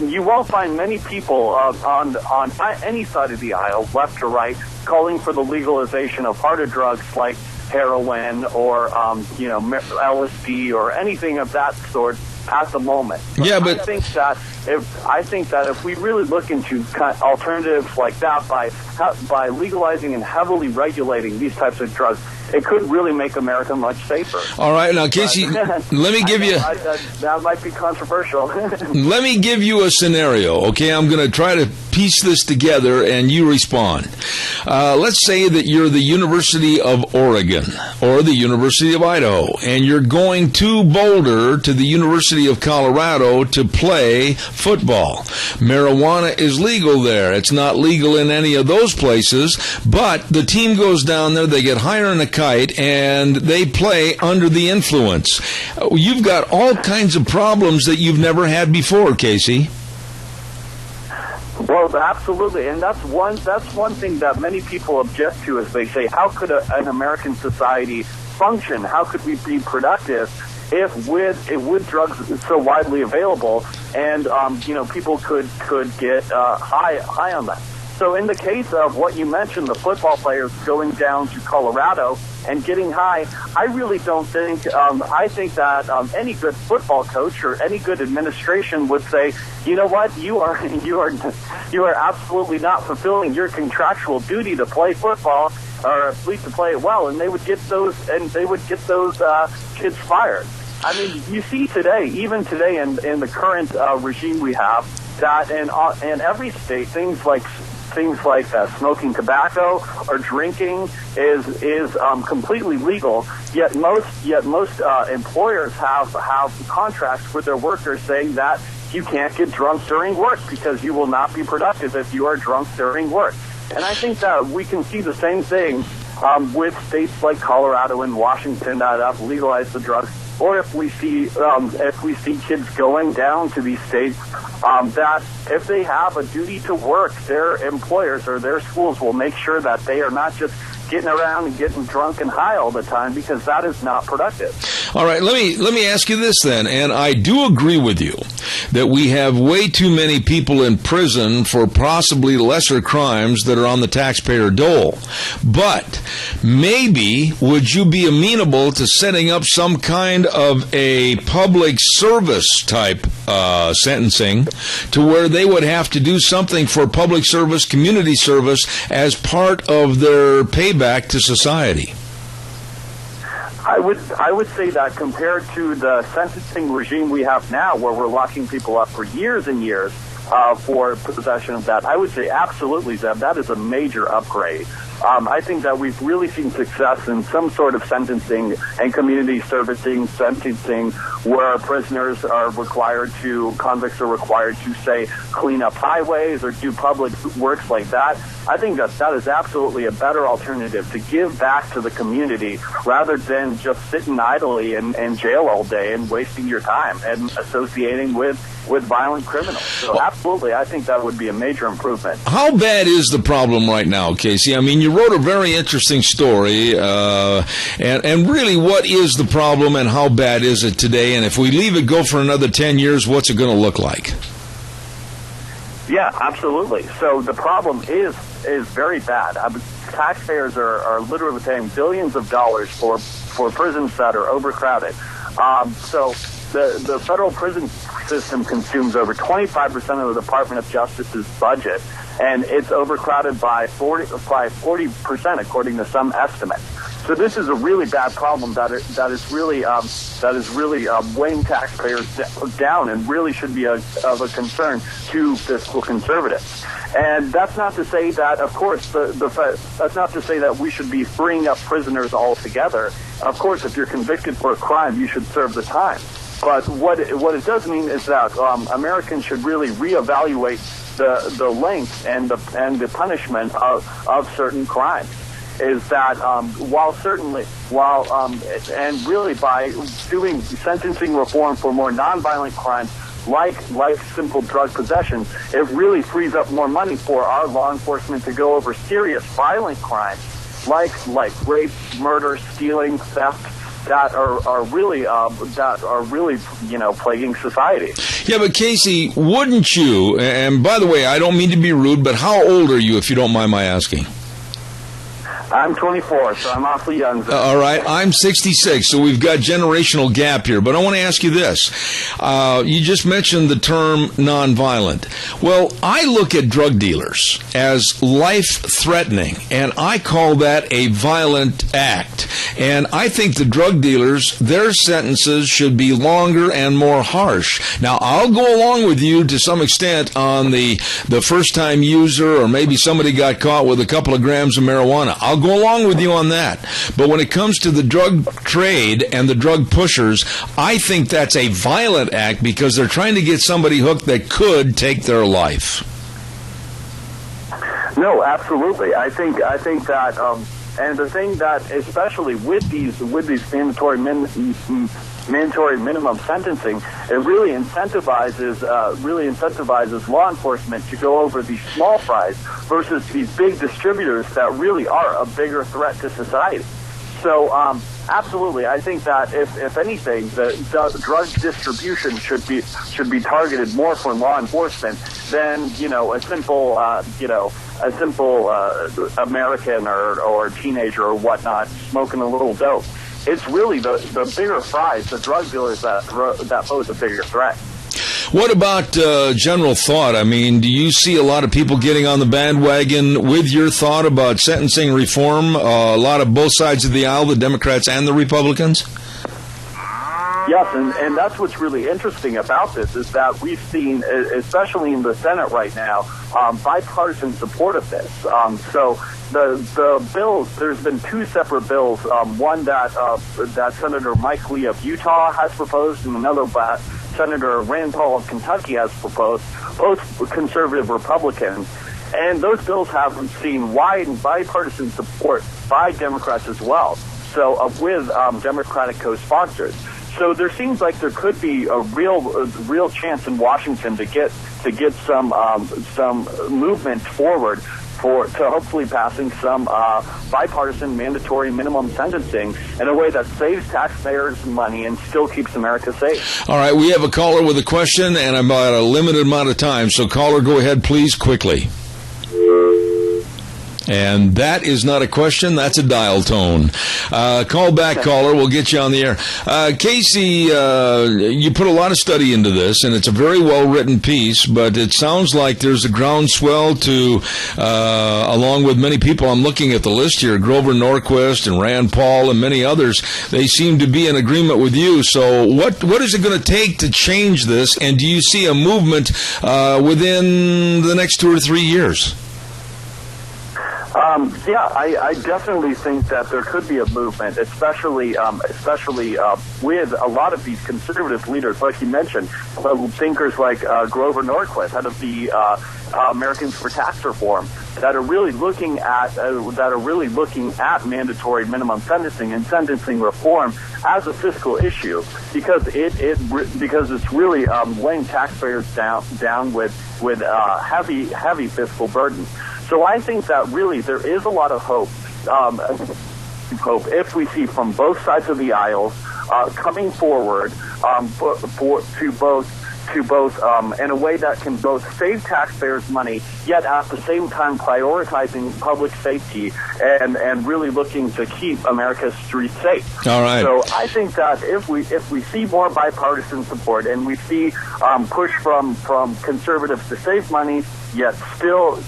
[SPEAKER 14] you won't find many people on any side of the aisle, left or right, calling for the legalization of harder drugs like heroin or LSD or anything of that sort at the moment. I think that if we really look into alternatives like that by legalizing and heavily regulating these types of drugs, it could really make America much safer.
[SPEAKER 2] All right, now Casey, let me give you...
[SPEAKER 14] that might be controversial.
[SPEAKER 2] Let me give you a scenario, okay? I'm going to try to piece this together and you respond. Let's say that you're the University of Oregon or the University of Idaho, and you're going to Boulder to the University of Colorado to play football. Marijuana is legal there. It's not legal in any of those places, but the team goes down there, they get higher in the kite and they play under the influence. You've got all kinds of problems that you've never had before, Casey.
[SPEAKER 14] Well, absolutely, and that's one thing that many people object to, is they say, how could an American society function? How could we be productive if with drugs so widely available, and people could get high on that? So in the case of what you mentioned, the football players going down to Colorado and getting high, I really don't think, I think that any good football coach or any good administration would say, you know what, you are absolutely not fulfilling your contractual duty to play football, or at least to play it well, and they would get those kids fired. I mean, you see today, even today in the current regime we have, that in every state, things like smoking tobacco or drinking is completely legal. Yet most employers have contracts with their workers saying that you can't get drunk during work because you will not be productive if you are drunk during work. And I think that we can see the same thing with states like Colorado and Washington that have legalized the drugs. Or if we see kids going down to these states, that if they have a duty to work, their employers or their schools will make sure that they are not just getting around and getting drunk and high all the time, because that is not productive.
[SPEAKER 2] All right, let me ask you this then, and I do agree with you that we have way too many people in prison for possibly lesser crimes that are on the taxpayer dole. But maybe would you be amenable to setting up some kind of a public service type sentencing to where they would have to do something for public service, community service, as part of their payback to society?
[SPEAKER 14] I would say that compared to the sentencing regime we have now, where we're locking people up for years and years for possession of that, I would say absolutely, Zeb, that is a major upgrade. I think that we've really seen success in some sort of sentencing and community sentencing where convicts are required to, say, clean up highways or do public works like that. I think that is absolutely a better alternative to give back to the community rather than just sitting idly in jail all day and wasting your time and associating with violent criminals. So absolutely, I think that would be a major improvement.
[SPEAKER 2] How bad is the problem right now, Casey? I mean, you wrote a very interesting story, and really, what is the problem and how bad is it today? And if we leave it go for another 10 years, what's it going to look like?
[SPEAKER 14] Yeah, absolutely. So the problem is very bad. Taxpayers are literally paying billions of dollars for prisons that are overcrowded. So the federal prison system consumes over 25% of the Department of Justice's budget, and it's overcrowded by 40%, according to some estimates. So this is a really bad problem that is really weighing taxpayers down and really should be of a concern to fiscal conservatives. And that's not to say that, of course, that's not to say that we should be freeing up prisoners altogether. Of course, if you're convicted for a crime, you should serve the time. But what it does mean is that Americans should really reevaluate the length and the punishment of certain crimes. Is that and really by doing sentencing reform for more nonviolent crimes like simple drug possession, it really frees up more money for our law enforcement to go over serious violent crimes like rape, murder, stealing, theft, that are really plaguing society.
[SPEAKER 2] Yeah, but Casey, wouldn't you? And by the way, I don't mean to be rude, but how old are you, if you don't mind my asking?
[SPEAKER 14] I'm 24, so I'm awfully young.
[SPEAKER 2] All right, I'm 66, so we've got generational gap here. But I want to ask you this. You just mentioned the term nonviolent. Well, I look at drug dealers as life-threatening, and I call that a violent act. And I think the drug dealers, their sentences should be longer and more harsh. Now, I'll go along with you to some extent on the first-time user, or maybe somebody got caught with a couple of grams of marijuana. I'll go along with you on that. But when it comes to the drug trade and the drug pushers, I think that's a violent act because they're trying to get somebody hooked that could take their life.
[SPEAKER 14] No, absolutely. I think that And the thing that, especially with these mandatory minimum sentencing, it really incentivizes law enforcement to go over these small fries versus these big distributors that really are a bigger threat to society. So, absolutely, I think that if anything, the drug distribution should be targeted more for law enforcement than a simple American or teenager or whatnot smoking a little dope. It's really the bigger fries, the drug dealers that pose a bigger threat.
[SPEAKER 2] What about general thought? I mean, do you see a lot of people getting on the bandwagon with your thought about sentencing reform? A lot of both sides of the aisle, the Democrats and the Republicans?
[SPEAKER 14] Yes, and that's what's really interesting about this is that we've seen, especially in the Senate right now, bipartisan support of this. So the bills, there's been two separate bills, one that Senator Mike Lee of Utah has proposed and another that Senator Rand Paul of Kentucky has proposed, both conservative Republicans. And those bills have seen wide and bipartisan support by Democrats as well, so with Democratic co-sponsors. So there seems like there could be a real chance in Washington to get some movement forward to hopefully passing some bipartisan mandatory minimum sentencing in a way that saves taxpayers money and still keeps America safe.
[SPEAKER 2] All right, we have a caller with a question, and I'm about a limited amount of time. So, caller, go ahead, please, quickly. And that is not a question, that's a dial tone. Call back, caller, we'll get you on the air. Casey, you put a lot of study into this, and it's a very well-written piece, but it sounds like there's a groundswell to, along with many people, I'm looking at the list here, Grover Norquist and Rand Paul and many others, they seem to be in agreement with you. So what is it going to take to change this, and do you see a movement within the next 2 or 3 years?
[SPEAKER 14] I definitely think that there could be a movement, especially with a lot of these conservative leaders, like you mentioned, thinkers like Grover Norquist, head of the Americans for Tax Reform, that are really looking at mandatory minimum sentencing and sentencing reform as a fiscal issue because it's really weighing taxpayers down with heavy fiscal burden. So I think that really there is a lot of hope if we see from both sides of the aisle coming forward to both in a way that can both save taxpayers money, yet at the same time prioritizing public safety and really looking to keep America's streets safe.
[SPEAKER 2] All right.
[SPEAKER 14] So I think that if we see more bipartisan support and we see push from conservatives to save money, yet still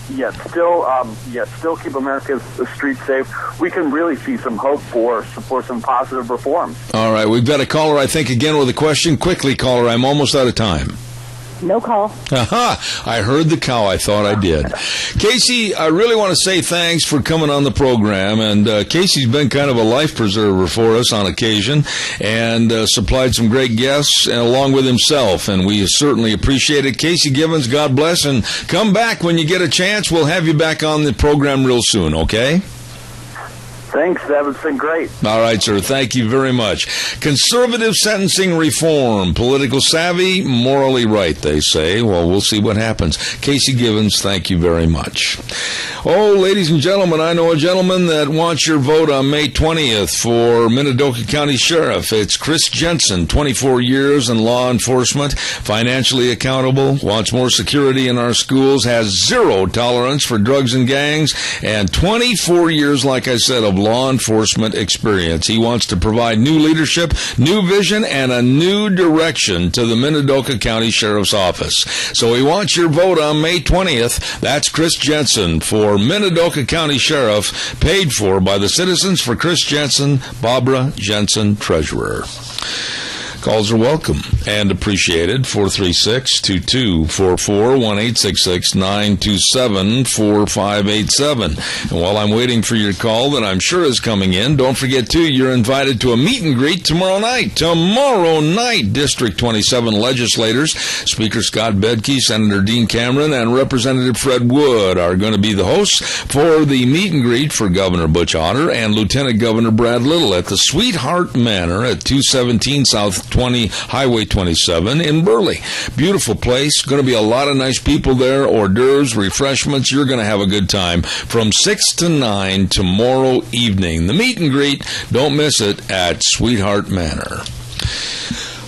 [SPEAKER 14] keep America's streets safe, we can really see some hope for some positive reforms.
[SPEAKER 2] All right, we've got a caller, I think, again with a question. Quickly, caller, I'm almost out of time.
[SPEAKER 3] No call.
[SPEAKER 2] Aha! I heard the cow. I thought I did. Casey, I really want to say thanks for coming on the program. And Casey's been kind of a life preserver for us on occasion and supplied some great guests along with himself. And we certainly appreciate it. Casey Givens, God bless. And come back when you get a chance. We'll have you back on the program real soon, okay?
[SPEAKER 14] Thanks, Deb. It's been great.
[SPEAKER 2] All right, sir. Thank you very much. Conservative sentencing reform. Political savvy, morally right, they say. Well, we'll see what happens. Casey Givens, thank you very much. Oh, ladies and gentlemen, I know a gentleman that wants your vote on May 20th for Minidoka County Sheriff. It's Chris Jensen, 24 years in law enforcement, financially accountable, wants more security in our schools, has zero tolerance for drugs and gangs, and 24 years, like I said, of law enforcement experience. He wants to provide new leadership, new vision, and a new direction to the Minidoka County Sheriff's Office. So he wants your vote on May 20th. That's Chris Jensen for Minidoka County Sheriff, paid for by the Citizens for Chris Jensen, Barbara Jensen, Treasurer. Calls are welcome and appreciated. 436-2244, 1-866-927-4587. And while I'm waiting for your call that I'm sure is coming in, don't forget, too, you're invited to a meet and greet tomorrow night. Tomorrow night, District 27 legislators, Speaker Scott Bedke, Senator Dean Cameron, and Representative Fred Wood are going to be the hosts for the meet and greet for Governor Butch Otter and Lieutenant Governor Brad Little at the Sweetheart Manor at 217 South Highway 27 in Burley. Beautiful place. Going to be a lot of nice people there. Hors d'oeuvres, refreshments. You're going to have a good time from 6 to 9 tomorrow evening. The meet and greet, don't miss it at Sweetheart Manor.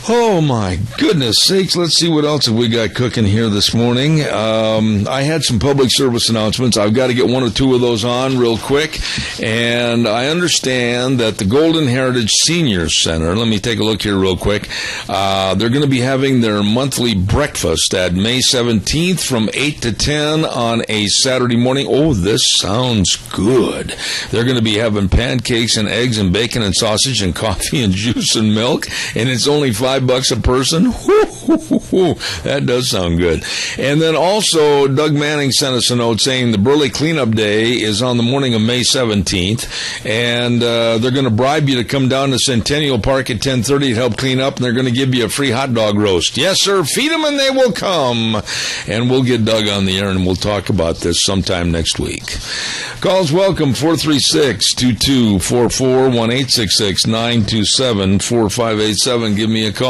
[SPEAKER 2] Oh, my goodness sakes. Let's see what else have we got cooking here this morning. I had some public service announcements. I've got to get one or two of those on real quick. And I understand that the Golden Heritage Senior Center, let me take a look here real quick. They're going to be having their monthly breakfast at May 17th from 8 to 10 on a Saturday morning. Oh, this sounds good. They're going to be having pancakes and eggs and bacon and sausage and coffee and juice and milk. And it's only $5 a person. That does sound good. And then also, Doug Manning sent us a note saying the Burley Cleanup Day is on the morning of May 17th, and they're going to bribe you to come down to Centennial Park at 10:30 to help clean up, and they're going to give you a free hot dog roast. Yes, sir. Feed them and they will come. And we'll get Doug on the air, and we'll talk about this sometime next week. Calls welcome, 436-2244, 1-866-927-4587. Give me a call.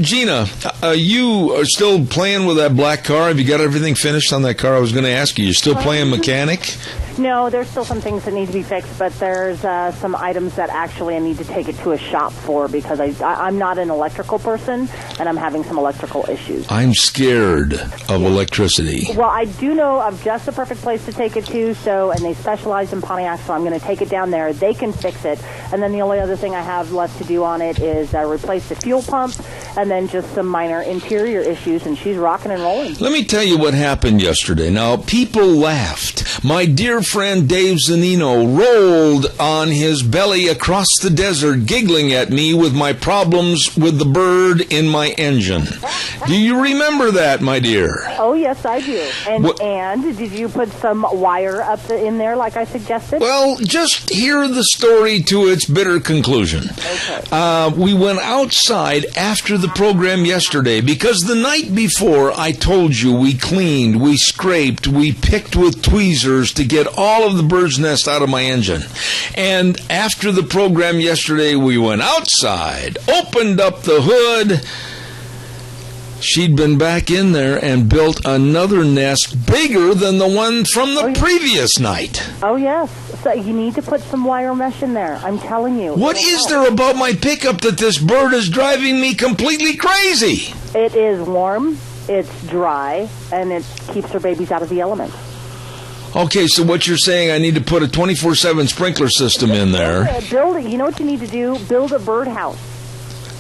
[SPEAKER 2] Gina, you are still playing with that black car? Have you got everything finished on that car? I was going to ask you. You're still playing mechanic?
[SPEAKER 3] No, there's still some things that need to be fixed, but there's some items that actually I need to take it to a shop for because I'm not an electrical person, and I'm having some electrical issues.
[SPEAKER 2] I'm scared of electricity.
[SPEAKER 3] Well, I do know of just the perfect place to take it to, and they specialize in Pontiac, so I'm going to take it down there. They can fix it, and then the only other thing I have left to do on it is replace the fuel pump, and then just some minor interior issues, and she's rocking and rolling.
[SPEAKER 2] Let me tell you what happened yesterday. Now, people laughed. My dear friend Dave Zanino rolled on his belly across the desert, giggling at me with my problems with the bird in my engine. Do you remember that, my dear?
[SPEAKER 3] Oh, yes, I do. And did you put some wire up in there like I suggested?
[SPEAKER 2] Well, just hear the story to its bitter conclusion. Okay. We went outside after the program yesterday because the night before I told you we cleaned, we scraped, we picked with tweezers to get all of the bird's nest out of my engine. And after the program yesterday, we went outside, opened up the hood. She'd been back in there and built another nest bigger than the one from the previous night.
[SPEAKER 3] Oh, yes. So you need to put some wire mesh in there. I'm telling you.
[SPEAKER 2] What is there about my pickup that this bird is driving me completely crazy?
[SPEAKER 3] It is warm, it's dry, and it keeps her babies out of the elements.
[SPEAKER 2] Okay, so what you're saying, I need to put a 24/7 sprinkler system in there.
[SPEAKER 3] Build it. You know what you need to do? Build a birdhouse.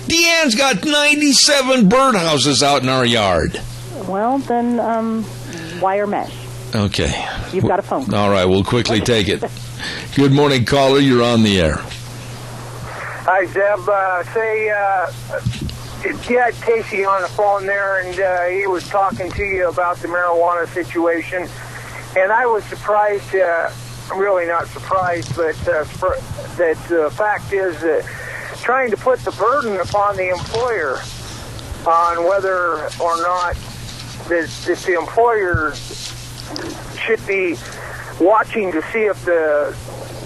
[SPEAKER 2] Deanne's got 97 birdhouses out in our yard.
[SPEAKER 3] Well, then wire mesh.
[SPEAKER 2] Okay.
[SPEAKER 3] You've got a phone call.
[SPEAKER 2] All right, we'll quickly take it. Good morning, caller. You're on the air.
[SPEAKER 15] Hi, Zeb. You had Casey on the phone there, and he was talking to you about the marijuana situation. And I was surprised, really not surprised, but that the fact is that trying to put the burden upon the employer on whether or not that the employer should be watching to see if the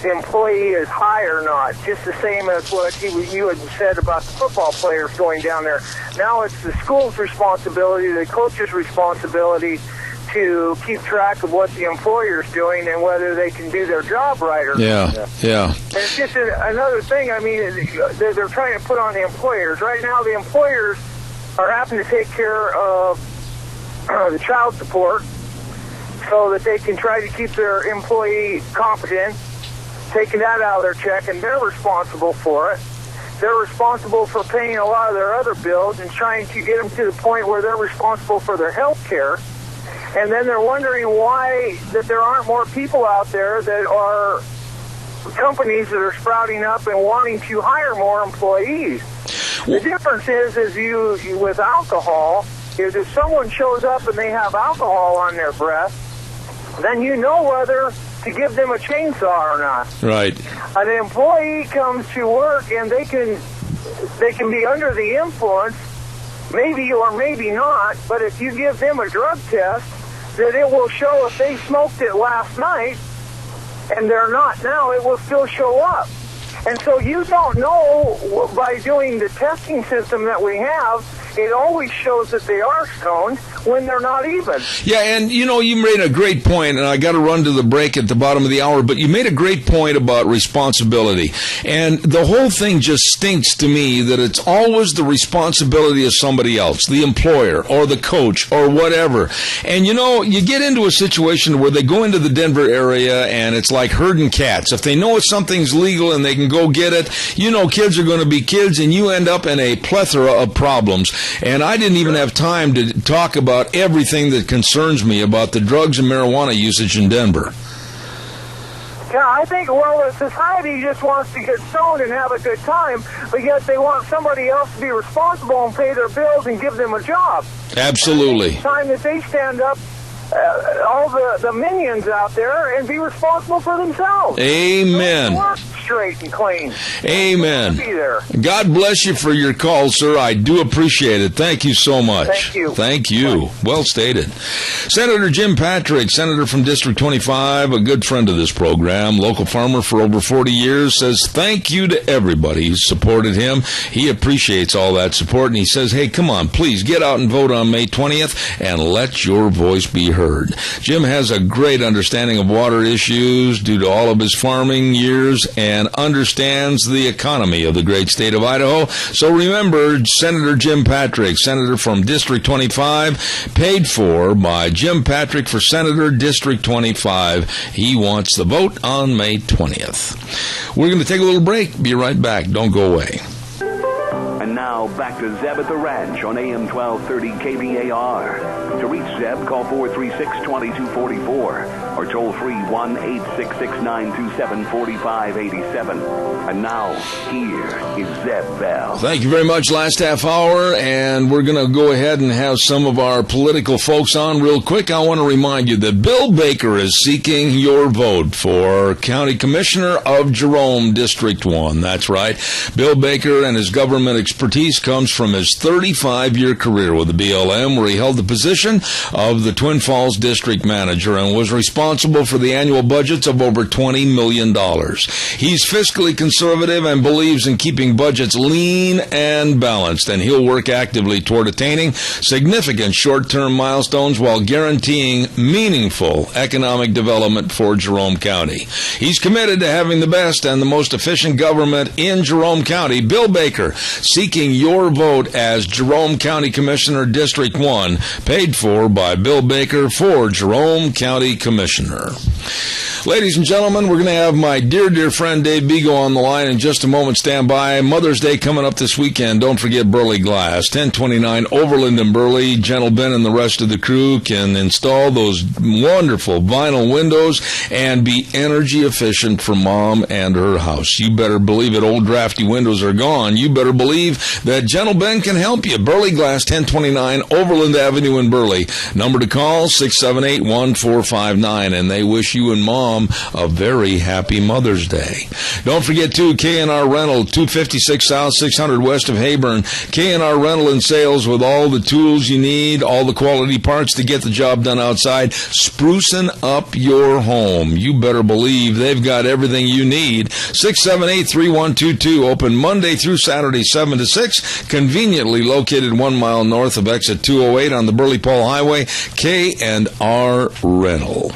[SPEAKER 15] employee is high or not, just the same as what you had said about the football players going down there. Now it's the school's responsibility, the coach's responsibility to keep track of what the employer's doing and whether they can do their job right or not.
[SPEAKER 2] Yeah.
[SPEAKER 15] And it's just another thing, I mean, they're trying to put on the employers. Right now, the employers are having to take care of the child support so that they can try to keep their employee competent, taking that out of their check, and they're responsible for it. They're responsible for paying a lot of their other bills and trying to get them to the point where they're responsible for their health care. And then they're wondering why that there aren't more people out there that are companies that are sprouting up and wanting to hire more employees. The difference is you with alcohol, is if someone shows up and they have alcohol on their breath, then you know whether to give them a chainsaw or not.
[SPEAKER 2] Right.
[SPEAKER 15] An employee comes to work and they can be under the influence, maybe or maybe not, but if you give them a drug test, that it will show if they smoked it last night and they're not now, it will still show up. And so you don't know by doing the testing system that we have, it always shows that they are stoned when they're not even.
[SPEAKER 2] Yeah, and you made a great point, and I got to run to the break at the bottom of the hour, but you made a great point about responsibility. And the whole thing just stinks to me that it's always the responsibility of somebody else, the employer or the coach or whatever. And you get into a situation where they go into the Denver area and it's like herding cats. If they know something's legal and they can go get it, kids are going to be kids, and you end up in a plethora of problems. And I didn't even have time to talk about everything that concerns me about the drugs and marijuana usage in Denver.
[SPEAKER 15] Yeah, I think, the society just wants to get stoned and have a good time, but yet they want somebody else to be responsible and pay their bills and give them a job.
[SPEAKER 2] Absolutely.
[SPEAKER 15] It's time that they stand up, all the minions out there, and be responsible for themselves.
[SPEAKER 2] Amen.
[SPEAKER 15] Work straight and clean.
[SPEAKER 2] Amen.
[SPEAKER 15] Be there.
[SPEAKER 2] God bless you for your call, sir. I do appreciate it. Thank you so much.
[SPEAKER 15] Thank you.
[SPEAKER 2] Thank you. Well stated. Senator Jim Patrick, Senator from District 25, a good friend of this program, local farmer for over 40 years, says thank you to everybody who supported him. He appreciates all that support, and he says, hey, come on, please get out and vote on May 20th and let your voice be heard. Jim has a great understanding of water issues due to all of his farming years and understands the economy of the great state of Idaho. So remember, Senator Jim Patrick, Senator from District 25, paid for by Jim Patrick for Senator District 25. He wants the vote on May 20th. We're going to take a little break. Be right back. Don't go away.
[SPEAKER 1] And now back to Zeb at the Ranch on AM 1230 KVAR. To reach Zeb, call 436-2244 or toll free 1-866-927-4587. And now, here is Zeb Bell.
[SPEAKER 2] Thank you very much. Last half hour, and we're going to go ahead and have some of our political folks on real quick. I want to remind you that Bill Baker is seeking your vote for County Commissioner of Jerome, District 1. That's right. Bill Baker and his government expertise comes from his 35-year career with the BLM, where he held the position of the Twin Falls District Manager and was responsible for the annual budgets of over $20 million. He's fiscally conservative and believes in keeping budgets lean and balanced, and he'll work actively toward attaining significant short-term milestones while guaranteeing meaningful economic development for Jerome County. He's committed to having the best and the most efficient government in Jerome County. Bill Baker, seeking your vote as Jerome County Commissioner, District 1, paid for by Bill Baker for Jerome County Commissioner. Ladies and gentlemen, we're going to have my dear, dear friend Dave Bigo on the line in just a moment. Stand by. Mother's Day coming up this weekend. Don't forget Burley Glass, 1029 Overland and Burley. Gentle Ben and the rest of the crew can install those wonderful vinyl windows and be energy efficient for Mom and her house. You better believe it. Old drafty windows are gone. You better believe that Gentle Ben can help you. Burley Glass, 1029 Overland Avenue in Burley. Number to call, 678-1459. And they wish you and Mom a very happy Mother's Day. Don't forget, too, K&R Rental, 256 South, 600 west of Heyburn. K&R Rental and Sales with all the tools you need, all the quality parts to get the job done outside, sprucing up your home. You better believe they've got everything you need. 678-3122, open Monday through Saturday, 7 to 6, conveniently located 1 mile north of exit 208 on the Burley-Paul Highway. K&R Rental.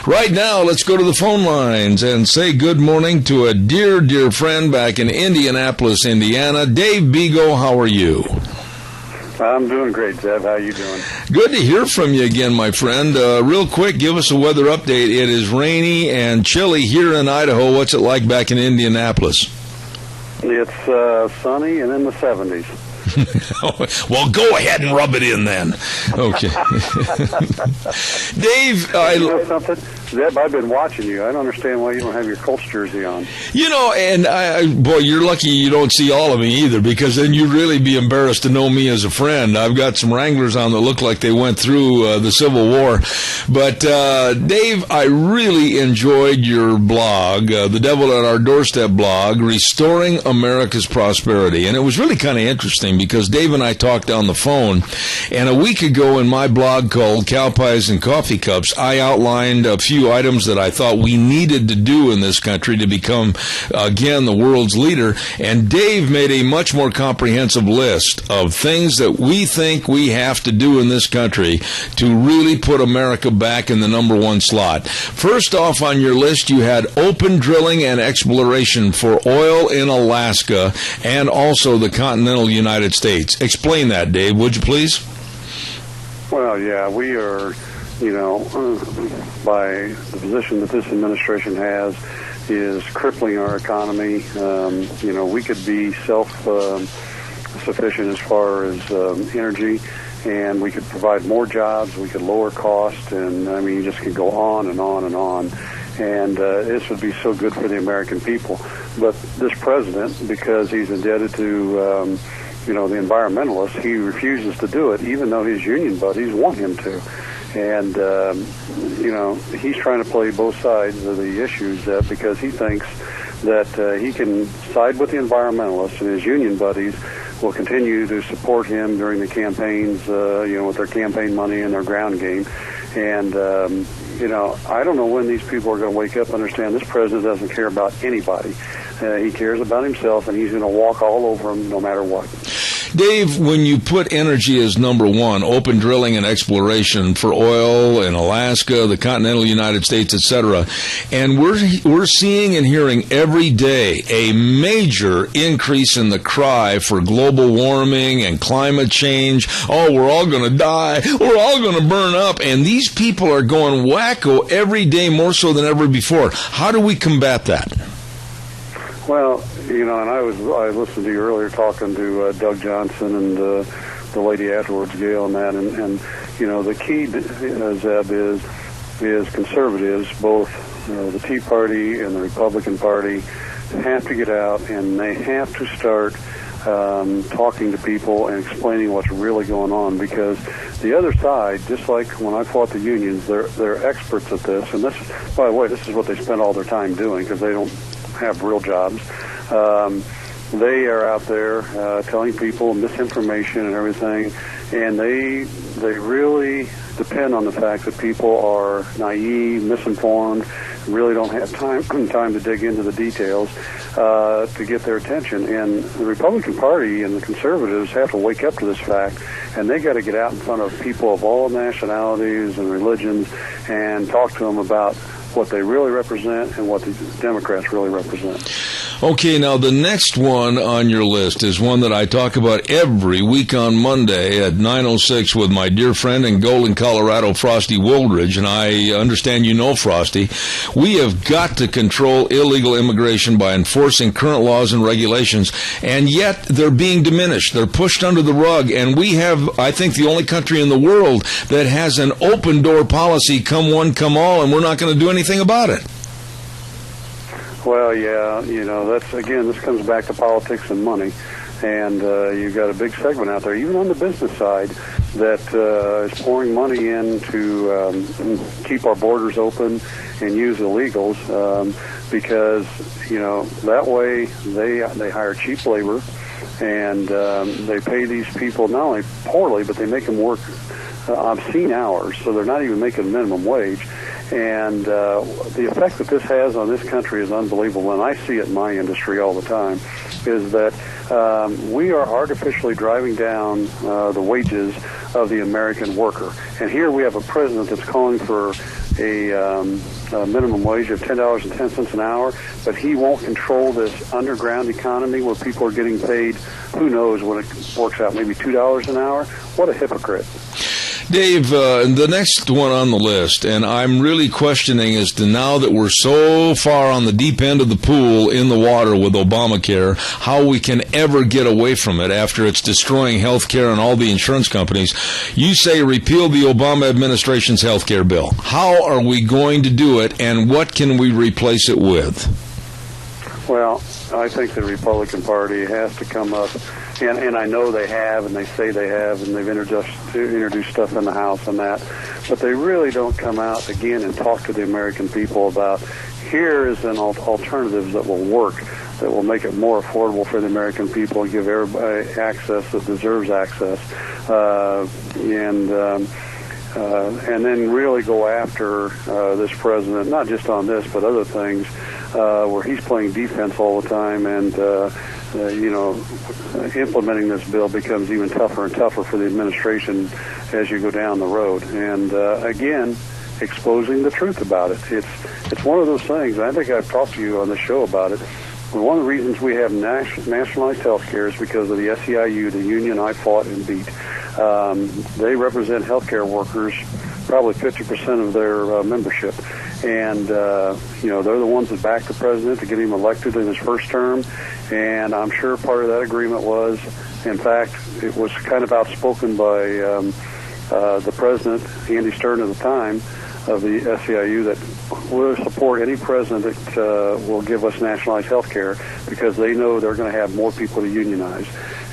[SPEAKER 2] Right now, let's go to the phone lines and say good morning to a dear, dear friend back in Indianapolis, Indiana. Dave Bigo, how are you?
[SPEAKER 16] I'm doing great, Zeb. How are you doing?
[SPEAKER 2] Good to hear from you again, my friend. Real quick, give us a weather update. It is rainy and chilly here in Idaho. What's it like back in Indianapolis?
[SPEAKER 16] It's sunny and in the 70s.
[SPEAKER 2] Well, go ahead and rub it in then. Okay. Dave,
[SPEAKER 16] you know something? Zeb, I've been watching you. I don't understand why you don't have your Colts jersey on.
[SPEAKER 2] You know, and boy, you're lucky you don't see all of me either, because then you'd really be embarrassed to know me as a friend. I've got some Wranglers on that look like they went through the Civil War. But, Dave, I really enjoyed your blog, The Devil at Our Doorstep blog, Restoring America's Prosperity. And it was really kind of interesting because Dave and I talked on the phone, and a week ago in my blog called Cow Pies and Coffee Cups, I outlined a few items that I thought we needed to do in this country to become, again, the world's leader. And Dave made a much more comprehensive list of things that we think we have to do in this country to really put America back in the number one slot. First off on your list, you had open drilling and exploration for oil in Alaska and also the continental United States. Explain that, Dave, would you please?
[SPEAKER 16] Well, yeah, we are, by the position that this administration has, is crippling our economy. We could be self-sufficient as far as energy, and we could provide more jobs, we could lower costs, and, you just could go on and on and on. And this would be so good for the American people. But this president, because he's indebted to the environmentalists, he refuses to do it, even though his union buddies want him to. And, he's trying to play both sides of the issues because he thinks that he can side with the environmentalists, and his union buddies will continue to support him during the campaigns, with their campaign money and their ground game. And, I don't know when these people are going to wake up and understand this president doesn't care about anybody. He cares about himself, and he's going to walk all over them no matter what.
[SPEAKER 2] Dave, when you put energy as number one, open drilling and exploration for oil in Alaska, the continental United States, etc., and we're seeing and hearing every day a major increase in the cry for global warming and climate change. Oh, we're all going to die. We're all going to burn up. And these people are going wacko every day more so than ever before. How do we combat that?
[SPEAKER 16] Well, and I listened to you earlier talking to Doug Johnson and the lady afterwards, Gail, and that, and the key, Zeb, is conservatives, both the Tea Party and the Republican Party, have to get out and they have to start talking to people and explaining what's really going on, because the other side, just like when I fought the unions, they're experts at this, and this, by the way, this is what they spend all their time doing because they don't have real jobs. They are out there telling people misinformation and everything, and they really depend on the fact that people are naive, misinformed, really don't have time to dig into the details to get their attention. And the Republican Party and the conservatives have to wake up to this fact, and they got to get out in front of people of all nationalities and religions and talk to them about what they really represent and what the Democrats really represent.
[SPEAKER 2] Okay, now the next one on your list is one that I talk about every week on Monday at 9:06 with my dear friend in Golden, Colorado, Frosty Woldridge, and I understand you know Frosty. We have got to control illegal immigration by enforcing current laws and regulations, and yet they're being diminished. They're pushed under the rug, and we have, I think, the only country in the world that has an open-door policy, come one, come all, and we're not going to do anything about it.
[SPEAKER 16] Well, yeah, that's, again, this comes back to politics and money. And you've got a big segment out there, even on the business side, that is pouring money in to keep our borders open and use illegals because, that way they hire cheap labor and they pay these people not only poorly, but they make them work obscene hours, so they're not even making minimum wage. And the effect that this has on this country is unbelievable, and I see it in my industry all the time, is that we are artificially driving down the wages of the American worker. And here we have a president that's calling for a minimum wage of $10.10 an hour, but he won't control this underground economy where people are getting paid, who knows when it works out, maybe $2 an hour. What a hypocrite.
[SPEAKER 2] Dave, the next one on the list, and I'm really questioning as to now that we're so far on the deep end of the pool in the water with Obamacare, how we can ever get away from it after it's destroying health care and all the insurance companies. You say repeal the Obama administration's health care bill. How are we going to do it, and what can we replace it with?
[SPEAKER 16] Well, I think the Republican Party has to come up, and I know they have, and they say they have, and they've introduced stuff in the House and that, but they really don't come out again and talk to the American people about here is an alternative that will work, that will make it more affordable for the American people, give everybody access that deserves access, and then really go after this president, not just on this, but other things, where he's playing defense all the time, and implementing this bill becomes even tougher and tougher for the administration as you go down the road. And again, exposing the truth about it. It's one of those things. I think I've talked to you on the show about it. One of the reasons we have nationalized health care is because of the SEIU, the union I fought and beat. They represent healthcare workers, probably 50% of their membership. And, they're the ones that backed the president to get him elected in his first term. And I'm sure part of that agreement was, in fact, it was kind of outspoken by the president, Andy Stern at the time, of the SEIU, that we'll support any president that will give us nationalized health care because they know they're going to have more people to unionize.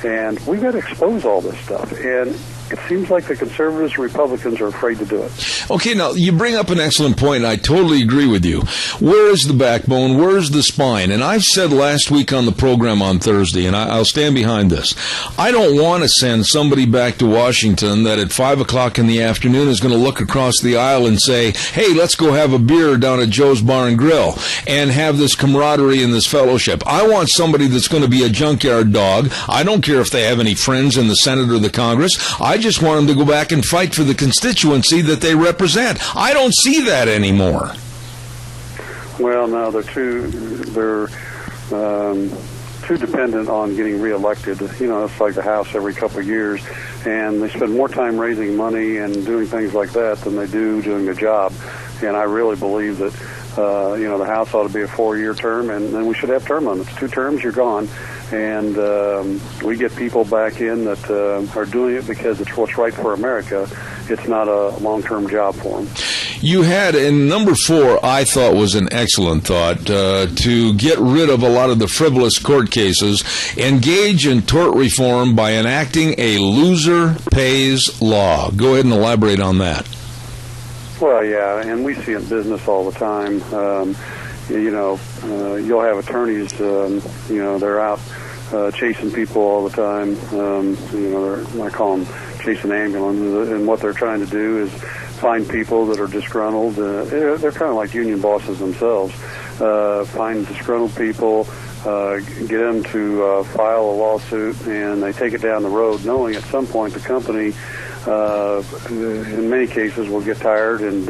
[SPEAKER 16] And we've got to expose all this stuff. And it seems like the conservatives and Republicans are afraid to do it.
[SPEAKER 2] Okay, now, you bring up an excellent point, and I totally agree with you. Where is the backbone? Where is the spine? And I've said last week on the program on Thursday, and I'll stand behind this, I don't want to send somebody back to Washington that at 5 o'clock in the afternoon is going to look across the aisle and say, hey, let's go have a beer down at Joe's Bar and Grill and have this camaraderie and this fellowship. I want somebody that's going to be a junkyard dog. I don't care if they have any friends in the Senate or the Congress. I just want them to go back and fight for the constituency that they represent. I don't see that anymore.
[SPEAKER 16] Well, no, they're too dependent on getting reelected. It's like the House every couple of years, and they spend more time raising money and doing things like that than they do doing the job. And I really believe that the House ought to be a 4-year term, and then we should have term limits. 2 terms, you're gone. And we get people back in that are doing it because it's what's right for America. It's not a long-term job for them.
[SPEAKER 2] You had, in number 4, I thought was an excellent thought, to get rid of a lot of the frivolous court cases, engage in tort reform by enacting a loser pays law. Go ahead and elaborate on that.
[SPEAKER 16] Well, yeah, and we see it in business all the time. You'll have attorneys, they're out chasing people all the time. I call them chasing ambulances, and what they're trying to do is find people that are disgruntled. They're kind of like union bosses themselves. Find disgruntled people, get them to file a lawsuit, and they take it down the road, knowing at some point the company, in many cases, will get tired and,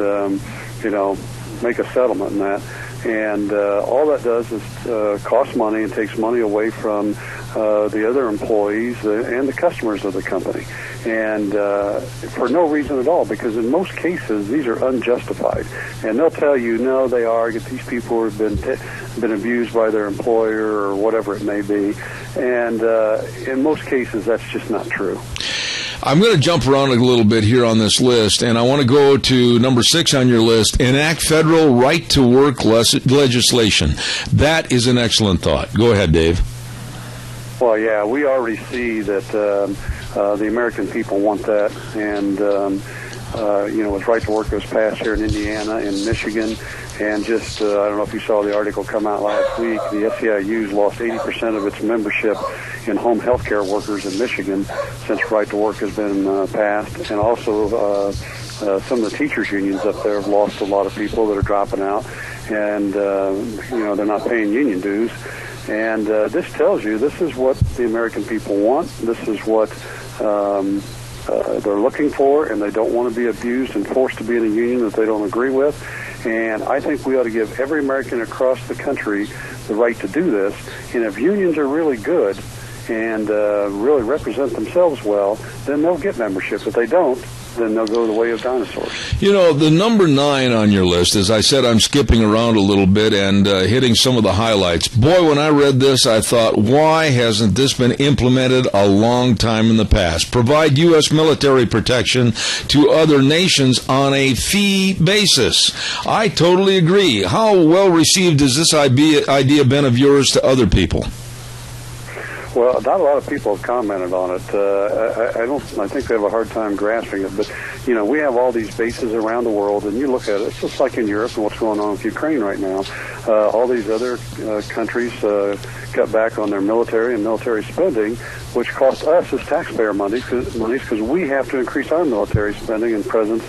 [SPEAKER 16] make a settlement in that. And all that does is cost money and takes money away from the other employees and the customers of the company. And for no reason at all, because in most cases, these are unjustified. And they'll tell you, no, they are. These people have been abused by their employer or whatever it may be. And in most cases, that's just not true.
[SPEAKER 2] I'm going to jump around a little bit here on this list, and I want to go to number 6 on your list, enact federal right-to-work legislation. That is an excellent thought. Go ahead, Dave.
[SPEAKER 16] Well, yeah, we already see that the American people want that, and, with right-to-work was passed here in Indiana, in Michigan, and just, I don't know if you saw the article come out last week, the SEIU's lost 80% of its membership in home health care workers in Michigan since right-to-work has been passed. And also some of the teachers' unions up there have lost a lot of people that are dropping out, and, they're not paying union dues. And this tells you this is what the American people want. This is what they're looking for, and they don't want to be abused and forced to be in a union that they don't agree with. And I think we ought to give every American across the country the right to do this. And if unions are really good and really represent themselves well, then they'll get membership. If they don't, then they'll go the way of dinosaurs.
[SPEAKER 2] You know, the number 9 on your list, as I said, I'm skipping around a little bit and hitting some of the highlights. Boy, when I read this, I thought, why hasn't this been implemented a long time in the past? Provide U.S. military protection to other nations on a fee basis. I totally agree. How well received has this idea been of yours to other people?
[SPEAKER 16] Well, not a lot of people have commented on it. I think they have a hard time grasping it. But, you know, we have all these bases around the world, and you look at it, it's just like in Europe and what's going on with Ukraine right now. All these other countries cut back on their military and military spending, which costs us as taxpayer money because we have to increase our military spending and presence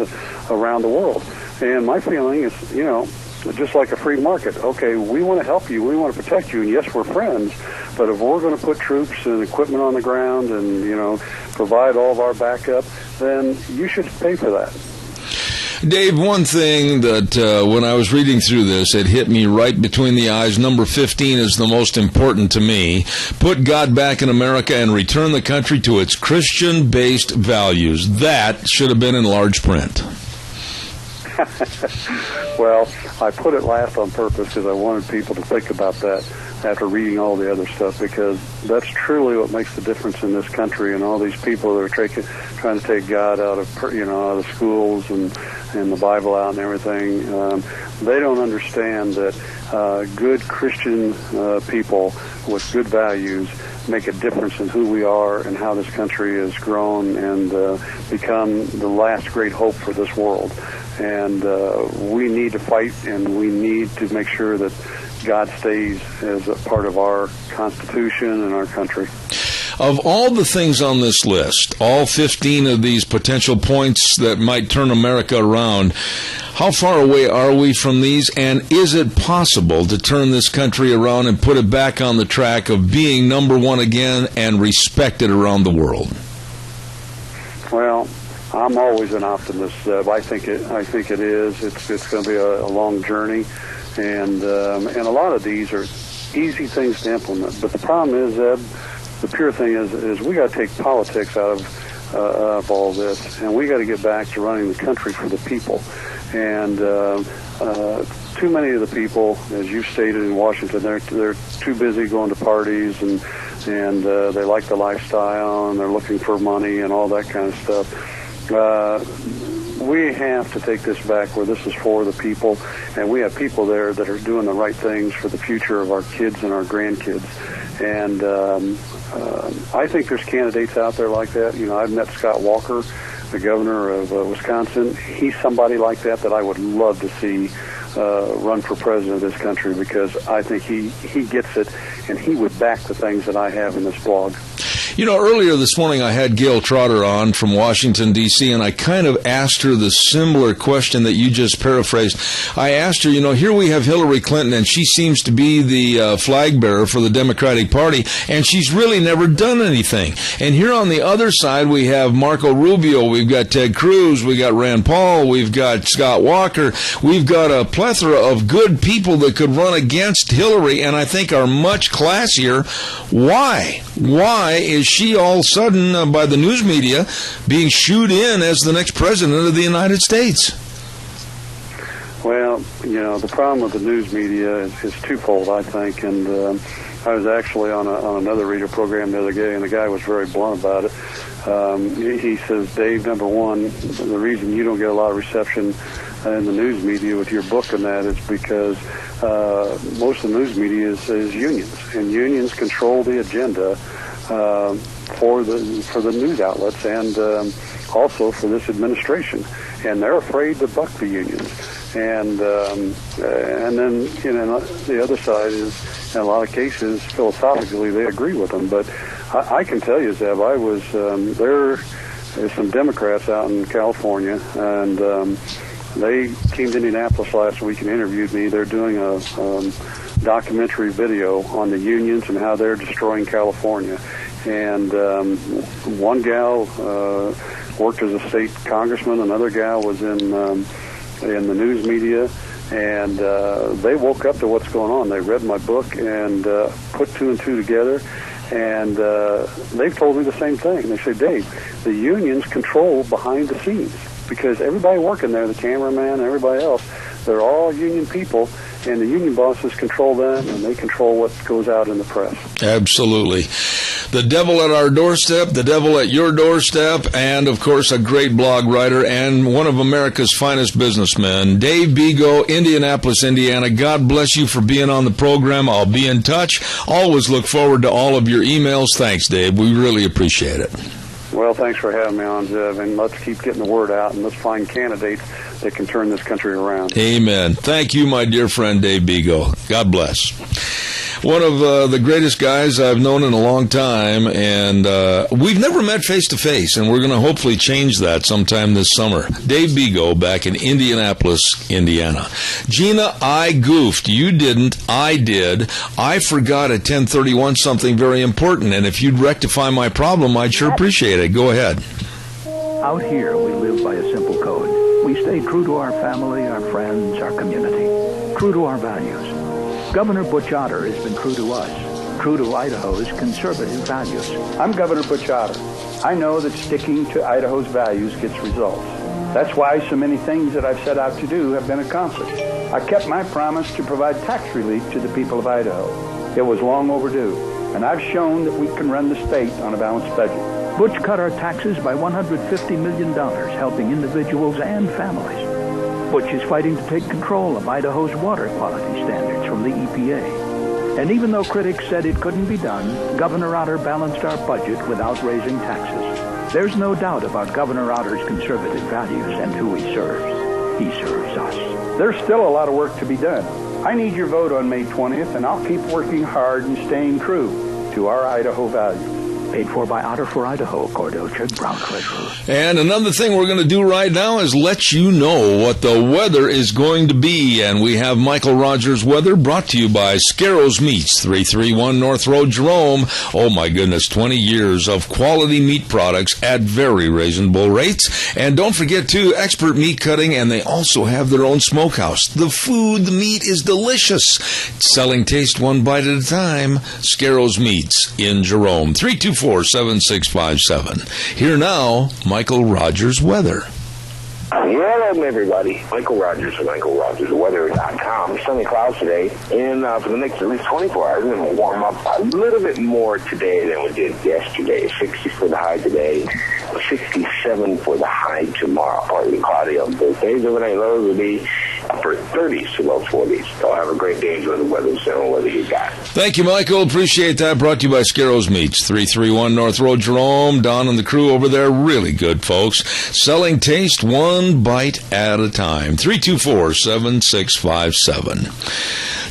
[SPEAKER 16] around the world. And my feeling is, you know, just like a free market. Okay, we want to help you, we want to protect you, and yes, we're friends, but if we're going to put troops and equipment on the ground and, you know, provide all of our backup, then you should pay for that.
[SPEAKER 2] Dave, one thing that when I was reading through this, it hit me right between the eyes. Number 15 is the most important to me. Put God back in America and return the country to its Christian-based values. That should have been in large print.
[SPEAKER 16] Well, I put it last on purpose because I wanted people to think about that after reading all the other stuff, because that's truly what makes the difference in this country. And all these people that are trying to take God out of out of schools and the Bible out and everything, they don't understand that good Christian people with good values make a difference in who we are and how this country has grown and become the last great hope for this world. And we need to fight, and we need to make sure that God stays as a part of our Constitution and our country.
[SPEAKER 2] Of all the things on this list, all 15 of these potential points that might turn America around, how far away are we from these, and is it possible to turn this country around and put it back on the track of being number one again and respected around the world?
[SPEAKER 16] Well, I'm always an optimist. I think it is. It's going to be a long journey, and a lot of these are easy things to implement. But the problem is, the pure thing is we got to take politics out of all this, and we got to get back to running the country for the people. And too many of the people, as you stated in Washington, they're too busy going to parties and they like the lifestyle and they're looking for money and all that kind of stuff. We have to take this back where this is for the people, and we have people there that are doing the right things for the future of our kids and our grandkids. And I think there's candidates out there like that. You know, I've met Scott Walker, the governor of Wisconsin. He's somebody like that I would love to see run for president of this country, because I think he gets it, and he would back the things that I have in this blog.
[SPEAKER 2] You know, earlier this morning I had Gail Trotter on from Washington, D.C., and I kind of asked her the similar question that you just paraphrased. I asked her, you know, here we have Hillary Clinton, and she seems to be the flag bearer for the Democratic Party, and she's really never done anything. And here on the other side we have Marco Rubio, we've got Ted Cruz, we've got Rand Paul, we've got Scott Walker, we've got a plethora of good people that could run against Hillary, and I think are much classier. Why? Why is she all of a sudden, by the news media, being shooed in as the next president of the United States?
[SPEAKER 16] Well, you know, the problem with the news media is twofold, I think. And I was actually on another radio program the other day, and the guy was very blunt about it. He says, Dave, number one, the reason you don't get a lot of reception in the news media with your book and that is because most of the news media is unions, and unions control the agenda for the news outlets and also for this administration, and they're afraid to buck the unions. And then, you know, the other side is, in a lot of cases, philosophically, they agree with them. But I can tell you, Zeb, I was there's some Democrats out in California, and they came to Indianapolis last week and interviewed me. They're doing a documentary video on the unions and how they're destroying California. And one gal worked as a state congressman. Another gal was in the news media, and they woke up to what's going on. They read my book and put two and two together, And they've told me the same thing. They say, Dave, the unions control behind the scenes because everybody working there, the cameraman and everybody else, they're all union people, and the union bosses control them, and they control what goes out in the press.
[SPEAKER 2] Absolutely. The devil at our doorstep, the devil at your doorstep, and, of course, a great blog writer and one of America's finest businessmen, Dave Bego, Indianapolis, Indiana. God bless you for being on the program. I'll be in touch. Always look forward to all of your emails. Thanks, Dave. We really appreciate it.
[SPEAKER 16] Well, thanks for having me on, Zev, and let's keep getting the word out, and let's find candidates that can turn this country around.
[SPEAKER 2] Amen. Thank you, my dear friend Dave Bego. God bless. One of the greatest guys I've known in a long time, and we've never met face-to-face, and we're going to hopefully change that sometime this summer. Dave Bego back in Indianapolis, Indiana. Gina, I goofed. You didn't. I did. I forgot at 10:31 something very important, and if you'd rectify my problem, I'd sure appreciate it. Go ahead.
[SPEAKER 5] Out here, we live by a simple code. We stay true to our family, our friends, our community, true to our values. Governor Butch Otter has been true to us, true to Idaho's conservative values.
[SPEAKER 6] I'm Governor Butch Otter. I know that sticking to Idaho's values gets results. That's why so many things that I've set out to do have been accomplished. I kept my promise to provide tax relief to the people of Idaho. It was long overdue, and I've shown that we can run the state on a balanced budget.
[SPEAKER 5] Butch cut our taxes by $150 million, helping individuals and families. Butch is fighting to take control of Idaho's water quality standards from the EPA. And even though critics said it couldn't be done, Governor Otter balanced our budget without raising taxes. There's no doubt about Governor Otter's conservative values and who he serves. He serves us.
[SPEAKER 6] There's still a lot of work to be done. I need your vote on May 20th, and I'll keep working hard and staying true to our Idaho values.
[SPEAKER 5] Paid for by Otter for Idaho, Cordocha, Brown Treasurer.
[SPEAKER 2] And another thing we're going to do right now is let you know what the weather is going to be. And we have Michael Rogers' weather brought to you by Scarrows Meats, 331 North Road, Jerome. Oh, my goodness, 20 years of quality meat products at very reasonable rates. And don't forget, too, expert meat cutting, and they also have their own smokehouse. The food, the meat is delicious. Selling taste one bite at a time. Scarrows Meats in Jerome, 324-7657. Here now, Michael Rogers' weather.
[SPEAKER 4] Hello, everybody. Michael Rogers from MichaelRogersWeather.com. Sunny clouds today, and for the next at least 24 hours, we're going to warm up a little bit more today than we did yesterday. 60 for the high today, 67 for the high tomorrow. Partly cloudy on both days. Overnight lows will be upper 30s to low 40s. So have a great day. Enjoy the weather, so whether you got.
[SPEAKER 2] Thank you, Michael. Appreciate that. Brought to you by Scarrows Meats, 331 North Road, Jerome. Don and the crew over there, really good folks. Selling taste one bite at a time. 324-7657.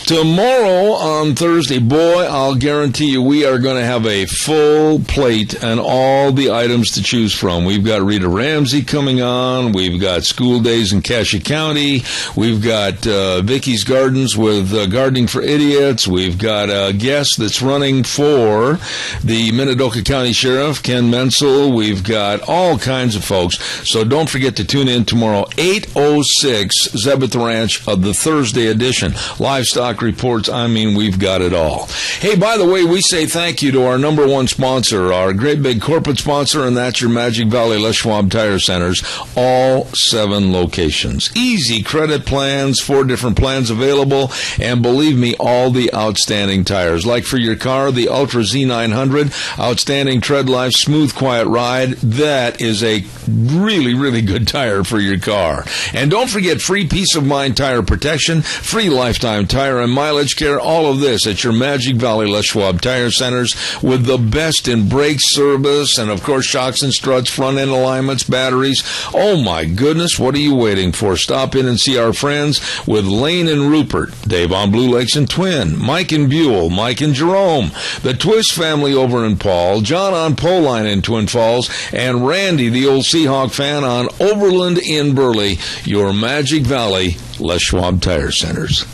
[SPEAKER 2] Tomorrow on Thursday, boy, I'll guarantee you we are going to have a full plate and all the items to choose from. We've got Rita Ramsey coming on. We've got School Days in Cassia County. We've got Vicky's Gardens with Gardening for Idiots. We've got a guest that's running for the Minidoka County Sheriff, Ken Menzel. We've got all kinds of folks. So don't forget to tune in tomorrow, 8:06, Zebeth Ranch of the Thursday edition. Livestock reports, I mean, we've got it all. Hey, by the way, we say thank you to our number one sponsor, our great big corporate sponsor, and that's your Magic Valley Les Schwab Tire Centers, all 7 locations. Easy credit plans, 4 different plans available, and believe me, all the outstanding tires. Like for your car, the Ultra Z900, outstanding tread life, smooth, quiet ride. That is a really, really good tire for your car. And don't forget free peace of mind tire protection, free lifetime tire and mileage care, all of this at your Magic Valley Les Schwab Tire Centers with the best in brake service and, of course, shocks and struts, front-end alignments, batteries. Oh, my goodness, what are you waiting for? Stop in and see our friends with Lane and Rupert, Dave on Blue Lakes and Twin, Mike and Buell, Mike and Jerome, the Twist family over in Paul, John on Poline in Twin Falls, and Randy, the old Seahawk fan, on Overland in Burley, your Magic Valley Les Schwab Tire Centers.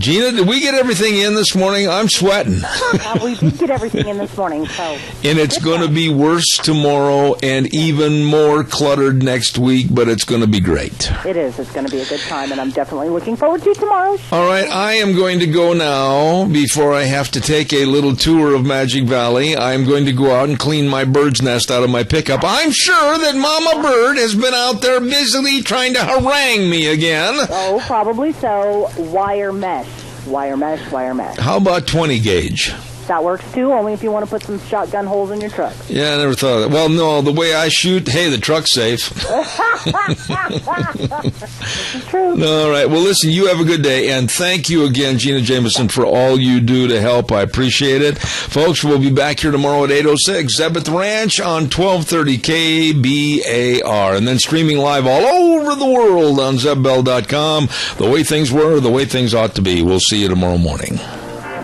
[SPEAKER 2] Gina, did we get everything in this morning? I'm sweating.
[SPEAKER 3] We did get everything in this morning, so.
[SPEAKER 2] And it's going to be worse tomorrow and even more cluttered next week, but it's going to be great.
[SPEAKER 3] It is. It's going to be a good time, and I'm definitely looking forward to tomorrow.
[SPEAKER 2] All right, I am going to go now before I have to take a little tour of Magic Valley. I'm going to go out and clean my bird's nest out of my pickup. I'm sure that Mama Bird has been out there busily trying to harangue me again.
[SPEAKER 3] Oh, probably so. Wire mesh. Wire mesh, wire mesh.
[SPEAKER 2] How about 20 gauge?
[SPEAKER 3] That works too, only if you want to put some shotgun holes in your truck.
[SPEAKER 2] Yeah, I never thought of that. Well, no, the way I shoot, hey, the truck's safe.
[SPEAKER 3] This is true.
[SPEAKER 2] All right. Well, listen, you have a good day, and thank you again, Gina Jameson, for all you do to help. I appreciate it. Folks, we'll be back here tomorrow at 8:06, Zeb at the Ranch on 1230 KBAR, and then streaming live all over the world on ZebBell.com. The way things were, the way things ought to be. We'll see you tomorrow morning.